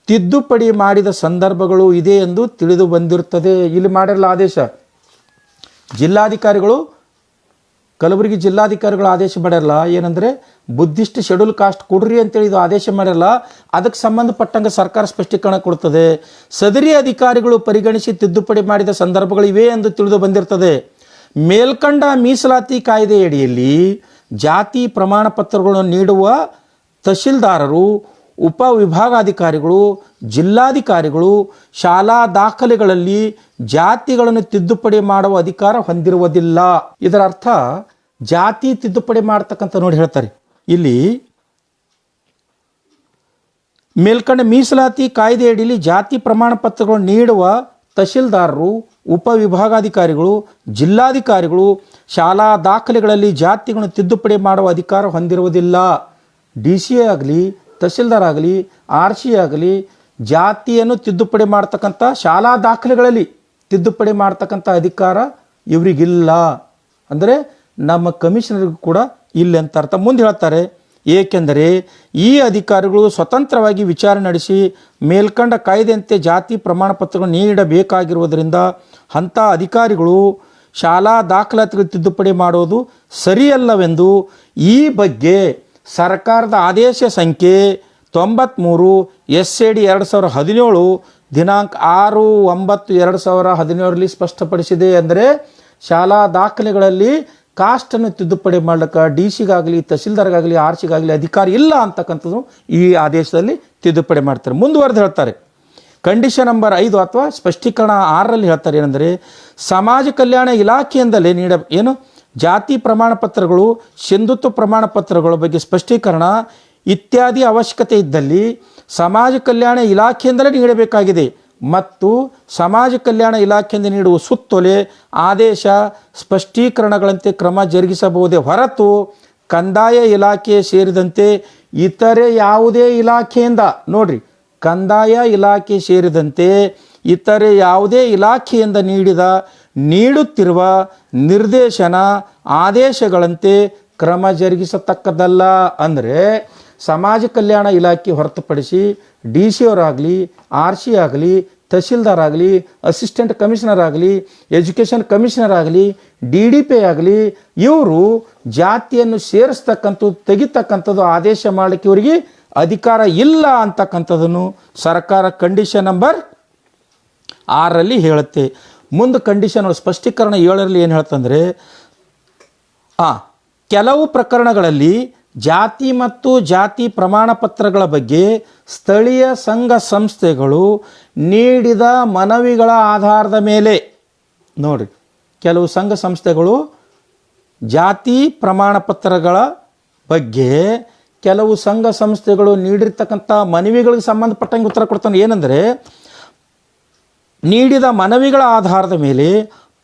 ತಿದ್ದುಪಡಿ ಮಾಡಿದ ಸಂದರ್ಭಗಳು ಇದೆ ಎಂದು ತಿಳಿದು ಬಂದಿರುತ್ತದೆ. ಇಲ್ಲಿ ಮಾಡಿರಲ್ಲ ಆದೇಶ, ಜಿಲ್ಲಾಧಿಕಾರಿಗಳು, ಕಲಬುರಗಿ ಜಿಲ್ಲಾಧಿಕಾರಿಗಳು ಆದೇಶ ಮಾಡಿರಲ್ಲ. ಏನಂದರೆ ಬುದ್ಧಿಸ್ಟ್ ಶೆಡ್ಯೂಲ್ ಕಾಸ್ಟ್ ಕೊಡ್ರಿ ಅಂತೇಳಿ ಇದು ಆದೇಶ ಮಾಡಿರಲ್ಲ. ಅದಕ್ಕೆ ಸಂಬಂಧಪಟ್ಟಂಗೆ ಸರ್ಕಾರ ಸ್ಪಷ್ಟೀಕರಣ ಕೊಡ್ತದೆ. ಸದರಿ ಅಧಿಕಾರಿಗಳು ಪರಿಗಣಿಸಿ ತಿದ್ದುಪಡಿ ಮಾಡಿದ ಸಂದರ್ಭಗಳಿವೆ ಎಂದು ತಿಳಿದು ಬಂದಿರ್ತದೆ. ಮೇಲ್ಕಂಡ ಮೀಸಲಾತಿ ಕಾಯ್ದೆಯಡಿಯಲ್ಲಿ ಜಾತಿ ಪ್ರಮಾಣ ಪತ್ರಗಳನ್ನು ನೀಡುವ ತಹಶೀಲ್ದಾರರು, ಉಪವಿಭಾಗಾಧಿಕಾರಿಗಳು, ಜಿಲ್ಲಾಧಿಕಾರಿಗಳು ಶಾಲಾ ದಾಖಲೆಗಳಲ್ಲಿ ಜಾತಿಗಳನ್ನು ತಿದ್ದುಪಡಿ ಮಾಡುವ ಅಧಿಕಾರ ಹೊಂದಿರುವುದಿಲ್ಲ. ಇದರ ಅರ್ಥ ಜಾತಿ ತಿದ್ದುಪಡಿ ಮಾಡ್ತಕ್ಕಂಥ ನೋಡಿ ಹೇಳ್ತಾರೆ ಇಲ್ಲಿ, ಮೇಲ್ಕಂಡ ಮೀಸಲಾತಿ ಕಾಯ್ದೆ ಅಡಿಯಲ್ಲಿ ಜಾತಿ ಪ್ರಮಾಣ ಪತ್ರಗಳು ನೀಡುವ ತಹಶೀಲ್ದಾರರು, ಉಪವಿಭಾಗಾಧಿಕಾರಿಗಳು, ಜಿಲ್ಲಾಧಿಕಾರಿಗಳು ಶಾಲಾ ದಾಖಲೆಗಳಲ್ಲಿ ಜಾತಿಗಳನ್ನು ತಿದ್ದುಪಡಿ ಮಾಡುವ ಅಧಿಕಾರ ಹೊಂದಿರುವುದಿಲ್ಲ. ಡಿ ಸಿ ಆಗಲಿ, ತಹಶೀಲ್ದಾರ್ ಆಗಲಿ, ಆರ್ ಸಿ ಆಗಲಿ ಜಾತಿಯನ್ನು ತಿದ್ದುಪಡಿ ಮಾಡ್ತಕ್ಕಂಥ ಶಾಲಾ ದಾಖಲೆಗಳಲ್ಲಿ ತಿದ್ದುಪಡಿ ಮಾಡ್ತಕ್ಕಂಥ ಅಧಿಕಾರ ಇವರಿಗಿಲ್ಲ. ಅಂದರೆ ನಮ್ಮ ಕಮಿಷನರ್ಗೂ ಕೂಡ ಇಲ್ಲ ಅಂತ ಅರ್ಥ. ಮುಂದೆ ಹೇಳ್ತಾರೆ, ಏಕೆಂದರೆ ಈ ಅಧಿಕಾರಿಗಳು ಸ್ವತಂತ್ರವಾಗಿ ವಿಚಾರಣೆ ನಡೆಸಿ ಮೇಲ್ಕಂಡ ಕಾಯ್ದೆಯಂತೆ ಜಾತಿ ಪ್ರಮಾಣ ಪತ್ರಗಳನ್ನು ನೀಡಬೇಕಾಗಿರುವುದರಿಂದ ಅಂಥ ಅಧಿಕಾರಿಗಳು ಶಾಲಾ ದಾಖಲಾತಿಗಳು ತಿದ್ದುಪಡಿ ಮಾಡೋದು ಸರಿಯಲ್ಲವೆಂದು ಈ ಬಗ್ಗೆ ಸರ್ಕಾರದ ಆದೇಶ ಸಂಖ್ಯೆ 93 SAD 2017 ದಿನಾಂಕ 6/9/2017 ಸ್ಪಷ್ಟಪಡಿಸಿದೆ. ಅಂದರೆ ಶಾಲಾ ದಾಖಲೆಗಳಲ್ಲಿ ಕಾಸ್ಟನ್ನು ತಿದ್ದುಪಡಿ ಮಾಡ್ಲಿಕ್ಕೆ ಡಿ ಸಿಗಾಗಲಿ, ತಹಶೀಲ್ದಾರ್ಗಾಗಲಿ, ಆರ್ ಸಿಗಾಗಲಿ ಅಧಿಕಾರ ಇಲ್ಲ ಅಂತಕ್ಕಂಥದ್ದು ಈ ಆದೇಶದಲ್ಲಿ ತಿದ್ದುಪಡಿ ಮಾಡ್ತಾರೆ. ಮುಂದುವರೆದು ಹೇಳ್ತಾರೆ, ಕಂಡೀಷನ್ ನಂಬರ್ 5 ಅಥವಾ ಸ್ಪಷ್ಟೀಕರಣ 6ರಲ್ಲಿ ಹೇಳ್ತಾರೆ ಏನಂದರೆ, ಸಮಾಜ ಕಲ್ಯಾಣ ಇಲಾಖೆಯಿಂದಲೇ ಜಾತಿ ಪ್ರಮಾಣ ಪತ್ರಗಳು, ಸಿಂಧುತ್ವ ಪ್ರಮಾಣ ಪತ್ರಗಳ ಬಗ್ಗೆ ಸ್ಪಷ್ಟೀಕರಣ ಇತ್ಯಾದಿ ಅವಶ್ಯಕತೆ ಇದ್ದಲ್ಲಿ ಸಮಾಜ ಕಲ್ಯಾಣ ಇಲಾಖೆಯಿಂದಲೇ ನೀಡಬೇಕಾಗಿದೆ ಮತ್ತು ಸಮಾಜ ಕಲ್ಯಾಣ ಇಲಾಖೆಯಿಂದ ನೀಡುವ ಸುತ್ತೋಲೆ, ಆದೇಶ, ಸ್ಪಷ್ಟೀಕರಣಗಳಂತೆ ಕ್ರಮ ಜರುಗಿಸಬಹುದೇ ಹೊರತು ಕಂದಾಯ ಇಲಾಖೆ ಸೇರಿದಂತೆ ಇತರೆ ಯಾವುದೇ ಇಲಾಖೆಯಿಂದ, ನೋಡ್ರಿ, ಕಂದಾಯ ಇಲಾಖೆ ಸೇರಿದಂತೆ ಇತರೆ ಯಾವುದೇ ಇಲಾಖೆಯಿಂದ ನೀಡುತ್ತಿರುವ ನಿರ್ದೇಶನ, ಆದೇಶಗಳಂತೆ ಕ್ರಮ ಜರುಗಿಸತಕ್ಕದ್ದಲ್ಲ. ಅಂದರೆ ಸಮಾಜ ಕಲ್ಯಾಣ ಇಲಾಖೆ ಹೊರತುಪಡಿಸಿ ಡಿ ಸಿ ಅವರಾಗಲಿ, ಆರ್ ಸಿ ಆಗಲಿ, ತಹಶೀಲ್ದಾರ್ ಆಗಲಿ, ಅಸಿಸ್ಟೆಂಟ್ ಕಮಿಷನರ್ ಆಗಲಿ, ಎಜುಕೇಷನ್ ಕಮಿಷನರ್ ಆಗಲಿ, DDP ಆಗಲಿ ಇವರು ಜಾತಿಯನ್ನು ಸೇರಿಸ್ತಕ್ಕಂಥದ್ದು, ತೆಗಿತಕ್ಕಂಥದ್ದು, ಆದೇಶ ಮಾಡಲಿಕ್ಕೆ ಇವರಿಗೆ ಅಧಿಕಾರ ಇಲ್ಲ ಅಂತಕ್ಕಂಥದ್ದನ್ನು ಸರ್ಕಾರ ಕಂಡೀಷನ್ ನಂಬರ್ 6ರಲ್ಲಿ ಹೇಳುತ್ತೆ. ಮುಂದೆ ಕಂಡೀಷನ್ ಸ್ಪಷ್ಟೀಕರಣ 7ರಲ್ಲಿ ಏನು ಹೇಳ್ತಂದರೆ, ಕೆಲವು ಪ್ರಕರಣಗಳಲ್ಲಿ ಜಾತಿ ಮತ್ತು ಜಾತಿ ಪ್ರಮಾಣ ಪತ್ರಗಳ ಬಗ್ಗೆ ಸ್ಥಳೀಯ ಸಂಘ ಸಂಸ್ಥೆಗಳು ನೀಡಿದ ಮನವಿಗಳ ಆಧಾರದ ಮೇಲೆ, ನೋಡಿರಿ, ಕೆಲವು ಸಂಘ ಸಂಸ್ಥೆಗಳು ಜಾತಿ ಪ್ರಮಾಣ ಪತ್ರಗಳ ಬಗ್ಗೆ ಕೆಲವು ಸಂಘ ಸಂಸ್ಥೆಗಳು ನೀಡಿರ್ತಕ್ಕಂಥ ಮನವಿಗಳಿಗೆ ಸಂಬಂಧಪಟ್ಟಂಗೆ ಉತ್ತರ ಕೊಡ್ತಾನೆ. ಏನಂದರೆ, ನೀಡಿದ ಮನವಿಗಳ ಆಧಾರದ ಮೇಲೆ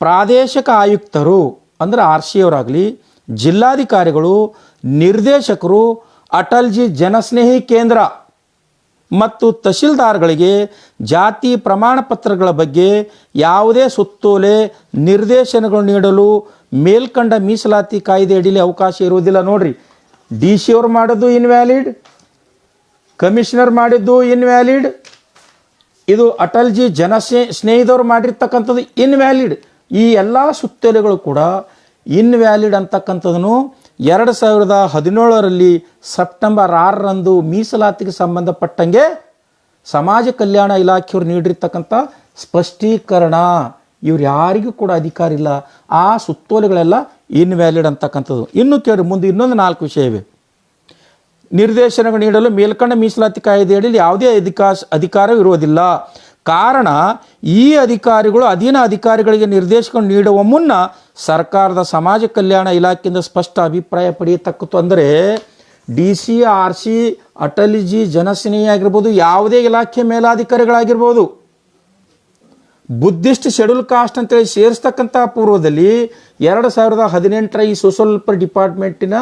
ಪ್ರಾದೇಶಿಕ ಆಯುಕ್ತರು ಅಂದರೆ ಆರ್ ಸಿ ಅವರಾಗಲಿ, ಜಿಲ್ಲಾಧಿಕಾರಿಗಳು, ನಿರ್ದೇಶಕರು, ಅಟಲ್ಜಿ ಜನಸ್ನೇಹಿ ಕೇಂದ್ರ ಮತ್ತು ತಹಶೀಲ್ದಾರ್ಗಳಿಗೆ ಜಾತಿ ಪ್ರಮಾಣ ಪತ್ರಗಳ ಬಗ್ಗೆ ಯಾವುದೇ ಸುತ್ತೋಲೆ, ನಿರ್ದೇಶನಗಳು ನೀಡಲು ಮೇಲ್ಕಂಡ ಮೀಸಲಾತಿ ಕಾಯ್ದೆ ಅಡಿಯಲ್ಲಿ ಅವಕಾಶ ಇರುವುದಿಲ್ಲ. ನೋಡ್ರಿ, ಡಿ ಸಿ ಅವರು ಮಾಡೋದು ಇನ್ವ್ಯಾಲಿಡ್, ಕಮಿಷನರ್ ಮಾಡಿದ್ದು ಇನ್ವ್ಯಾಲಿಡ್, ಇದು ಅಟಲ್ಜಿ ಸ್ನೇಹಿದವರು ಮಾಡಿರ್ತಕ್ಕಂಥದ್ದು ಇನ್ವ್ಯಾಲಿಡ್. ಈ ಎಲ್ಲ ಸುತ್ತೋಲೆಗಳು ಕೂಡ ಇನ್ವ್ಯಾಲಿಡ್ ಅಂತಕ್ಕಂಥದ್ದನ್ನು 2017ರಲ್ಲಿ ಸೆಪ್ಟೆಂಬರ್ 6ರಂದು ಮೀಸಲಾತಿಗೆ ಸಂಬಂಧಪಟ್ಟಂಗೆ ಸಮಾಜ ಕಲ್ಯಾಣ ಇಲಾಖೆಯವರು ನೀಡಿರ್ತಕ್ಕಂಥ ಸ್ಪಷ್ಟೀಕರಣ. ಇವ್ರು ಯಾರಿಗೂ ಕೂಡ ಅಧಿಕಾರ ಇಲ್ಲ, ಆ ಸುತ್ತೋಲೆಗಳೆಲ್ಲ ಇನ್ವ್ಯಾಲಿಡ್ ಅಂತಕ್ಕಂಥದ್ದು. ಇನ್ನು ಕೇಳಿ, ಮುಂದೆ ಇನ್ನೊಂದು 4 ವಿಷಯ ಇವೆ. ನಿರ್ದೇಶನಗಳು ನೀಡಲು ಮೇಲ್ಕಂಡ ಮೀಸಲಾತಿ ಕಾಯ್ದೆಯಲ್ಲಿ ಯಾವುದೇ ಅಧಿಕಾರವಿರುವುದಿಲ್ಲ. ಕಾರಣ, ಈ ಅಧಿಕಾರಿಗಳು ಅಧೀನ ಅಧಿಕಾರಿಗಳಿಗೆ ನಿರ್ದೇಶನ ನೀಡುವ ಮುನ್ನ ಸರ್ಕಾರದ ಸಮಾಜ ಕಲ್ಯಾಣ ಇಲಾಖೆಯಿಂದ ಸ್ಪಷ್ಟ ಅಭಿಪ್ರಾಯ ಪಡೆಯತಕ್ಕದ್ದು. ಅಂದರೆ D C, R C, Atalji ಜನಸ್ನೇಹಿ ಆಗಿರ್ಬೋದು, ಯಾವುದೇ ಇಲಾಖೆ ಮೇಲಾಧಿಕಾರಿಗಳಾಗಿರ್ಬೋದು, ಬುದ್ಧಿಸ್ಟ್ ಶೆಡ್ಯೂಲ್ ಕಾಸ್ಟ್ ಅಂತೇಳಿ ಸೇರಿಸ್ತಕ್ಕಂಥ ಪೂರ್ವದಲ್ಲಿ 2018ರ ಈ ಸೋಷಲ್ ವೆಲ್ಫೇರ್ ಡಿಪಾರ್ಟ್ಮೆಂಟಿನ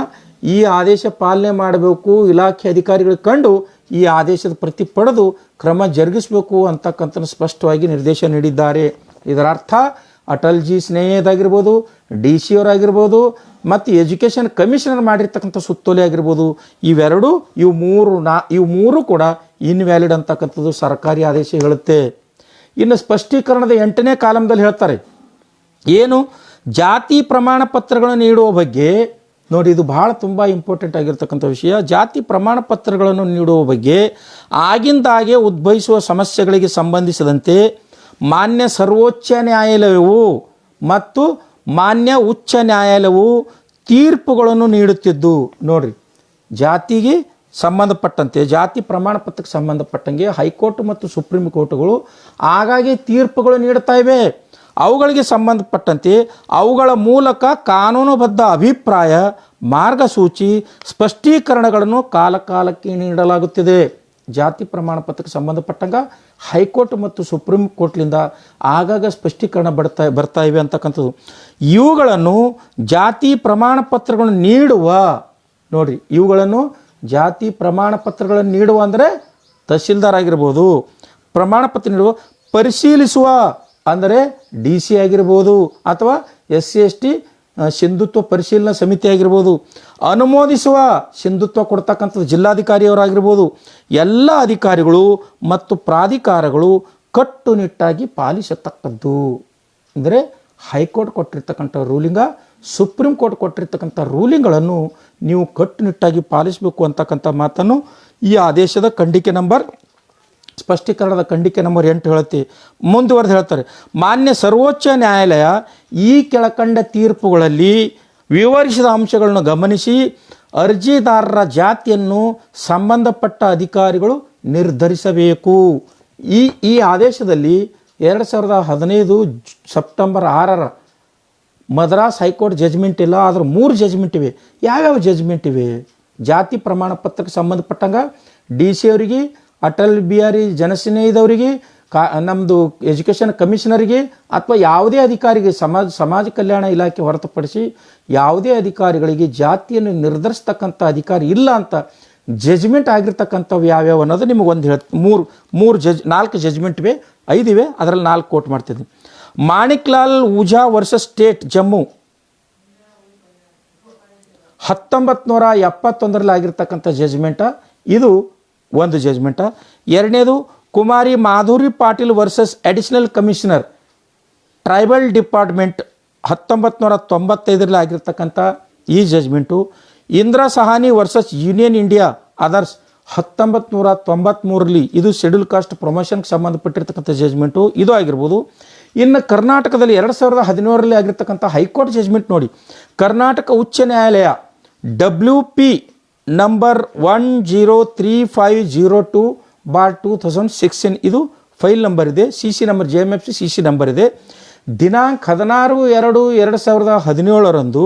ಈ ಆದೇಶ ಪಾಲನೆ ಮಾಡಬೇಕು, ಇಲಾಖೆ ಅಧಿಕಾರಿಗಳು ಕಂಡು ಈ ಆದೇಶದ ಪ್ರತಿ ಪಡೆದು ಕ್ರಮ ಜರುಗಿಸಬೇಕು ಅಂತಕ್ಕಂಥ ಸ್ಪಷ್ಟವಾಗಿ ನಿರ್ದೇಶನ ನೀಡಿದ್ದಾರೆ. ಇದರ ಅರ್ಥ ಅಟಲ್ಜಿ ಸ್ನೇಹದಾಗಿರ್ಬೋದು, ಡಿ ಸಿ ಅವರಾಗಿರ್ಬೋದು ಮತ್ತು ಎಜುಕೇಷನ್ ಕಮಿಷನರ್ ಮಾಡಿರ್ತಕ್ಕಂಥ ಸುತ್ತೋಲೆ ಆಗಿರ್ಬೋದು, ಇವು ಮೂರು ಕೂಡ ಇನ್ವ್ಯಾಲಿಡ್ ಅಂತಕ್ಕಂಥದ್ದು ಸರ್ಕಾರಿ ಆದೇಶ ಹೇಳುತ್ತೆ. ಇನ್ನು ಸ್ಪಷ್ಟೀಕರಣದ 8ನೇ ಕಾಲಮ್ದಲ್ಲಿ ಹೇಳ್ತಾರೆ ಏನು, ಜಾತಿ ಪ್ರಮಾಣ ಪತ್ರಗಳನ್ನು ನೀಡುವ ಬಗ್ಗೆ. ನೋಡಿ, ಇದು ಭಾಳ ತುಂಬ ಇಂಪಾರ್ಟೆಂಟ್ ಆಗಿರ್ತಕ್ಕಂಥ ವಿಷಯ. ಜಾತಿ ಪ್ರಮಾಣ ಪತ್ರಗಳನ್ನು ನೀಡುವ ಬಗ್ಗೆ ಆಗಿಂದಾಗೆ ಉದ್ಭವಿಸುವ ಸಮಸ್ಯೆಗಳಿಗೆ ಸಂಬಂಧಿಸಿದಂತೆ ಮಾನ್ಯ ಸರ್ವೋಚ್ಚ ನ್ಯಾಯಾಲಯವು ಮತ್ತು ಮಾನ್ಯ ಉಚ್ಚ ನ್ಯಾಯಾಲಯವು ತೀರ್ಪುಗಳನ್ನು ನೀಡುತ್ತಿದ್ದು. ನೋಡ್ರಿ, ಜಾತಿಗೆ ಸಂಬಂಧಪಟ್ಟಂತೆ, ಜಾತಿ ಪ್ರಮಾಣ ಪತ್ರಕ್ಕೆ ಸಂಬಂಧಪಟ್ಟಂಗೆ ಹೈಕೋರ್ಟ್ ಮತ್ತು ಸುಪ್ರೀಂ ಕೋರ್ಟ್ಗಳು ಆಗಾಗ್ಗೆ ತೀರ್ಪುಗಳು ನೀಡ್ತಾ ಇವೆ. ಅವುಗಳಿಗೆ ಸಂಬಂಧಪಟ್ಟಂತೆ ಅವುಗಳ ಮೂಲಕ ಕಾನೂನುಬದ್ಧ ಅಭಿಪ್ರಾಯ, ಮಾರ್ಗಸೂಚಿ, ಸ್ಪಷ್ಟೀಕರಣಗಳನ್ನು ಕಾಲಕಾಲಕ್ಕೆ ನೀಡಲಾಗುತ್ತಿದೆ. ಜಾತಿ ಪ್ರಮಾಣ ಪತ್ರಕ್ಕೆ ಸಂಬಂಧಪಟ್ಟಂಗೆ ಹೈಕೋರ್ಟ್ ಮತ್ತು ಸುಪ್ರೀಂ ಕೋರ್ಟ್ಲಿಂದ ಆಗಾಗ ಸ್ಪಷ್ಟೀಕರಣ ಬರ್ತಾ ಇವೆ ಅಂತಕ್ಕಂಥದ್ದು. ಇವುಗಳನ್ನು ಜಾತಿ ಪ್ರಮಾಣ ಪತ್ರಗಳನ್ನು ನೀಡುವ, ನೋಡಿರಿ, ಇವುಗಳನ್ನು ಜಾತಿ ಪ್ರಮಾಣ ಪತ್ರಗಳನ್ನು ನೀಡುವ ಅಂದರೆ ತಹಶೀಲ್ದಾರ್ ಆಗಿರ್ಬೋದು, ಪ್ರಮಾಣ ಪತ್ರ ನೀಡುವ, ಪರಿಶೀಲಿಸುವ ಅಂದರೆ DC ಆಗಿರ್ಬೋದು, ಅಥವಾ SC/ST ಸಿಂಧುತ್ವ ಪರಿಶೀಲನಾ ಸಮಿತಿ ಆಗಿರ್ಬೋದು, ಅನುಮೋದಿಸುವ ಸಿಂಧುತ್ವ ಕೊಡ್ತಕ್ಕಂಥದ್ದು ಜಿಲ್ಲಾಧಿಕಾರಿಯವರಾಗಿರ್ಬೋದು, ಎಲ್ಲ ಅಧಿಕಾರಿಗಳು ಮತ್ತು ಪ್ರಾಧಿಕಾರಗಳು ಕಟ್ಟುನಿಟ್ಟಾಗಿ ಪಾಲಿಸತಕ್ಕದ್ದು. ಅಂದರೆ ಹೈಕೋರ್ಟ್ ಕೊಟ್ಟಿರ್ತಕ್ಕಂಥ ರೂಲಿಂಗ, ಸುಪ್ರೀಂ ಕೋರ್ಟ್ ಕೊಟ್ಟಿರ್ತಕ್ಕಂಥ ರೂಲಿಂಗ್ಗಳನ್ನು ನೀವು ಕಟ್ಟುನಿಟ್ಟಾಗಿ ಪಾಲಿಸಬೇಕು ಅಂತಕ್ಕಂಥ ಮಾತನ್ನು ಈ ಆದೇಶದ ಖಂಡಿಕೆ ನಂಬರ್, ಸ್ಪಷ್ಟೀಕರಣದ ಖಂಡಿಕೆ ನಂಬರ್ 8 ಹೇಳುತ್ತೆ. ಮುಂದುವರೆದು ಹೇಳ್ತಾರೆ, ಮಾನ್ಯ ಸರ್ವೋಚ್ಚ ನ್ಯಾಯಾಲಯ ಈ ಕೆಳಕಂಡ ತೀರ್ಪುಗಳಲ್ಲಿ ವಿವರಿಸಿದ ಅಂಶಗಳನ್ನು ಗಮನಿಸಿ ಅರ್ಜಿದಾರರ ಜಾತಿಯನ್ನು ಸಂಬಂಧಪಟ್ಟ ಅಧಿಕಾರಿಗಳು ನಿರ್ಧರಿಸಬೇಕು. ಈ ಆದೇಶದಲ್ಲಿ 2015 ಸೆಪ್ಟೆಂಬರ್ 6ರ ಮದ್ರಾಸ್ ಹೈಕೋರ್ಟ್ ಜಜ್ಮೆಂಟ್ ಇಲ್ಲ, ಆದ್ರೆ 3 ಜಜ್ಮೆಂಟ್ ಇವೆ. ಯಾವ್ಯಾವ ಜಜ್ಮೆಂಟ್ ಇವೆ? ಜಾತಿ ಪ್ರಮಾಣ ಪತ್ರಕ್ಕೆ ಸಂಬಂಧಪಟ್ಟಂಗೆ DC ಅವರಿಗೆ, ಅಟಲ್ ಬಿಹಾರಿ ಜನಸ್ನೇಹಿದವರಿಗೆ, ನಮ್ಮದು ಎಜುಕೇಷನ್ ಕಮಿಷನರಿಗೆ, ಅಥವಾ ಯಾವುದೇ ಅಧಿಕಾರಿಗೆ, ಸಮಾಜ ಕಲ್ಯಾಣ ಇಲಾಖೆ ಹೊರತುಪಡಿಸಿ ಯಾವುದೇ ಅಧಿಕಾರಿಗಳಿಗೆ ಜಾತಿಯನ್ನು ನಿರ್ಧರಿಸ್ತಕ್ಕಂಥ ಅಧಿಕಾರಿ ಇಲ್ಲ ಅಂತ ಜಜ್ಮೆಂಟ್ ಆಗಿರ್ತಕ್ಕಂಥವು ಯಾವ್ಯಾವ ಅನ್ನೋದು ನಿಮಗೆ ಒಂದು 4 ಜಜ್ಮೆಂಟ್ ಇವೆ, 5 ಇವೆ, ಅದರಲ್ಲಿ 4 ಕೋಟ್ ಮಾಡ್ತಿದ್ದೀನಿ. ಮಾಣಿಕ್ ಲಾಲ್ ಊಜಾ ವರ್ಸಸ್ ಸ್ಟೇಟ್ ಜಮ್ಮು 1971ರಲ್ಲಿ ಆಗಿರ್ತಕ್ಕಂಥ ಜಜ್ಮೆಂಟ, ಇದು ಒಂದು ಜಜ್ಮೆಂಟ. ಎರಡನೇದು Kumari Madhuri Patil versus additional commissioner tribal department 1995ರಲ್ಲಿ ಆಗಿರ್ತಕ್ಕಂಥ ಈ judgement. Indira Sawhney versus union India others 1993ರಲ್ಲಿ, ಇದು ಶೆಡ್ಯೂಲ್ ಕಾಸ್ಟ್ ಪ್ರಮೋಷನ್ಗೆ ಸಂಬಂಧಪಟ್ಟಿರ್ತಕ್ಕಂಥ ಜಜ್ಮೆಂಟು, ಇದು ಆಗಿರ್ಬೋದು. ಇನ್ನು ಕರ್ನಾಟಕದಲ್ಲಿ 2017ರಲ್ಲಿ ಆಗಿರ್ತಕ್ಕಂಥ ಹೈಕೋರ್ಟ್ ಜಜ್ಮೆಂಟ್ ನೋಡಿ, ಕರ್ನಾಟಕ ಉಚ್ಚ ನ್ಯಾಯಾಲಯ WP ನಂಬರ್ 103502/2016, ಇದು ಫೈಲ್ ನಂಬರ್ ಇದೆ, CC number, JMFC CC number ಇದೆ. ದಿನಾಂಕ 16/2/2017ರಂದು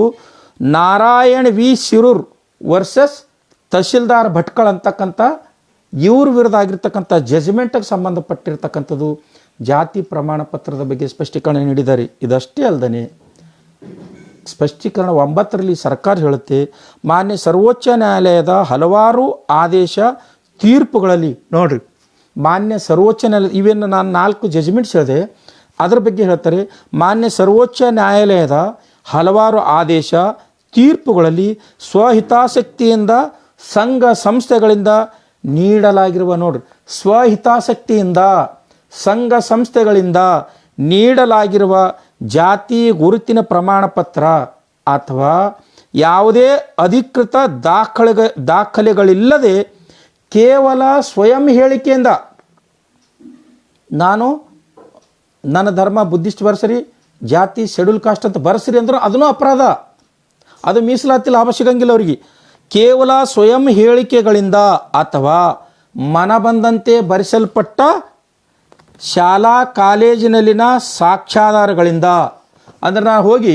ನಾರಾಯಣ್ V ಶಿರೂರ್ ವರ್ಸಸ್ ತಹಶೀಲ್ದಾರ್ ಭಟ್ಕಳ ಅಂತಕ್ಕಂಥ ಇವ್ರ ವಿರುದ್ಧ ಆಗಿರ್ತಕ್ಕಂಥ ಜಜ್ಮೆಂಟ್ಗೆ ಸಂಬಂಧಪಟ್ಟಿರ್ತಕ್ಕಂಥದ್ದು ಜಾತಿ ಪ್ರಮಾಣ ಪತ್ರದ ಬಗ್ಗೆ ಸ್ಪಷ್ಟೀಕರಣ ನೀಡಿದ್ದಾರೆ. ಇದಷ್ಟೇ ಅಲ್ಲದೆ ಸ್ಪಷ್ಟೀಕರಣ 9ರಲ್ಲಿ ಸರ್ಕಾರ ಹೇಳುತ್ತೆ, ಮಾನ್ಯ ಸರ್ವೋಚ್ಚ ನ್ಯಾಯಾಲಯದ ಹಲವಾರು ಆದೇಶ ತೀರ್ಪುಗಳಲ್ಲಿ, ನೋಡ್ರಿ, ಮಾನ್ಯ ಸರ್ವೋಚ್ಚ ನ್ಯಾಯಾಲಯ, ಇವೇನು ನಾನು 4 ಜಜ್ಮೆಂಟ್ಸ್ ಹೇಳಿದೆ, ಅದರ ಬಗ್ಗೆ ಹೇಳ್ತಾರೆ. ಮಾನ್ಯ ಸರ್ವೋಚ್ಚ ನ್ಯಾಯಾಲಯದ ಹಲವಾರು ಆದೇಶ ತೀರ್ಪುಗಳಲ್ಲಿ ಸ್ವಹಿತಾಸಕ್ತಿಯಿಂದ ಸಂಘ ಸಂಸ್ಥೆಗಳಿಂದ ನೀಡಲಾಗಿರುವ, ನೋಡ್ರಿ, ಸ್ವಹಿತಾಸಕ್ತಿಯಿಂದ ಸಂಘ ಸಂಸ್ಥೆಗಳಿಂದ ನೀಡಲಾಗಿರುವ ಜಾತಿ ಗುರುತಿನ ಪ್ರಮಾಣ ಪತ್ರ ಅಥವಾ ಯಾವುದೇ ಅಧಿಕೃತ ದಾಖಲೆಗಳಿಲ್ಲದೆ ಕೇವಲ ಸ್ವಯಂ ಹೇಳಿಕೆಯಿಂದ ನಾನು ನನ್ನ ಧರ್ಮ ಬುದ್ಧಿಸ್ಟ್ ಬರ್ಸರಿ, ಜಾತಿ ಶೆಡ್ಯೂಲ್ ಕಾಸ್ಟ್ ಅಂತ ಬರ್ಸರಿ ಅಂದ್ರೆ ಅದೂ ಅಪರಾಧ, ಅದು ಮೀಸಲಾತಿ ಲಾಭ ಸಿಗಂಗಿಲ್ಲ ಅವರಿಗೆ. ಕೇವಲ ಸ್ವಯಂ ಹೇಳಿಕೆಗಳಿಂದ ಅಥವಾ ಮನಬಂದಂತೆ ಬರೆಸಲ್ಪಟ್ಟ ಶಾಲಾ ಕಾಲೇಜಿನಲ್ಲಿನ ಸಾಕ್ಷ್ಯಾಧಾರಗಳಿಂದ, ಅಂದರೆ ನಾನು ಹೋಗಿ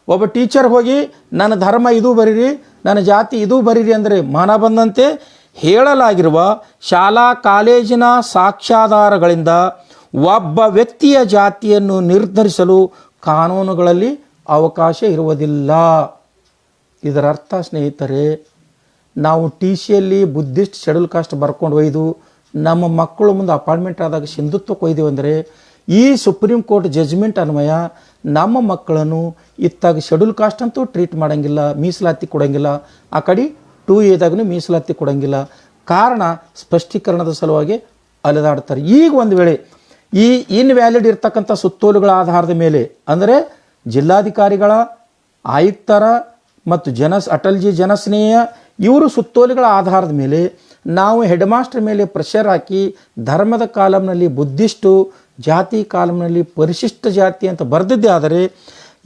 ಒಬ್ಬ ಟೀಚರ್ ಹೋಗಿ ನನ್ನ ಧರ್ಮ ಇದು ಬರೀರಿ, ನನ್ನ ಜಾತಿ ಇದು ಬರೀರಿ ಅಂದರೆ ಮನಬಂದಂತೆ ಹೇಳಲಾಗಿರುವ ಶಾಲಾ ಕಾಲೇಜಿನ ಸಾಕ್ಷ್ಯಾಧಾರಗಳಿಂದ ಒಬ್ಬ ವ್ಯಕ್ತಿಯ ಜಾತಿಯನ್ನು ನಿರ್ಧರಿಸಲು ಕಾನೂನುಗಳಲ್ಲಿ ಅವಕಾಶ ಇರುವುದಿಲ್ಲ. ಇದರ ಅರ್ಥ ಸ್ನೇಹಿತರೆ, ನಾವು TCಯಲ್ಲಿ ಬುದ್ಧಿಸ್ಟ್ ಶೆಡ್ಯೂಲ್ ಕಾಸ್ಟ್ ಬರ್ಕೊಂಡು ಒಯ್ದು ನಮ್ಮ ಮಕ್ಕಳು ಮುಂದೆ ಅಪಾಯಿಂಟ್ಮೆಂಟ್ ಆದಾಗ ಸಿಂಧುತ್ವಕ್ಕೆ ಒಯ್ದೀವಿ ಅಂದರೆ ಈ ಸುಪ್ರೀಂ ಕೋರ್ಟ್ ಜಜ್ಮೆಂಟ್ ಅನ್ವಯ ನಮ್ಮ ಮಕ್ಕಳನ್ನು ಇತ್ತಾಗ ಶೆಡ್ಯೂಲ್ ಕಾಸ್ಟ್ ಅಂತೂ ಟ್ರೀಟ್ ಮಾಡೋಂಗಿಲ್ಲ, ಮೀಸಲಾತಿ ಕೊಡೋಂಗಿಲ್ಲ, ಆ ಕಡೆ 2Aದಾಗೂ ಮೀಸಲಾತಿ ಕೊಡೋಂಗಿಲ್ಲ. ಕಾರಣ ಸ್ಪಷ್ಟೀಕರಣದ ಸಲುವಾಗಿ ಅಲೆದಾಡ್ತಾರೆ. ಈಗ ಒಂದು ವೇಳೆ ಈ ಇನ್ವ್ಯಾಲಿಡ್ ಇರ್ತಕ್ಕಂಥ ಸುತ್ತೋಲುಗಳ ಆಧಾರದ ಮೇಲೆ, ಅಂದರೆ ಜಿಲ್ಲಾಧಿಕಾರಿಗಳ, ಆಯುಕ್ತರ ಮತ್ತು ಅಟಲ್ಜಿ ಜನಸ್ನೇಹ ಇವರು ಸುತ್ತೋಲೆಗಳ ಆಧಾರದ ಮೇಲೆ ನಾವು ಹೆಡ್ ಮಾಸ್ಟರ್ ಮೇಲೆ ಪ್ರೆಷರ್ ಹಾಕಿ ಧರ್ಮದ ಕಾಲಮ್ನಲ್ಲಿ ಬುದ್ಧಿಸ್ಟು, ಜಾತಿ ಕಾಲಮ್ನಲ್ಲಿ ಪರಿಶಿಷ್ಟ ಜಾತಿ ಅಂತ ಬರೆದಿದ್ದೇ ಆದರೆ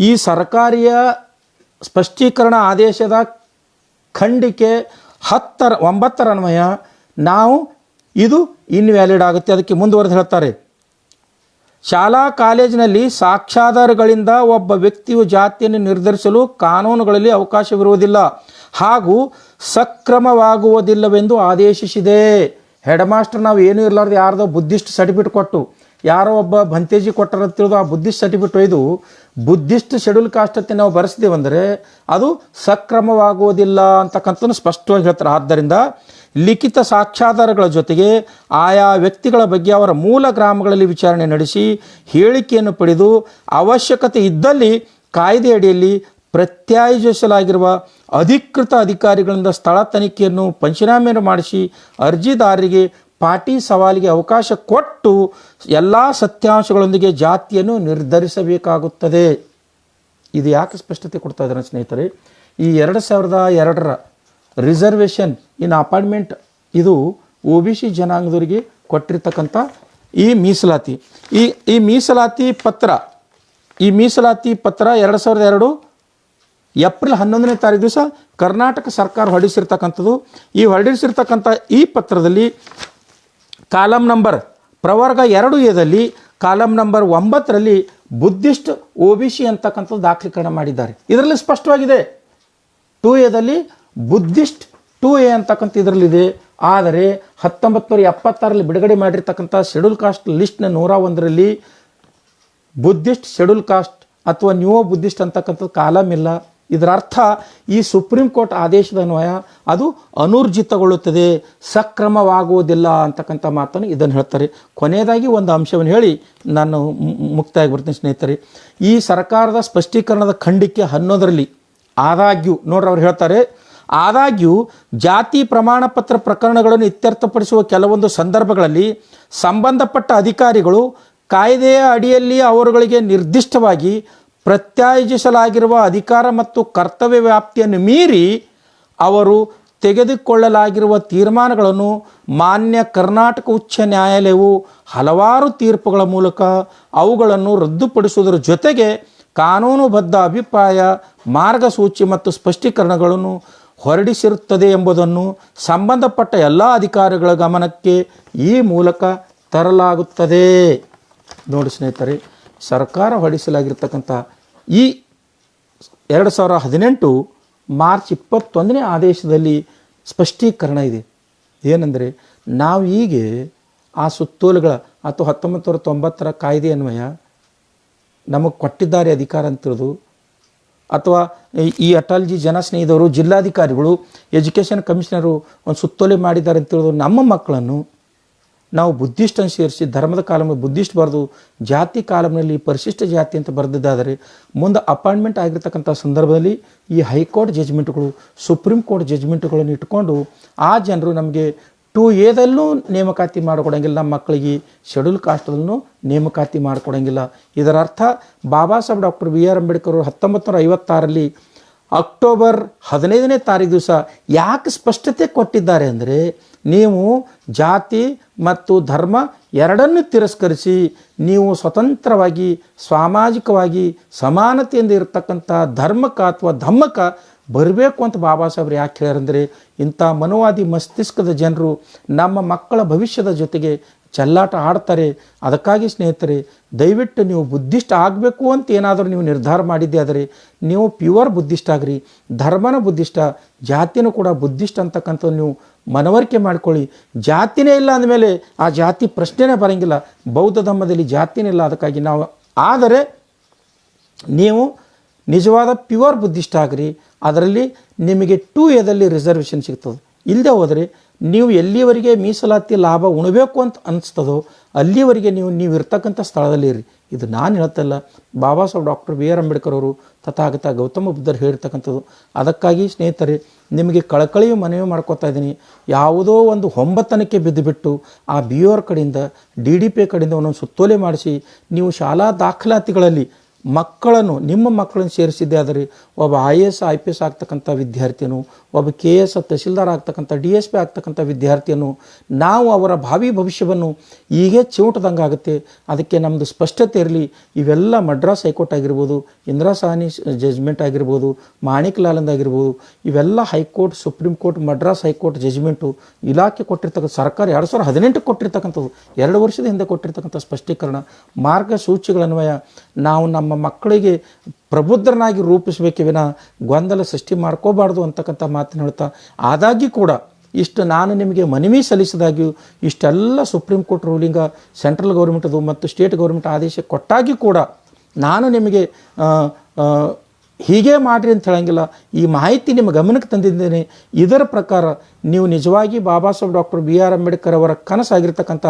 ಈ ಸರ್ಕಾರಿಯ ಸ್ಪಷ್ಟೀಕರಣ ಆದೇಶದ ಖಂಡಿಕೆ 9ರ ಅನ್ವಯ ನಾವು ಇದು ಇನ್ವ್ಯಾಲಿಡ್ ಆಗುತ್ತೆ. ಅದಕ್ಕೆ ಮುಂದುವರೆದು ಹೇಳ್ತಾರೆ, ಶಾಲಾ ಕಾಲೇಜಿನಲ್ಲಿ ಸಾಕ್ಷ್ಯಾಧಾರಗಳಿಂದ ಒಬ್ಬ ವ್ಯಕ್ತಿಯು ಜಾತಿಯನ್ನು ನಿರ್ಧರಿಸಲು ಕಾನೂನುಗಳಲ್ಲಿ ಅವಕಾಶವಿರುವುದಿಲ್ಲ ಹಾಗೂ ಸಕ್ರಮವಾಗುವುದಿಲ್ಲವೆಂದು ಆದೇಶಿಸಿದೆ. ಹೆಡ್ ಮಾಸ್ಟರ್ ನಾವು ಏನೂ ಇರಲಾರ್ದು ಯಾರ್ದೋ ಬುದ್ಧಿಸ್ಟ್ ಸರ್ಟಿಫಿಕೇಟ್ ಕೊಟ್ಟು ಯಾರೋ ಒಬ್ಬ ಭಂತೇಜಿ ಕೊಟ್ಟಾರ ತಿಳಿದು ಆ ಬುದ್ಧಿಸ್ಟ್ ಸರ್ಟಿಫಿಕೇಟ್ ಒಯ್ದು ಬುದ್ಧಿಸ್ಟ್ ಶೆಡ್ಯೂಲ್ ಕಾಸ್ಟ್ ಅಂತ ನಾವು ಬರೆಸ್ತೀವಂದರೆ ಅದು ಸಕ್ರಮವಾಗುವುದಿಲ್ಲ ಅಂತಕ್ಕಂಥದ್ದು ಸ್ಪಷ್ಟವಾಗಿ ಹೇಳ್ತಾರೆ. ಆದ್ದರಿಂದ ಲಿಖಿತ ಸಾಕ್ಷ್ಯಾಧಾರಗಳ ಜೊತೆಗೆ ಆಯಾ ವ್ಯಕ್ತಿಗಳ ಬಗ್ಗೆ ಅವರ ಮೂಲ ಗ್ರಾಮಗಳಲ್ಲಿ ವಿಚಾರಣೆ ನಡೆಸಿ ಹೇಳಿಕೆಯನ್ನು ಪಡೆದು ಅವಶ್ಯಕತೆ ಇದ್ದಲ್ಲಿ ಕಾಯ್ದೆ ಅಡಿಯಲ್ಲಿ ಪ್ರತ್ಯಾಯೋಜಿಸಲಾಗಿರುವ ಅಧಿಕೃತ ಅಧಿಕಾರಿಗಳಿಂದ ಸ್ಥಳ ತನಿಖೆಯನ್ನು ಪಂಚನಾಮೆಯನ್ನು ಮಾಡಿಸಿ ಅರ್ಜಿದಾರರಿಗೆ ಪಾಟಿ ಸವಾಲಿಗೆ ಅವಕಾಶ ಕೊಟ್ಟು ಎಲ್ಲ ಸತ್ಯಾಂಶಗಳೊಂದಿಗೆ ಜಾತಿಯನ್ನು ನಿರ್ಧರಿಸಬೇಕಾಗುತ್ತದೆ. ಇದು ಯಾಕೆ ಸ್ಪಷ್ಟತೆ ಕೊಡ್ತಾ ಇದ್ದಾರೆ ಸ್ನೇಹಿತರೆ? ಈ 2002ರ ರಿಸರ್ವೇಷನ್ ಇನ್ ಅಪಾಯಿಂಟ್ಮೆಂಟ್ ಇದು OBC ಜನಾಂಗದವರಿಗೆ ಕೊಟ್ಟಿರ್ತಕ್ಕಂಥ ಈ ಮೀಸಲಾತಿ ಪತ್ರ 2002 ಏಪ್ರಿಲ್ 11ನೇ ತಾರೀಕು ದಿವಸ ಕರ್ನಾಟಕ ಸರ್ಕಾರ ಹೊರಡಿಸಿರ್ತಕ್ಕಂಥದ್ದು. ಈ ಹೊರಡಿಸಿರ್ತಕ್ಕಂಥ ಈ ಪತ್ರದಲ್ಲಿ ಕಾಲಮ್ ನಂಬರ್ ಪ್ರವರ್ಗ 2A ಕಾಲಮ್ ನಂಬರ್ 9ರಲ್ಲಿ ಬುದ್ಧಿಸ್ಟ್ OBC ಅಂತಕ್ಕಂಥದ್ದು ದಾಖಲೀಕರಣ ಮಾಡಿದ್ದಾರೆ. ಇದರಲ್ಲಿ ಸ್ಪಷ್ಟವಾಗಿದೆ 2A ಬುದ್ಧಿಸ್ಟ್ 2A ಅಂತಕ್ಕಂಥ ಇದರಲ್ಲಿದೆ. ಆದರೆ 1976ರಲ್ಲಿ ಬಿಡುಗಡೆ ಮಾಡಿರ್ತಕ್ಕಂಥ ಶೆಡ್ಯೂಲ್ ಕಾಸ್ಟ್ ಲಿಸ್ಟ್ನ 101ರಲ್ಲಿ ಬುದ್ಧಿಸ್ಟ್ ಶೆಡ್ಯೂಲ್ ಕಾಸ್ಟ್ ಅಥವಾ ನ್ಯೂ ಬುದ್ಧಿಸ್ಟ್ ಅಂತಕ್ಕಂಥದ್ದು ಕಾಲಮ್ ಇಲ್ಲ. ಇದರ ಅರ್ಥ ಈ ಸುಪ್ರೀಂ ಕೋರ್ಟ್ ಆದೇಶದ ಅನ್ವಯ ಅದು ಅನೂರ್ಜಿತಗೊಳ್ಳುತ್ತದೆ, ಸಕ್ರಮವಾಗುವುದಿಲ್ಲ ಅಂತಕ್ಕಂಥ ಮಾತನ್ನು ಇದನ್ನು ಹೇಳ್ತಾರೆ. ಕೊನೆಯದಾಗಿ ಒಂದು ಅಂಶವನ್ನು ಹೇಳಿ ನಾನು ಮುಕ್ತಾಯ ಬರ್ತೀನಿ ಸ್ನೇಹಿತರೆ. ಈ ಸರ್ಕಾರದ ಸ್ಪಷ್ಟೀಕರಣದ ಖಂಡಿಕೆ 11ರಲ್ಲಿ ಆದಾಗ್ಯೂ ನೋಡ್ರಿ ಅವ್ರು ಹೇಳ್ತಾರೆ, ಆದಾಗ್ಯೂ ಜಾತಿ ಪ್ರಮಾಣ ಪತ್ರ ಪ್ರಕರಣಗಳನ್ನು ಇತ್ಯರ್ಥಪಡಿಸುವ ಕೆಲವೊಂದು ಸಂದರ್ಭಗಳಲ್ಲಿ ಸಂಬಂಧಪಟ್ಟ ಅಧಿಕಾರಿಗಳು ಕಾಯ್ದೆಯ ಅಡಿಯಲ್ಲಿ ಅವರುಗಳಿಗೆ ನಿರ್ದಿಷ್ಟವಾಗಿ ಪ್ರತ್ಯಾಯೋಜಿಸಲಾಗಿರುವ ಅಧಿಕಾರ ಮತ್ತು ಕರ್ತವ್ಯ ವ್ಯಾಪ್ತಿಯನ್ನು ಮೀರಿ ಅವರು ತೆಗೆದುಕೊಳ್ಳಲಾಗಿರುವ ತೀರ್ಮಾನಗಳನ್ನು ಮಾನ್ಯ ಕರ್ನಾಟಕ ಉಚ್ಚ ನ್ಯಾಯಾಲಯವು ಹಲವಾರು ತೀರ್ಪುಗಳ ಮೂಲಕ ಅವುಗಳನ್ನು ರದ್ದುಪಡಿಸುವುದರ ಜೊತೆಗೆ ಕಾನೂನುಬದ್ಧ ಅಭಿಪ್ರಾಯ, ಮಾರ್ಗಸೂಚಿ ಮತ್ತು ಸ್ಪಷ್ಟೀಕರಣಗಳನ್ನು ಹೊರಡಿಸಿರುತ್ತದೆ ಎಂಬುದನ್ನು ಸಂಬಂಧಪಟ್ಟ ಎಲ್ಲ ಅಧಿಕಾರಿಗಳ ಗಮನಕ್ಕೆ ಈ ಮೂಲಕ ತರಲಾಗುತ್ತದೆ. ನೋಡಿ ಸ್ನೇಹಿತರೆ, ಸರ್ಕಾರ ಹೊರಡಿಸಲಾಗಿರ್ತಕ್ಕಂಥ ಈ 2018 ಮಾರ್ಚ್ 21ನೇ ಆದೇಶದಲ್ಲಿ ಸ್ಪಷ್ಟೀಕರಣ ಇದೆ. ಏನೆಂದರೆ ನಾವು ಹೀಗೆ ಆ ಸುತ್ತೋಲೆಗಳ ಅಥವಾ 1990ರ ಕಾಯ್ದೆ ಅನ್ವಯ ನಮಗೆ ಕೊಟ್ಟಿದ್ದಾರೆ ಅಧಿಕಾರ ಅಂತಿರೋದು, ಅಥವಾ ಈ ಅಟಲ್ಜಿ ಜನಸ್ನೇಹಿದವರು ಜಿಲ್ಲಾಧಿಕಾರಿಗಳು ಎಜುಕೇಷನ್ ಕಮಿಷನರು ಒಂದು ಸುತ್ತೋಲೆ ಮಾಡಿದ್ದಾರೆ ಅಂತಿರೋದು, ನಮ್ಮ ಮಕ್ಕಳನ್ನು ನಾವು ಬುದ್ಧಿಸ್ಟ್ ಅಂತ ಸೇರಿಸಿ ಧರ್ಮದ ಕಾಲಮ್ ಬುದ್ಧಿಸ್ಟ್ ಬರೆದು ಜಾತಿ ಕಾಲಮ್ನಲ್ಲಿ ಪರಿಶಿಷ್ಟ ಜಾತಿ ಅಂತ ಬರೆದಿದ್ದಾದರೆ ಮುಂದೆ ಅಪಾಯಿಂಟ್ಮೆಂಟ್ ಆಗಿರ್ತಕ್ಕಂಥ ಸಂದರ್ಭದಲ್ಲಿ ಈ ಹೈಕೋರ್ಟ್ ಜಜ್ಮೆಂಟ್ಗಳು, ಸುಪ್ರೀಂ ಕೋರ್ಟ್ ಜಜ್ಮೆಂಟ್ಗಳನ್ನು ಇಟ್ಕೊಂಡು ಆ ಜನರು ನಮಗೆ 2A ನೇಮಕಾತಿ ಮಾಡಿಕೊಡಂಗಿಲ್ಲ, ನಮ್ಮ ಮಕ್ಕಳಿಗೆ ಶೆಡ್ಯೂಲ್ ಕಾಸ್ಟಲ್ಲೂ ನೇಮಕಾತಿ ಮಾಡಿಕೊಡಂಗಿಲ್ಲ. ಇದರ ಅರ್ಥ ಬಾಬಾ ಸಾಹೇಬ್ ಡಾಕ್ಟರ್ BR ಅಂಬೇಡ್ಕರ್ ಅವರು 1956ರಲ್ಲಿ ಅಕ್ಟೋಬರ್ 15ನೇ ತಾರೀಕು ದಿವಸ ಯಾಕೆ ಸ್ಪಷ್ಟತೆ ಕೊಟ್ಟಿದ್ದಾರೆ ಅಂದರೆ, ನೀವು ಜಾತಿ ಮತ್ತು ಧರ್ಮ ಎರಡನ್ನೂ ತಿರಸ್ಕರಿಸಿ ನೀವು ಸ್ವತಂತ್ರವಾಗಿ ಸಾಮಾಜಿಕವಾಗಿ ಸಮಾನತೆಯಿಂದ ಇರತಕ್ಕಂಥ ಧರ್ಮಕ್ಕೆ ಅಥವಾ ಧಮ್ಮಕ್ಕೆ ಬರಬೇಕು ಅಂತ ಬಾಬಾ ಸಾಹೇಬ್ರು ಯಾಕೆ ಹೇಳ್ಯಾರಂದರೆ, ಇಂಥ ಮನೋವಾದಿ ಮಸ್ತಿಷ್ಕದ ಜನರು ನಮ್ಮ ಮಕ್ಕಳ ಭವಿಷ್ಯದ ಜೊತೆಗೆ ಚೆಲ್ಲಾಟ ಆಡ್ತಾರೆ. ಅದಕ್ಕಾಗಿ ಸ್ನೇಹಿತರೆ, ದಯವಿಟ್ಟು ನೀವು ಬುದ್ಧಿಸ್ಟ್ ಆಗಬೇಕು ಅಂತ ಏನಾದರೂ ನೀವು ನಿರ್ಧಾರ ಮಾಡಿದ್ದೆ ಆದರೆ ನೀವು ಪ್ಯೂರ್ ಬುದ್ಧಿಸ್ಟ್ ಆಗ್ರಿ. ಧರ್ಮನ ಬುದ್ಧಿಷ್ಟ, ಜಾತಿನೂ ಕೂಡ ಬುದ್ಧಿಸ್ಟ್ ಅಂತಕ್ಕಂಥದ್ದು ನೀವು ಮನವರಿಕೆ ಮಾಡ್ಕೊಳ್ಳಿ. ಜಾತಿನೇ ಇಲ್ಲ ಅಂದಮೇಲೆ ಆ ಜಾತಿ ಪ್ರಶ್ನೆನೇ ಬರೋಂಗಿಲ್ಲ. ಬೌದ್ಧ ಧರ್ಮದಲ್ಲಿ ಜಾತಿನೇ ಇಲ್ಲ. ಅದಕ್ಕಾಗಿ ನಾವು ಆದರೆ ನೀವು ನಿಜವಾದ ಪ್ಯೂರ್ ಬುದ್ಧಿಸ್ಟ್ ಆಗ್ರಿ. ಅದರಲ್ಲಿ ನಿಮಗೆ 2A ರಿಸರ್ವೇಷನ್ ಸಿಗ್ತದೆ. ಇಲ್ಲದೆ ಹೋದರೆ ನೀವು ಎಲ್ಲಿವರೆಗೆ ಮೀಸಲಾತಿ ಲಾಭ ಉಣಬೇಕು ಅಂತ ಅನಿಸ್ತದೋ ಅಲ್ಲಿವರೆಗೆ ನೀವು ಇರ್ತಕ್ಕಂಥ ಸ್ಥಳದಲ್ಲಿ ಇರಿ. ಇದು ನಾನು ಹೇಳ್ತಲ್ಲ, ಬಾಬಾ ಸಾಹೇಬ್ ಡಾಕ್ಟರ್ BR ಅಂಬೇಡ್ಕರ್ ಅವರು ತಥಾಗತ ಗೌತಮ ಬುದ್ಧರು ಹೇಳಿರ್ತಕ್ಕಂಥದ್ದು. ಅದಕ್ಕಾಗಿ ಸ್ನೇಹಿತರೆ, ನಿಮಗೆ ಕಳಕಳಿಯು ಮನವಿ ಮಾಡ್ಕೋತಾ ಇದ್ದೀನಿ, ಯಾವುದೋ ಒಂದು ಹೊಂಬತನಕ್ಕೆ ಬಿದ್ದುಬಿಟ್ಟು ಆ BR ಕಡೆಯಿಂದ DDP ಕಡೆಯಿಂದ ಒಂದೊಂದು ಸುತ್ತೋಲೆ ಮಾಡಿಸಿ ನೀವು ಶಾಲಾ ದಾಖಲಾತಿಗಳಲ್ಲಿ ಮಕ್ಕಳನ್ನು ನಿಮ್ಮ ಮಕ್ಕಳನ್ನು ಸೇರಿಸಿದ್ದೆ ಆದರೆ ಒಬ್ಬ IAS IPS ಆಗ್ತಕ್ಕಂಥ ವಿದ್ಯಾರ್ಥಿಯನ್ನು, ಒಬ್ಬ KS ತಹಸೀಲ್ದಾರ್ ಆಗ್ತಕ್ಕಂಥ DSP ಆಗ್ತಕ್ಕಂಥ ವಿದ್ಯಾರ್ಥಿಯನ್ನು ನಾವು ಅವರ ಭಾವಿ ಭವಿಷ್ಯವನ್ನು ಹೀಗೆ ಚಿವುಟದಂಗೆ ಆಗುತ್ತೆ. ಅದಕ್ಕೆ ನಮ್ಮದು ಸ್ಪಷ್ಟತೆ ಇರಲಿ. ಇವೆಲ್ಲ ಮಡ್ರಾಸ್ ಹೈಕೋರ್ಟ್ ಆಗಿರ್ಬೋದು, ಇಂದಿರಾ ಸಾಹ್ನಿ ಜಜ್ಮೆಂಟ್ ಆಗಿರ್ಬೋದು, ಮಾಣಿಕ್ ಲಾಲಂದ್ ಆಗಿರ್ಬೋದು, ಇವೆಲ್ಲ high court, supreme court, Madras high court judgement ಇಲಾಖೆ ಕೊಟ್ಟಿರ್ತಕ್ಕಂಥ ಸರ್ಕಾರ 2018 ಕೊಟ್ಟಿರ್ತಕ್ಕಂಥದ್ದು, 2 ವರ್ಷದ ಹಿಂದೆ ಕೊಟ್ಟಿರ್ತಕ್ಕಂಥ ಸ್ಪಷ್ಟೀಕರಣ ಮಾರ್ಗಸೂಚಿಗಳನ್ವಯ ನಾವು ನಮ್ಮ ಮಕ್ಕಳಿಗೆ ಪ್ರಬುದ್ಧರನ್ನಾಗಿ ರೂಪಿಸಬೇಕೇ ವಿನ ಗೊಂದಲ ಸೃಷ್ಟಿ ಮಾಡ್ಕೋಬಾರ್ದು ಅಂತಕ್ಕಂಥ ಮಾತನ್ನು ಹೇಳ್ತಾ, ಆದಾಗ್ಯೂ ಕೂಡ ಇಷ್ಟು ನಾನು ನಿಮಗೆ ಮನವಿ ಸಲ್ಲಿಸಿದಾಗ್ಯೂ ಇಷ್ಟೆಲ್ಲ ಸುಪ್ರೀಂ ಕೋರ್ಟ್ ರೂಲಿಂಗ ಸೆಂಟ್ರಲ್ ಗೌರ್ಮೆಂಟದು ಮತ್ತು ಸ್ಟೇಟ್ ಗೌರ್ಮೆಂಟ್ ಆದೇಶ ಕೊಟ್ಟಾಗಿ ಕೂಡ ನಾನು ನಿಮಗೆ ಹೀಗೆ ಮಾಡಿರಿ ಅಂತ ಹೇಳಂಗಿಲ್ಲ. ಈ ಮಾಹಿತಿ ನಿಮ್ಮ ಗಮನಕ್ಕೆ ತಂದಿದ್ದೇನೆ. ಇದರ ಪ್ರಕಾರ ನೀವು ನಿಜವಾಗಿ ಬಾಬಾ ಸಾಹೇಬ್ ಡಾಕ್ಟರ್ BR ಅಂಬೇಡ್ಕರ್ ಅವರ ಕನಸಾಗಿರ್ತಕ್ಕಂಥ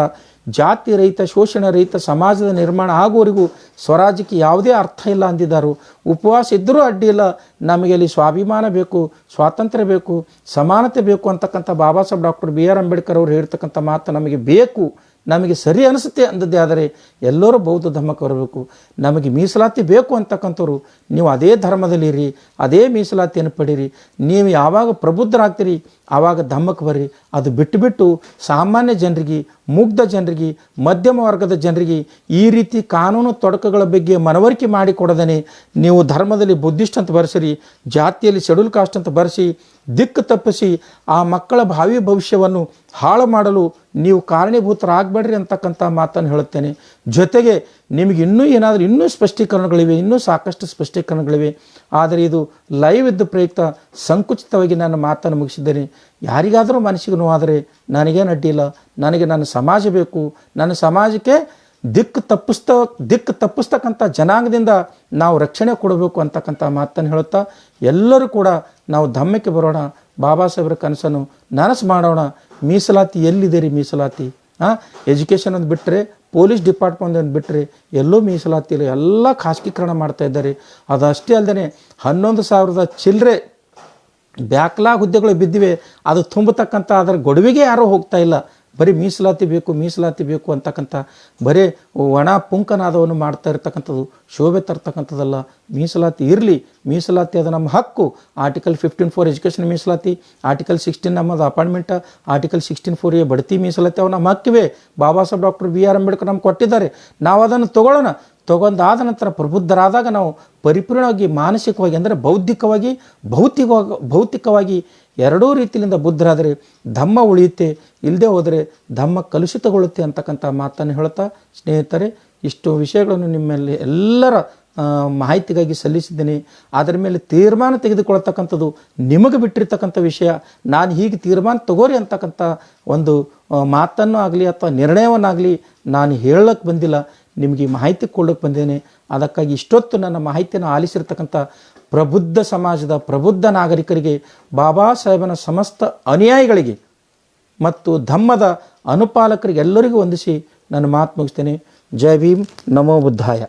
ಜಾತಿ ರಹಿತ ಶೋಷಣೆ ರಹಿತ ಸಮಾಜದ ನಿರ್ಮಾಣ ಆಗುವವರೆಗೂ ಸ್ವರಾಜ್ಯಕ್ಕೆ ಯಾವುದೇ ಅರ್ಥ ಇಲ್ಲ ಅಂದಿದ್ದಾರು. ಉಪವಾಸ ಇದ್ದರೂ ಅಡ್ಡಿ ಇಲ್ಲ, ನಮಗೆ ಅಲ್ಲಿ ಸ್ವಾಭಿಮಾನ ಬೇಕು, ಸ್ವಾತಂತ್ರ್ಯ ಬೇಕು, ಸಮಾನತೆ ಬೇಕು ಅಂತಕ್ಕಂಥ ಬಾಬಾ ಸಾಹೇಬ್ ಡಾಕ್ಟರ್ BR ಅಂಬೇಡ್ಕರ್ ಅವರು ಹೇಳ್ತಕ್ಕಂಥ ಮಾತು ನಮಗೆ ಬೇಕು, ನಮಗೆ ಸರಿ ಅನಿಸುತ್ತೆ ಅಂದದ್ದೇ ಆದರೆ ಎಲ್ಲರೂ ಬೌದ್ಧ ಧರ್ಮಕ್ಕೆ ಬರಬೇಕು. ನಮಗೆ ಮೀಸಲಾತಿ ಬೇಕು ಅಂತಕ್ಕಂಥವ್ರು ನೀವು ಅದೇ ಧರ್ಮದಲ್ಲಿರಿ, ಅದೇ ಮೀಸಲಾತಿಯನ್ನು ಪಡೀರಿ. ನೀವು ಯಾವಾಗ ಪ್ರಬುದ್ಧರಾಗ್ತೀರಿ ಆವಾಗ ಧರ್ಮಕ್ಕೆ ಬರ್ರಿ. ಅದು ಬಿಟ್ಟು ಸಾಮಾನ್ಯ ಜನರಿಗೆ, ಮುಗ್ಧ ಜನರಿಗೆ, ಮಧ್ಯಮ ವರ್ಗದ ಜನರಿಗೆ ಈ ರೀತಿ ಕಾನೂನು ತೊಡಕುಗಳ ಬಗ್ಗೆ ಮನವರಿಕೆ ಮಾಡಿಕೊಡದೇ ನೀವು ಧರ್ಮದಲ್ಲಿ ಬುದ್ಧಿಸ್ಟ್ ಅಂತ ಬರೆಸಿರಿ, ಜಾತಿಯಲ್ಲಿ ಶೆಡ್ಯೂಲ್ ಕಾಸ್ಟ್ ಅಂತ ಬರೆಸಿ ದಿಕ್ಕು ತಪ್ಪಿಸಿ ಆ ಮಕ್ಕಳ ಭಾವಿ ಭವಿಷ್ಯವನ್ನು ಹಾಳು ಮಾಡಲು ನೀವು ಕಾರಣೀಭೂತರಾಗಬೇಡ್ರಿ ಅಂತಕ್ಕಂಥ ಮಾತನ್ನು ಹೇಳುತ್ತೇನೆ. ಜೊತೆಗೆ ನಿಮಗೆ ಇನ್ನೂ ಸ್ಪಷ್ಟೀಕರಣಗಳಿವೆ, ಇನ್ನೂ ಸಾಕಷ್ಟು ಸ್ಪಷ್ಟೀಕರಣಗಳಿವೆ. ಆದರೆ ಇದು ಲೈವ್ ಇದ್ದ ಪ್ರಯುಕ್ತ ಸಂಕುಚಿತವಾಗಿ ನನ್ನ ಮಾತನ್ನು ಮುಗಿಸಿದ್ದೇನೆ. ಯಾರಿಗಾದರೂ ಮನಸ್ಸಿಗೆ ನೋವಾದರೆ ನನಗೇನು ಅಡ್ಡಿಲ್ಲ. ನನಗೆ ನನ್ನ ಸಮಾಜ ಬೇಕು. ನನ್ನ ಸಮಾಜಕ್ಕೆ ದಿಕ್ಕು ತಪ್ಪಿಸ್ತಕ್ಕಂಥ ಜನಾಂಗದಿಂದ ನಾವು ರಕ್ಷಣೆ ಕೊಡಬೇಕು ಅಂತಕ್ಕಂಥ ಮಾತನ್ನು ಹೇಳುತ್ತಾ ಎಲ್ಲರೂ ಕೂಡ ನಾವು ಧಮ್ಮಕ್ಕೆ ಬರೋಣ. ಬಾಬಾ ಸಾಹೇಬ್ರ ಕನಸನ್ನು ನನಸು ಮಾಡೋಣ. ಮೀಸಲಾತಿ ಎಲ್ಲಿದೆ ರೀ? ಮೀಸಲಾತಿ ಎಜುಕೇಷನ್ ಒಂದು ಬಿಟ್ಟರೆ, ಪೊಲೀಸ್ ಡಿಪಾರ್ಟ್ಮೆಂಟ್ ಒಂದು ಬಿಟ್ಟರೆ ಎಲ್ಲೂ ಮೀಸಲಾತಿ ಇಲ್ಲ. ಎಲ್ಲ ಖಾಸಗೀಕರಣ ಮಾಡ್ತಾ ಇದ್ದಾರೆ. ಅದಷ್ಟೇ ಅಲ್ಲದೆ 11,000 ಚಿಲ್ಲರೆ ಬ್ಯಾಕ್ಲಾಗ್ ಹುದ್ದೆಗಳು ಬಿದ್ದಿವೆ. ಅದು ತುಂಬತಕ್ಕಂಥ ಅದರ ಗೊಡವೆಗೆ ಯಾರೂ ಹೋಗ್ತಾ ಇಲ್ಲ. ಬರೀ ಮೀಸಲಾತಿ ಬೇಕು ಅಂತಕ್ಕಂಥ ಬರೀ ಒಣ ಪುಂಕನಾದವನ್ನು ಮಾಡ್ತಾ ಇರ್ತಕ್ಕಂಥದ್ದು ಶೋಭೆ ತರ್ತಕ್ಕಂಥದ್ದಲ್ಲ. ಮೀಸಲಾತಿ ಇರಲಿ, ಮೀಸಲಾತಿ ಅದು ನಮ್ಮ ಹಕ್ಕು. ಆರ್ಟಿಕಲ್ 15(4) ಎಜುಕೇಷನ್ ಮೀಸಲಾತಿ, ಆರ್ಟಿಕಲ್ 16 ನಮ್ಮದು ಅಪಾಯಿಂಟ್ಮೆಂಟ್, ಆರ್ಟಿಕಲ್ 16(4) ಬಡ್ತಿ ಮೀಸಲಾತಿ ಅವು ನಮ್ಮ ಹಕ್ಕಿವೆ. ಬಾಬಾ ಸಾಹೇಬ್ ಡಾಕ್ಟರ್ BR ಅಂಬೇಡ್ಕರ್ ನಮ್ಗೆ ಕೊಟ್ಟಿದ್ದಾರೆ. ನಾವು ಅದನ್ನು ತಗೊಂಡಾದ ನಂತರ ಪ್ರಬುದ್ಧರಾದಾಗ ನಾವು ಪರಿಪೂರ್ಣವಾಗಿ ಮಾನಸಿಕವಾಗಿ ಅಂದರೆ ಬೌದ್ಧಿಕವಾಗಿ ಭೌತಿಕವಾಗಿ ಎರಡೂ ರೀತಿಯಿಂದ ಬುದ್ಧರಾದರೆ ಧಮ್ಮ ಉಳಿಯುತ್ತೆ, ಇಲ್ಲದೆ ಹೋದರೆ ಧಮ್ಮ ಕಲುಷಿತಗೊಳ್ಳುತ್ತೆ ಅಂತಕ್ಕಂಥ ಮಾತನ್ನು ಹೇಳ್ತಾ ಸ್ನೇಹಿತರೆ, ಇಷ್ಟು ವಿಷಯಗಳನ್ನು ನಿಮ್ಮಲ್ಲಿ ಎಲ್ಲರ ಮಾಹಿತಿಗಾಗಿ ಸಲ್ಲಿಸಿದ್ದೇನೆ. ಅದರ ಮೇಲೆ ತೀರ್ಮಾನ ತೆಗೆದುಕೊಳ್ತಕ್ಕಂಥದ್ದು ನಿಮಗೆ ಬಿಟ್ಟಿರ್ತಕ್ಕಂಥ ವಿಷಯ. ನಾನು ಹೀಗೆ ತೀರ್ಮಾನ ತಗೋರಿ ಅಂತಕ್ಕಂಥ ಒಂದು ಮಾತನ್ನು ಆಗಲಿ ಅಥವಾ ನಿರ್ಣಯವನ್ನಾಗಲಿ ನಾನು ಹೇಳಕ್ಕೆ ಬಂದಿಲ್ಲ, ನಿಮಗೆ ಮಾಹಿತಿ ಕೊಡೋಕ್ಕೆ ಬಂದೇನೆ. ಅದಕ್ಕಾಗಿ ಇಷ್ಟೊತ್ತು ನನ್ನ ಮಾಹಿತಿಯನ್ನು ಆಲಿಸಿರ್ತಕ್ಕಂಥ ಪ್ರಬುದ್ಧ ಸಮಾಜದ ಪ್ರಬುದ್ಧ ನಾಗರಿಕರಿಗೆ, ಬಾಬಾ ಸಾಹೇಬನ ಸಮಸ್ತ ಅನುಯಾಯಿಗಳಿಗೆ ಮತ್ತು ಧಮ್ಮದ ಅನುಪಾಲಕರಿಗೆ ಎಲ್ಲರಿಗೂ ವಂದಿಸಿ ನನ್ನ ಮಾತು ಮುಗಿಸ್ತೇನೆ. ಜೈ ಭೀಮ್, ನಮೋ ಬುದ್ಧಾಯ.